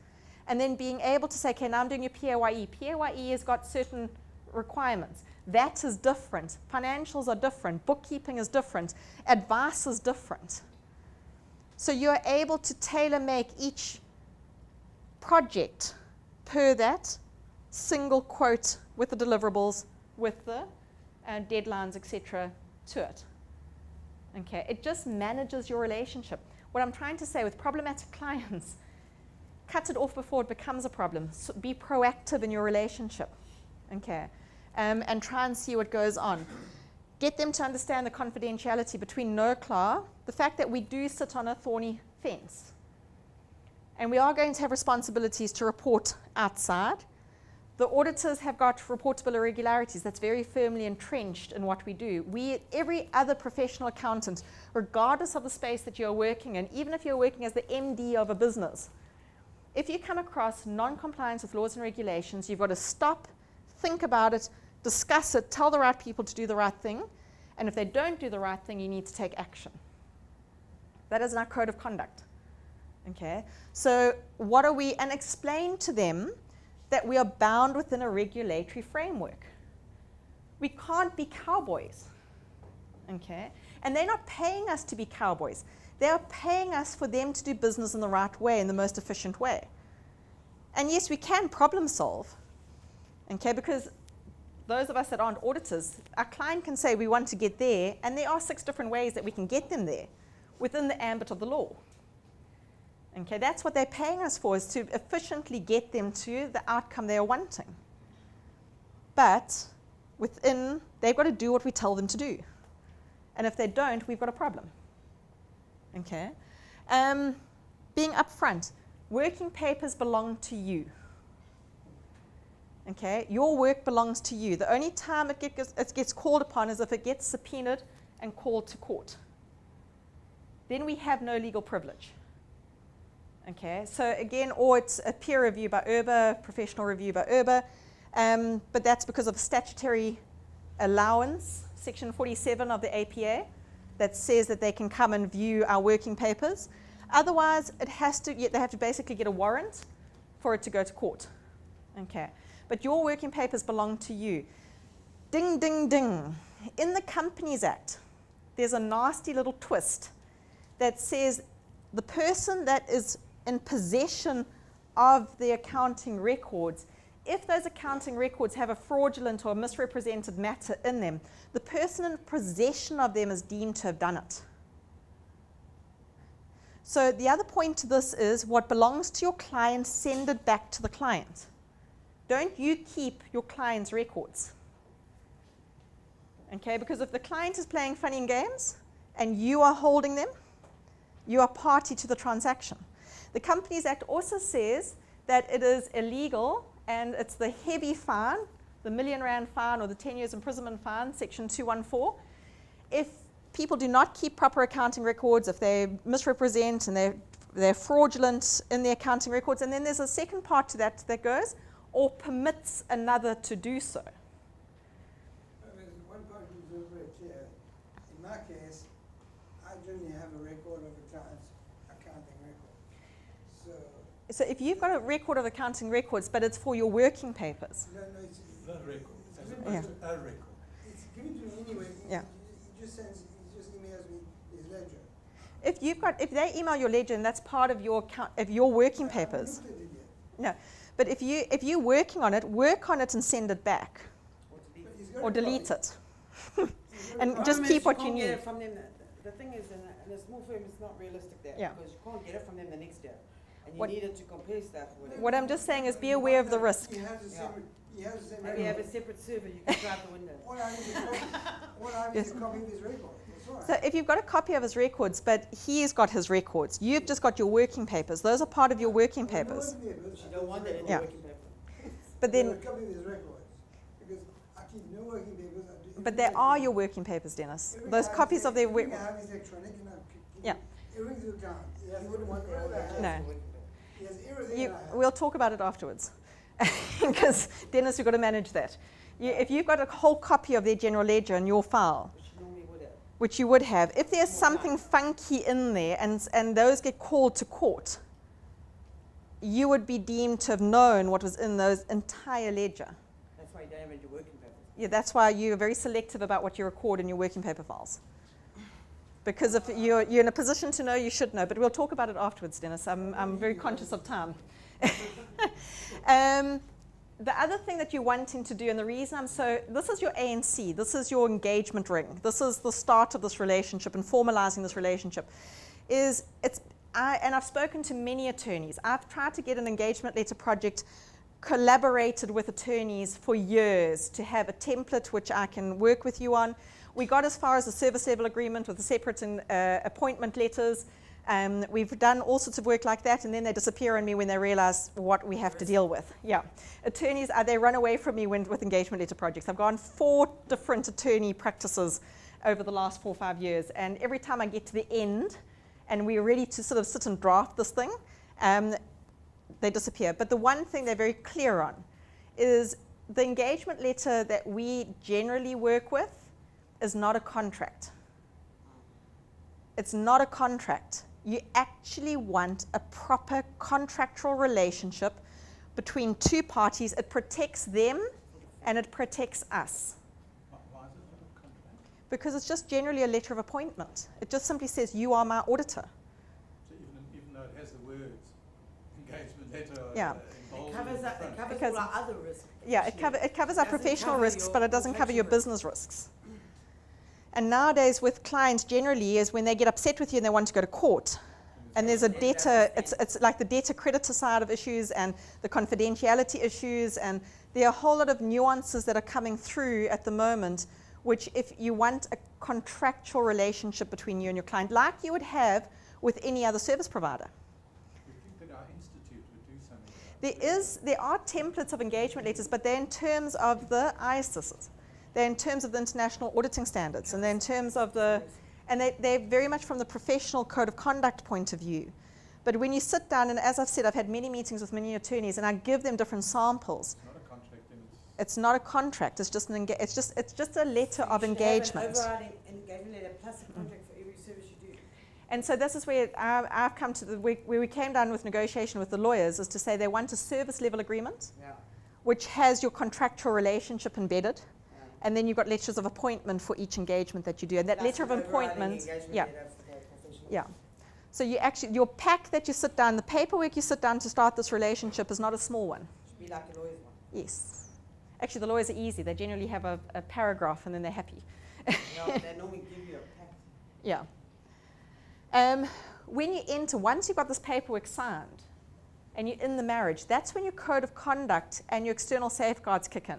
and then being able to say, okay, now I'm doing your PAYE. PAYE has got certain requirements. That is different. Financials are different. Bookkeeping is different. Advice is different. So you're able to tailor make each project per that single quote with the deliverables, with the deadlines, etc., to it. Okay, it just manages your relationship. What I'm trying to say with problematic clients, cut it off before it becomes a problem. So be proactive in your relationship, okay, and try and see what goes on. Get them to understand the confidentiality between no-CLAR, the fact that we do sit on a thorny fence, and we are going to have responsibilities to report outside, The auditors have got reportable irregularities. That's very firmly entrenched in what we do. Every other professional accountant, regardless of the space that you're working in, even if you're working as the MD of a business, if you come across non-compliance with laws and regulations, you've got to stop, think about it, discuss it, tell the right people to do the right thing, and if they don't do the right thing, you need to take action. That is in our code of conduct. Okay? So what are we, and explain to them that we are bound within a regulatory framework. We can't be cowboys. Okay? And they're not paying us to be cowboys. They are paying us for them to do business in the right way, in the most efficient way. And yes, we can problem solve. Okay? Because those of us that aren't auditors, our client can say we want to get there, and there are 6 different ways that we can get them there within the ambit of the law. Okay, that's what they're paying us for, is to efficiently get them to the outcome they are wanting. But within, they've got to do what we tell them to do. And if they don't, we've got a problem. Okay? Being upfront, working papers belong to you. Okay? Your work belongs to you. The only time it gets called upon is if it gets subpoenaed and called to court. Then we have no legal privilege. Okay, so again, or it's a peer review by URBA, professional review by URBA, but that's because of statutory allowance, section 47 of the APA, that says that they can come and view our working papers. Otherwise, they have to basically get a warrant for it to go to court. Okay, but your working papers belong to you. Ding, ding, ding. In the Companies Act, there's a nasty little twist that says the person that is in possession of the accounting records, if those accounting records have a fraudulent or misrepresented matter in them, the person in possession of them is deemed to have done it. So the other point to this is, what belongs to your client, send it back to the client. Don't you keep your client's records. Okay, because if the client is playing funny and games and you are holding them, you are party to the transaction. The Companies Act also says that it is illegal, and it's the heavy fine, the R1 million fine or the 10 years imprisonment fine, section 214. If people do not keep proper accounting records, if they misrepresent and they're fraudulent in the accounting records, and then there's a second part to that that goes, or permits another to do so. One part is very clear. In my case, I generally have a record of the client's accounting record. So if you've got a record of accounting records, but it's for your working papers. No, it's The record, as Yeah. opposed to a record. It's given to me anyway. Yeah. He just emails me his ledger. If they email your ledger and that's part of your working I haven't papers. looked at it yet. No, but if you're working on it, work on it and send it back, But he's got or a delete copy. it, He's got a and copy. just Problem keep is what you can't get need. it from them. The thing is, in a small firm, it's not realistic there, Yeah. because you can't get it from them the next year, and you What- need it to compare stuff with it. What I'm just saying is be aware of the risk. He has the same. He has the same Maybe have a record. separate server you can try out the window. All I need is a copy of his record. That's all right. So if you've got a copy of his records, but he's got his records, you've just got your working papers. Those are part of your working Well, no papers. working papers. You don't want that in Yeah. your working paper. But A then, copy of his records, because I keep no working papers. I do but they are your working papers, Dennis. Those copies of their everything I have is electronic, and Yeah. everything's will count. He has wouldn't want all that. No. He has everything. that I have. We'll talk about it afterwards, because Dennis, you've got to manage that. If you've got a whole copy of their general ledger in your file, Which you normally would have. which you would have, if there's something funky in there and those get called to court, you would be deemed to have known what was in those entire ledger. That's why you don't have it in your working papers. Yeah, that's why you're very selective about what you record in your working paper files. Because if you're in a position to know, you should know. But we'll talk about it afterwards, Dennis. I'm very conscious of time. The other thing that you're wanting to do, and the reason this is your ANC, this is your engagement ring, this is the start of this relationship and formalizing this relationship, and I've spoken to many attorneys. I've tried to get an engagement letter project collaborated with attorneys for years to have a template which I can work with you on. We got as far as a service level agreement with the separate appointment letters. We've done all sorts of work like that, and then they disappear on me when they realize what we have to deal with. Yeah. Attorneys, they run away from me with engagement letter projects. I've gone 4 different attorney practices over the last 4 or 5 years, and every time I get to the end and we're ready to sort of sit and draft this thing, they disappear. But the one thing they're very clear on is the engagement letter that we generally work with is not a contract. It's not a contract. You actually want a proper contractual relationship between 2 parties. It protects them and it protects us. Why is it not a contract? Because it's just generally a letter of appointment. It just simply says, you are my auditor. So even though it has the words engagement letter Yeah. involved It covers, in the it front. covers Because- all our other risks. Yeah, it covers our Doesn't professional cover risks, your but it doesn't cover your professional business risks. And nowadays with clients generally is when they get upset with you and they want to go to court, and there's a debtor, it's like the debtor-creditor side of issues and the confidentiality issues, and there are a whole lot of nuances that are coming through at the moment, which if you want a contractual relationship between you and your client, like you would have with any other service provider. You think that our institute would do something about it? There are templates of engagement letters, but they're in terms of the ISISs. They're in terms of the international auditing standards, and they're in terms of and they're very much from the professional code of conduct point of view. But when you sit down, and as I've said, I've had many meetings with many attorneys, and I give them different samples. It's not a contract, then It's not a contract. It's just it's just a letter of engagement. You should have an overriding engagement letter plus a contract for every service you do. And so this is where I've come to where we came down with negotiation with the lawyers, is to say they want a service level agreement, Yeah. which has your contractual relationship embedded. Yeah. And then you've got letters of appointment for each engagement that you do. And that Plus letter of an overriding appointment, engagement yeah, letter for the professional. yeah. So you actually, your pack that you sit down, the paperwork you sit down to start this relationship is not a small one. Should be like a lawyer's one. Yes. Actually, the lawyers are easy. They generally have a paragraph and then they're happy. Yeah, they normally give you a pack. Yeah. When you enter, once you've got this paperwork signed and you're in the marriage, that's when your code of conduct and your external safeguards kick in.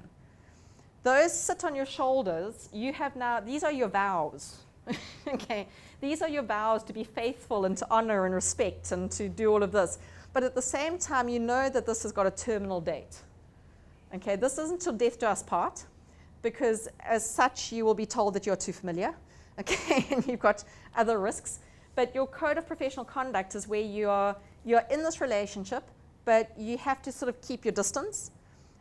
Those sit on your shoulders. You have now, these are your vows. Okay, these are your vows to be faithful and to honor and respect and to do all of this. But at the same time, you know that this has got a terminal date. Okay, this isn't till death do us part, because as such, you will be told that you're too familiar. Okay, and you've got other risks. But your code of professional conduct is where you're in this relationship, but you have to sort of keep your distance.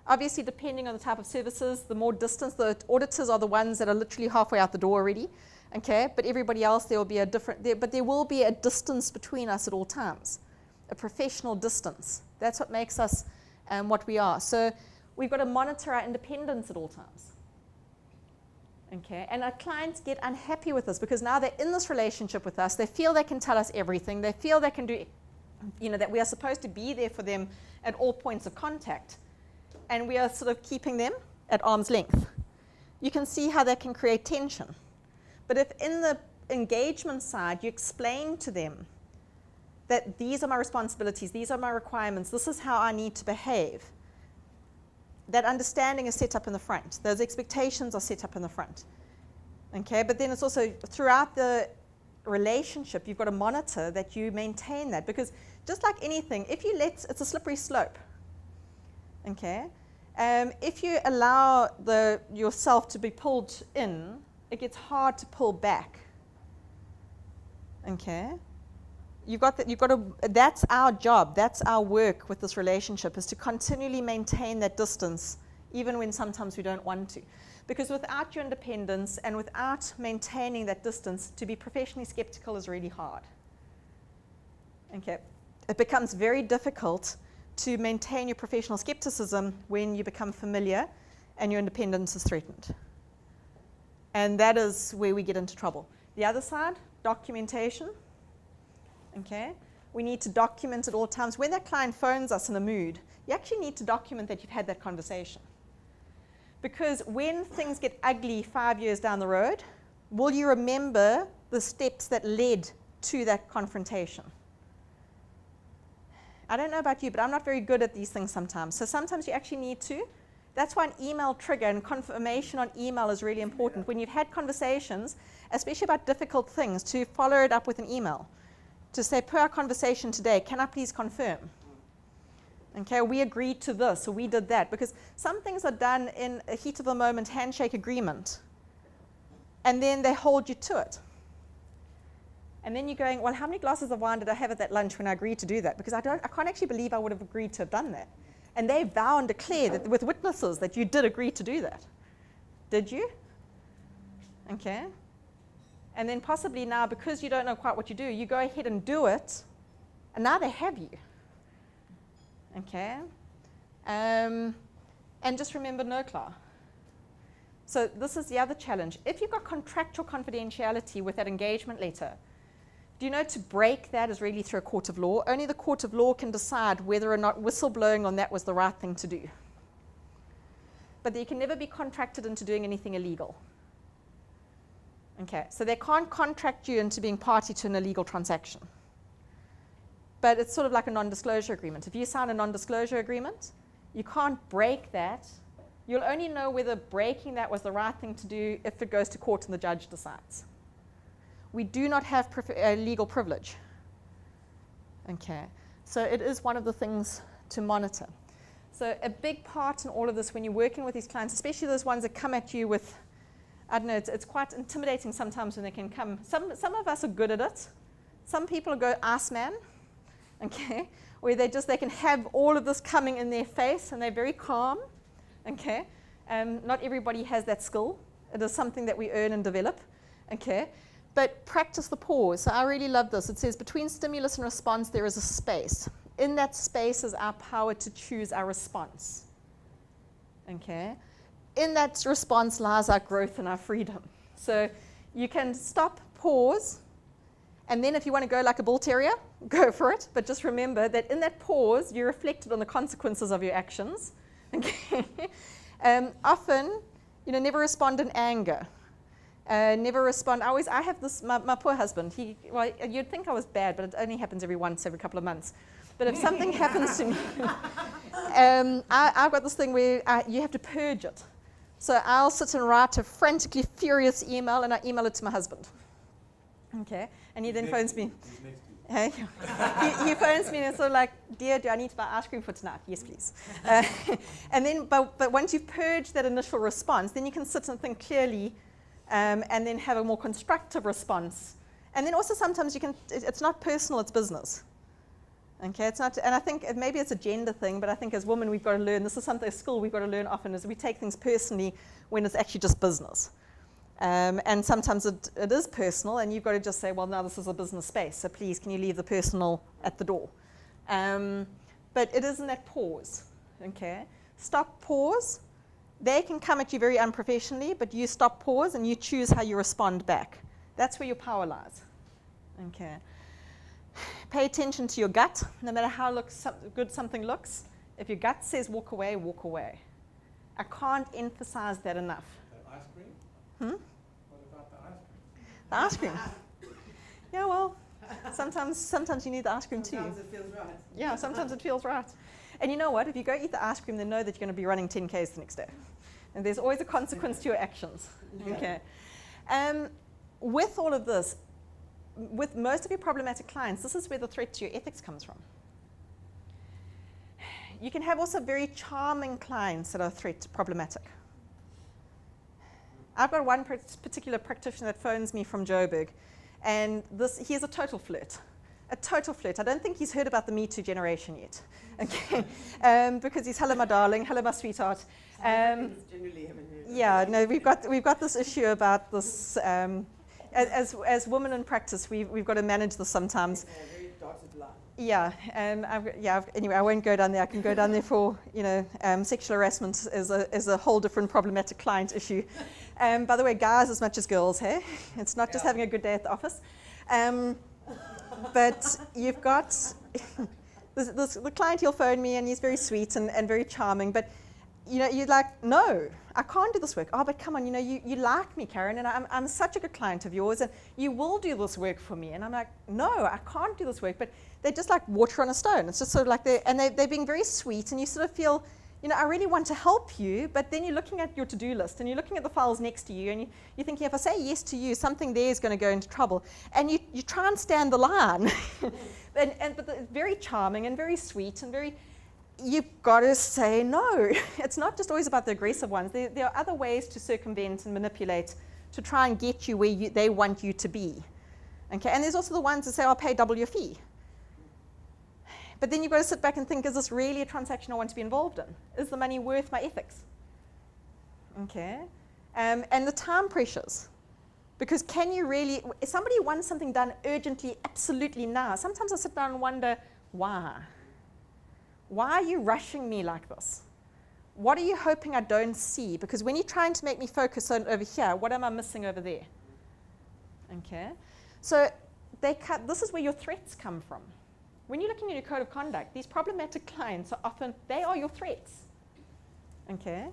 Obviously, depending on the type of services, the more distance, the auditors are the ones that are literally halfway out the door already. Okay, but everybody else, there will be a different, but there will be a distance between us at all times, a professional distance. That's what makes us what we are. So we've got to monitor our independence at all times. Okay, and our clients get unhappy with us because now they're in this relationship with us. They feel they can tell us everything. They feel they can do, that we are supposed to be there for them at all points of contact. And we are sort of keeping them at arm's length. You can see how that can create tension. But if in the engagement side, you explain to them that these are my responsibilities, these are my requirements, this is how I need to behave, that understanding is set up in the front. Those expectations are set up in the front. Okay, but then it's also throughout the relationship, you've got to monitor that you maintain that, because just like anything, if you it's a slippery slope. Okay, if you allow yourself to be pulled in, it gets hard to pull back. Okay, that's our job, that's our work with this relationship, is to continually maintain that distance, even when sometimes we don't want to. Because without your independence and without maintaining that distance, to be professionally skeptical is really hard. Okay, it becomes very difficult to maintain your professional skepticism when you become familiar and your independence is threatened. And that is where we get into trouble. The other side, documentation. Okay, we need to document at all times. When that client phones us in a mood, you actually need to document that you've had that conversation. Because when things get ugly 5 years down the road, will you remember the steps that led to that confrontation? I don't know about you, but I'm not very good at these things sometimes. So sometimes you actually need to. That's why an email trigger and confirmation on email is really important. When you've had conversations, especially about difficult things, to follow it up with an email. to say, per our conversation today, can I please confirm? Okay, we agreed to this, or we did that. Because some things are done in a heat of the moment handshake agreement, and then they hold you to it. And then you're going, well, how many glasses of wine did I have at that lunch when I agreed to do that? Because I can't actually believe I would have agreed to have done that. And they vow and declare that with witnesses that you did agree to do that. Did you? Okay. And then possibly now, because you don't know quite what you do, you go ahead and do it, and now they have you. Okay. And just remember NOCLAR. So this is the other challenge. If you've got contractual confidentiality with that engagement letter, do you know to break that is really through a court of law? Only the court of law can decide whether or not whistleblowing on that was the right thing to do. But you can never be contracted into doing anything illegal. Okay, so they can't contract you into being party to an illegal transaction. But it's sort of like a non-disclosure agreement. If you sign a non-disclosure agreement, you can't break that. You'll only know whether breaking that was the right thing to do if it goes to court and the judge decides. We do not have legal privilege. Okay, so it is one of the things to monitor. So a big part in all of this when you're working with these clients, especially those ones that come at you with, I don't know, it's quite intimidating sometimes when they can come. Some of us are good at it. Some people go Iceman, okay, where they can have all of this coming in their face and they're very calm, okay. Not everybody has that skill. It is something that we earn and develop, okay. But practice the pause. So I really love this. It says between stimulus and response there is a space. In that space is our power to choose our response, okay. In that response lies our growth and our freedom. So you can stop, pause, and then if you want to go like a bull terrier, go for it. But just remember that in that pause, you reflected on the consequences of your actions. Okay. Often, never respond in anger. Never respond. I have this, my poor husband, you'd think I was bad, but it only happens every couple of months. But if something happens to me, I've got this thing where you have to purge it. So I'll sit and write a frantically furious email, and I email it to my husband. Okay, and he then phones me. Hey, he phones me and it's sort of like, dear, do I need to buy ice cream for tonight? Yes, please. And then, but once you've purged that initial response, then you can sit and think clearly, and then have a more constructive response. And then also sometimes it's not personal, it's business. Okay, it's not, and I think maybe it's a gender thing, but I think as women we've got to learn, this is a skill we've got to learn often, is we take things personally when it's actually just business. And sometimes it is personal, and you've got to just say, well, now this is a business space, so please can you leave the personal at the door. But it is in that pause, okay? Stop, pause. They can come at you very unprofessionally, but you stop, pause, and you choose how you respond back. That's where your power lies, okay? Pay attention to your gut, no matter how good something looks. If your gut says walk away, walk away. I can't emphasize that enough. The ice cream? Hmm? What about the ice cream? The ice cream. Yeah, well, sometimes you need the ice cream too. Sometimes it feels right. Yeah, sometimes it feels right. And you know what? If you go eat the ice cream, then know that you're going to be running 10Ks the next day. And there's always a consequence to your actions. Okay. With all of this, with most of your problematic clients, this is where the threat to your ethics comes from. You can have also very charming clients that are problematic. I've got one particular practitioner that phones me from Joburg, and he is a total flirt. A total flirt. I don't think he's heard about the Me Too generation yet. Okay, because he's hello my darling, hello my sweetheart. Generally haven't heard. Yeah, no, we've got this issue about this. As women in practice, we've got to manage this sometimes. It's a very dotted line. Yeah, anyway, I won't go down there. I can go down there for, sexual harassment is a whole different problematic client issue. By the way, guys as much as girls, hey? It's not just having a good day at the office. But you've got, the client, he'll phone me and he's very sweet and very charming, but you're like, no, I can't do this work. Oh, but come on, you like me, Karen, and I'm such a good client of yours, and you will do this work for me. And I'm like, no, I can't do this work. But they're just like water on a stone. It's just sort of like they're being very sweet, and you sort of feel, you know, I really want to help you, but then you're looking at your to-do list and you're looking at the files next to you and you're thinking, if I say yes to you, something there is going to go into trouble. And you try and stand the line. But it's very charming and very sweet and very, you've got to say no. It's not just always about the aggressive ones. There are other ways to circumvent and manipulate to try and get you where they want you to be. Okay? And there's also the ones that say, I'll pay double your fee. But then you've got to sit back and think, is this really a transaction I want to be involved in? Is the money worth my ethics? Okay. And the time pressures. Because can you really, if somebody wants something done urgently, absolutely now, sometimes I sit down and wonder, why? Why are you rushing me like this? What are you hoping I don't see? Because when you're trying to make me focus on over here, what am I missing over there? Okay. So this is where your threats come from. When you're looking at your code of conduct, these problematic clients are often, they are your threats. Okay?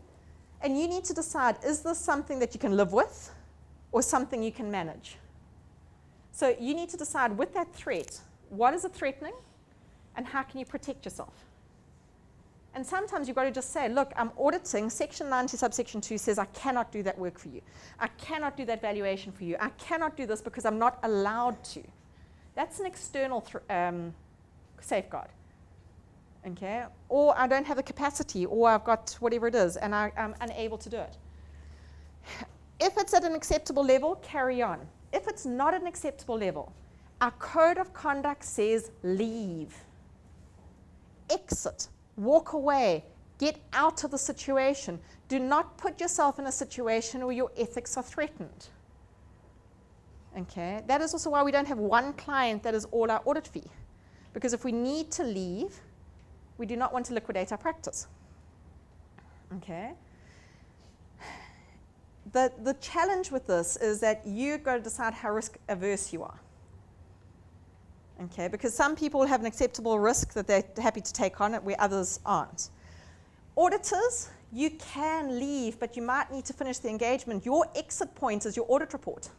And you need to decide, is this something that you can live with or something you can manage? So you need to decide with that threat, what is it threatening and how can you protect yourself? And sometimes you've got to just say, look, I'm auditing, section 90 subsection 2 says I cannot do that work for you. I cannot do that valuation for you. I cannot do this because I'm not allowed to. That's an external safeguard, okay? Or I don't have the capacity, or I've got whatever it is, and I'm unable to do it. If it's at an acceptable level, carry on. If it's not an acceptable level, our code of conduct says leave, exit, walk away, get out of the situation. Do not put yourself in a situation where your ethics are threatened. Okay? That is also why we don't have one client that is all our audit fee. Because if we need to leave, we do not want to liquidate our practice. Okay? The challenge with this is that you've got to decide how risk averse you are. Okay? Because some people have an acceptable risk that they're happy to take on it where others aren't. Auditors, you can leave, but you might need to finish the engagement. Your exit point is your audit report.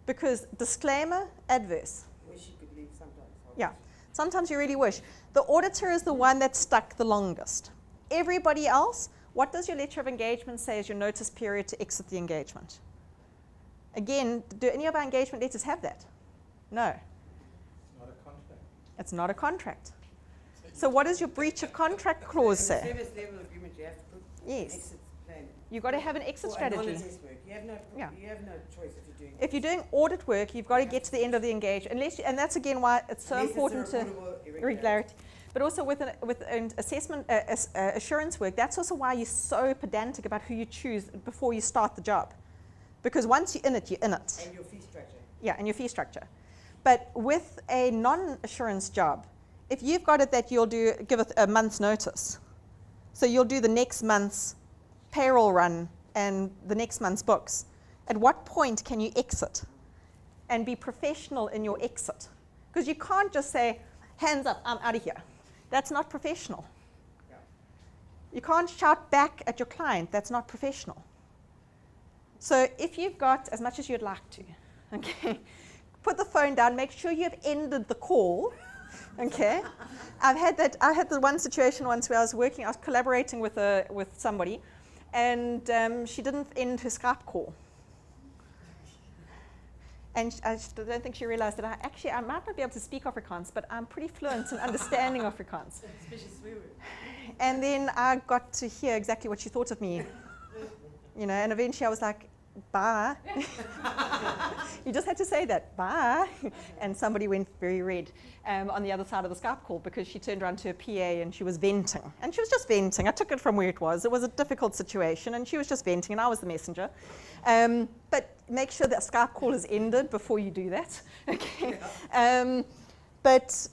Because disclaimer, adverse. Wish you could leave sometimes. Yeah, sometimes you really wish. The auditor is the one that's stuck the longest. Everybody else, what does your letter of engagement say is your notice period to exit the engagement? Again, do any of our engagement letters have that? No. It's not a contract. It's not a contract. So what does your breach of contract clause In say? the service level agreement, you have to put Yes. exit plan. You've got to have an exit For strategy. non-assessed work. You have no choice if you're doing If you're doing audit work, you've got to get to the end of the engagement. And that's again why it's so important to regularity. But also with an assessment, assurance work, that's also why you're so pedantic about who you choose before you start the job. Because once you're in it, you're in it. And your fee structure. Yeah, and your fee structure. But with a non-assurance job, if you've got it that you'll give a month's notice, so you'll do the next month's payroll run and the next month's books, at what point can you exit and be professional in your exit? Because you can't just say, hands up, I'm out of here. That's not professional. Yeah. You can't shout back at your client. That's not professional. So if you've got, as much as you'd like to, okay, put the phone down, make sure you have ended the call, okay? I had the one situation once where I was collaborating with somebody, and she didn't end her Skype call. And I don't think she realized that I might not be able to speak Afrikaans, but I'm pretty fluent in understanding Afrikaans. Especially swear words. And then I got to hear exactly what she thought of me. You know, and eventually I was like, bye. You just had to say that, bye. And somebody went very red on the other side of the Skype call because she turned around to her PA and she was venting. And she was just venting. I took it from where it was. It was a difficult situation and she was just venting and I was the messenger. But make sure that Skype call is ended before you do that. Okay. But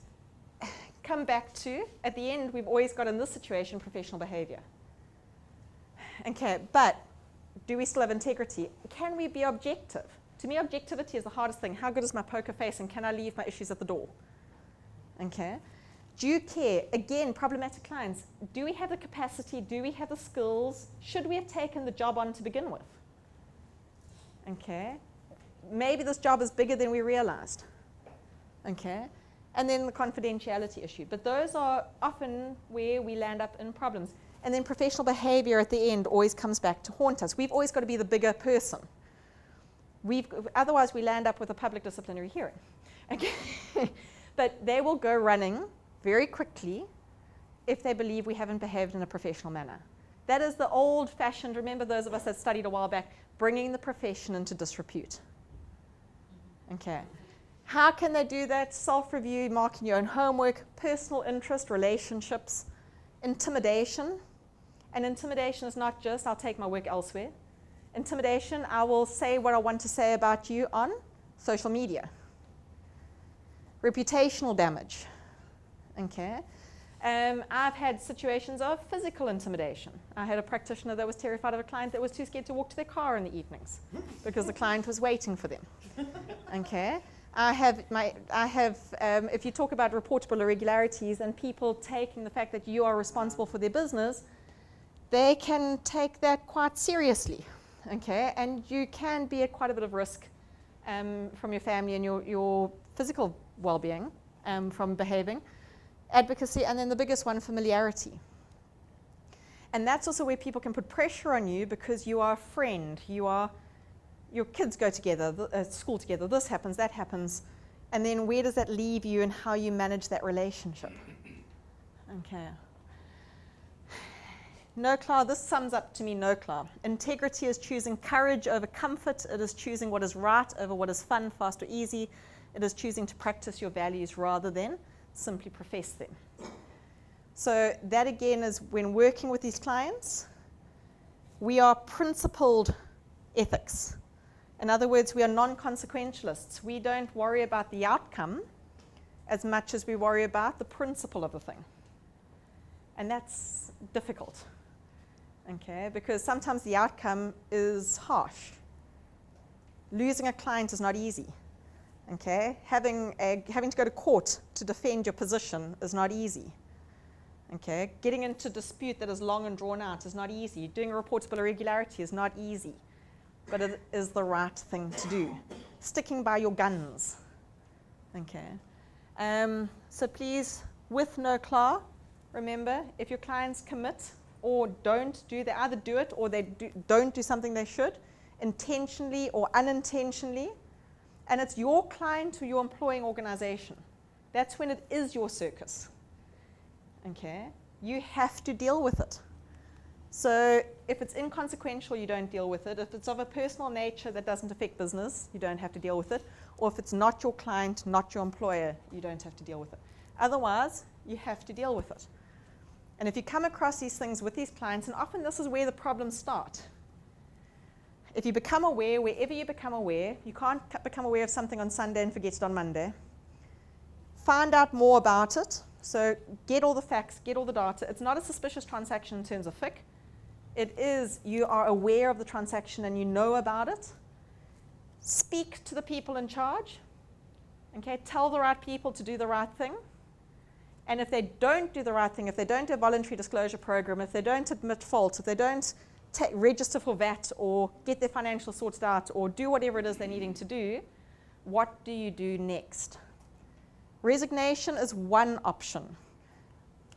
come back to, at the end, we've always got in this situation professional behavior. Okay, but do we still have integrity? Can we be objective? To me, objectivity is the hardest thing. How good is my poker face and can I leave my issues at the door? Okay. Do you care? Again, problematic clients. Do we have the capacity? Do we have the skills? Should we have taken the job on to begin with? Okay. Maybe this job is bigger than we realized. Okay. And then the confidentiality issue. But those are often where we land up in problems. And then professional behavior at the end always comes back to haunt us. We've always got to be the bigger person. Otherwise, we land up with a public disciplinary hearing. Okay? But they will go running very quickly if they believe we haven't behaved in a professional manner. That is the old-fashioned, remember those of us that studied a while back, bringing the profession into disrepute. Okay. How can they do that? Self-review, marking your own homework, personal interest, relationships, intimidation. And intimidation is not just, I'll take my work elsewhere. Intimidation, I will say what I want to say about you on social media. Reputational damage. Okay. I've had situations of physical intimidation. I had a practitioner that was terrified of a client that was too scared to walk to their car in the evenings because the client was waiting for them. Okay. If you talk about reportable irregularities and people taking the fact that you are responsible for their business, they can take that quite seriously. Okay. And you can be at quite a bit of risk from your family and your physical well-being from behaving. Advocacy, and then the biggest one, familiarity. And that's also where people can put pressure on you because you are a friend, your kids go together, school together, this happens, that happens, and then where does that leave you and how you manage that relationship? Okay. NOCLAR, this sums up to me NOCLAR. Integrity is choosing courage over comfort. It is choosing what is right over what is fun, fast, or easy. It is choosing to practice your values rather than simply profess them. So that again is when working with these clients, we are principled ethics. In other words, we are non-consequentialists. We don't worry about the outcome as much as we worry about the principle of the thing. And that's difficult, okay, because sometimes the outcome is harsh. Losing a client is not easy. Okay, having to go to court to defend your position is not easy. Okay, getting into dispute that is long and drawn out is not easy. Doing a reportable irregularity is not easy, but it is the right thing to do. Sticking by your guns. Okay, so please, with NOCLAR, remember if your clients commit or don't do, they either do it or they don't do something they should, intentionally or unintentionally. And it's your client or your employing organization. That's when it is your circus. Okay? You have to deal with it. So if it's inconsequential, you don't deal with it. If it's of a personal nature that doesn't affect business, you don't have to deal with it. Or if it's not your client, not your employer, you don't have to deal with it. Otherwise, you have to deal with it. And if you come across these things with these clients, and often this is where the problems start. If you become aware, wherever you become aware, you can't become aware of something on Sunday and forget it on Monday. Find out more about it. So get all the facts, get all the data. It's not a suspicious transaction in terms of FIC. It is, you are aware of the transaction and you know about it. Speak to the people in charge. Okay, tell the right people to do the right thing. And if they don't do the right thing, if they don't do a voluntary disclosure program, if they don't admit fault, if they don't register for VAT or get their financials sorted out or do whatever it is they're needing to do, what do you do next? Resignation is one option.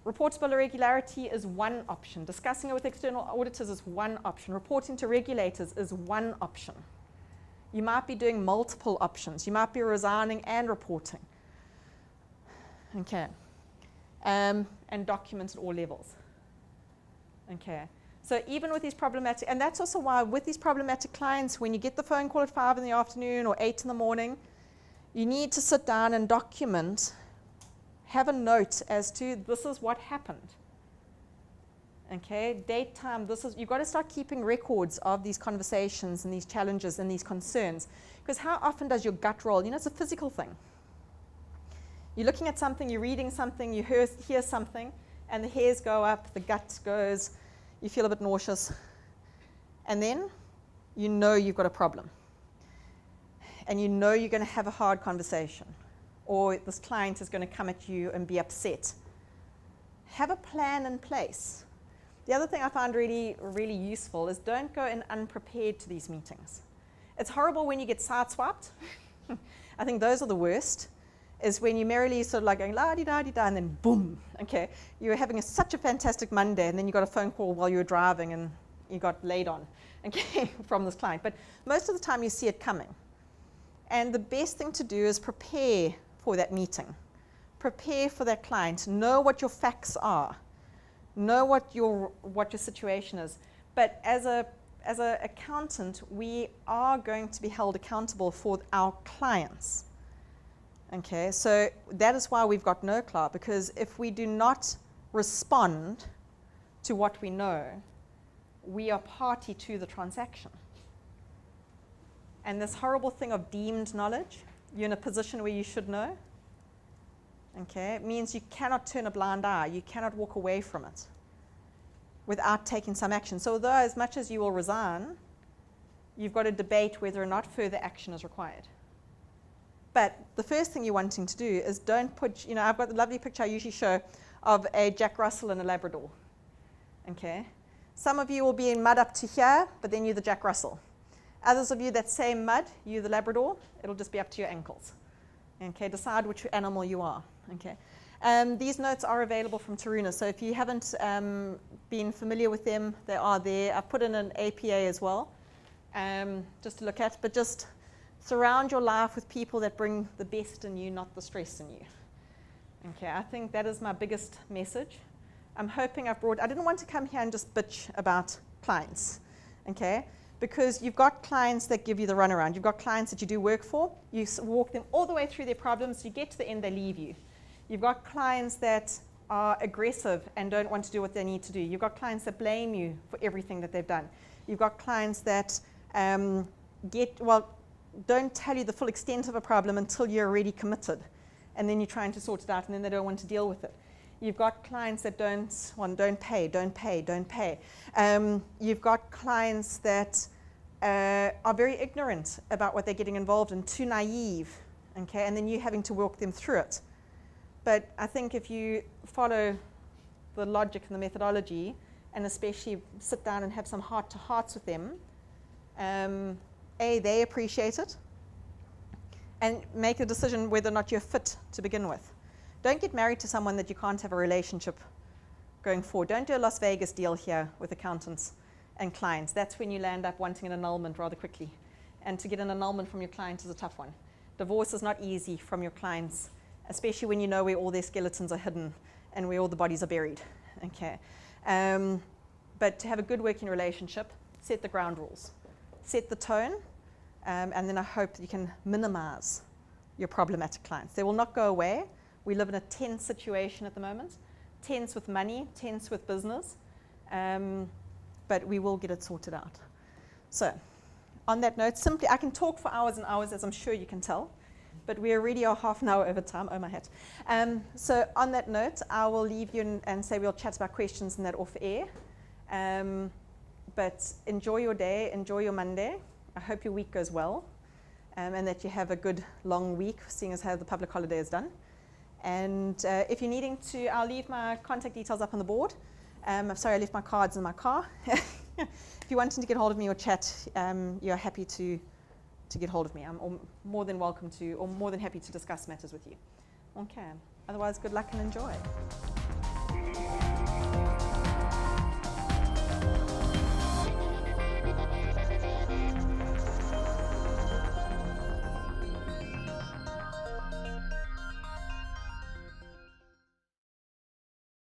Reportable irregularity is one option. Discussing it with external auditors is one option. Reporting to regulators is one option. You might be doing multiple options. You might be resigning and reporting. Okay. And documents at all levels. Okay. So even with these problematic, and that's also why with these problematic clients, when you get the phone call at 5 in the afternoon or 8 in the morning, you need to sit down and document, have a note as to this is what happened. Okay, date, time, you've got to start keeping records of these conversations and these challenges and these concerns. Because how often does your gut roll? You know, it's a physical thing. You're looking at something, you're reading something, you hear something, and the hairs go up, the gut goes, you feel a bit nauseous. And then you know you've got a problem. And you know you're going to have a hard conversation. Or this client is going to come at you and be upset. Have a plan in place. The other thing I find really, really useful is don't go in unprepared to these meetings. It's horrible when you get sideswiped. I think those are the worst. is when you merrily sort of like going la-di-da-di-da, and then boom, okay? You're having such a fantastic Monday, and then you got a phone call while you were driving, and you got laid on, okay, from this client. But most of the time you see it coming. And the best thing to do is prepare for that meeting. Prepare for that client. Know what your facts are. Know what your situation is. But as an accountant, we are going to be held accountable for our clients. Okay, so that is why we've got NOCLAR, because if we do not respond to what we know, we are party to the transaction. And this horrible thing of deemed knowledge, you're in a position where you should know. Okay, it means you cannot turn a blind eye. You cannot walk away from it without taking some action. So although as much as you will resign, you've got to debate whether or not further action is required. But the first thing you're wanting to do is don't put, I've got the lovely picture I usually show of a Jack Russell and a Labrador. Okay? Some of you will be in mud up to here, but then you're the Jack Russell. Others of you that same mud, you're the Labrador, it'll just be up to your ankles. Okay? Decide which animal you are. Okay? These notes are available from Taruna, so if you haven't been familiar with them, they are there. I've put in an APA as well, just to look at, but just surround your life with people that bring the best in you, not the stress in you. Okay, I think that is my biggest message. I'm hoping I didn't want to come here and just bitch about clients, okay? Because you've got clients that give you the runaround. You've got clients that you do work for. You walk them all the way through their problems. You get to the end, they leave you. You've got clients that are aggressive and don't want to do what they need to do. You've got clients that blame you for everything that they've done. You've got clients that don't tell you the full extent of a problem until you're already committed, and then you're trying to sort it out, and then they don't want to deal with it. You've got clients that don't pay. You've got clients that are very ignorant about what they're getting involved in, too naive, okay, and then you having to walk them through it. But I think if you follow the logic and the methodology, and especially sit down and have some heart-to-hearts with them, they appreciate it, and make a decision whether or not you're fit to begin with. Don't get married to someone that you can't have a relationship going forward. Don't do a Las Vegas deal here with accountants and clients. That's when you land up wanting an annulment rather quickly. And to get an annulment from your client is a tough one. Divorce is not easy from your clients, especially when you know where all their skeletons are hidden and where all the bodies are buried. Okay. But to have a good working relationship, set the ground rules. Set the tone, and then I hope that you can minimize your problematic clients. They will not go away. We live in a tense situation at the moment, tense with money, tense with business, but we will get it sorted out. So on that note, simply, I can talk for hours and hours, as I'm sure you can tell, but we already are half an hour over time. Oh, my hat. So on that note, I will leave you and say we'll chat about questions and that off air. But enjoy your day, enjoy your Monday. I hope your week goes well, and that you have a good long week, seeing as how the public holiday is done. And if you're needing to, I'll leave my contact details up on the board. I'm sorry I left my cards in my car. If you're wanting to get hold of me or chat, you're happy to get hold of me. I'm more than welcome to, or more than happy to discuss matters with you. Okay. Otherwise, good luck and enjoy.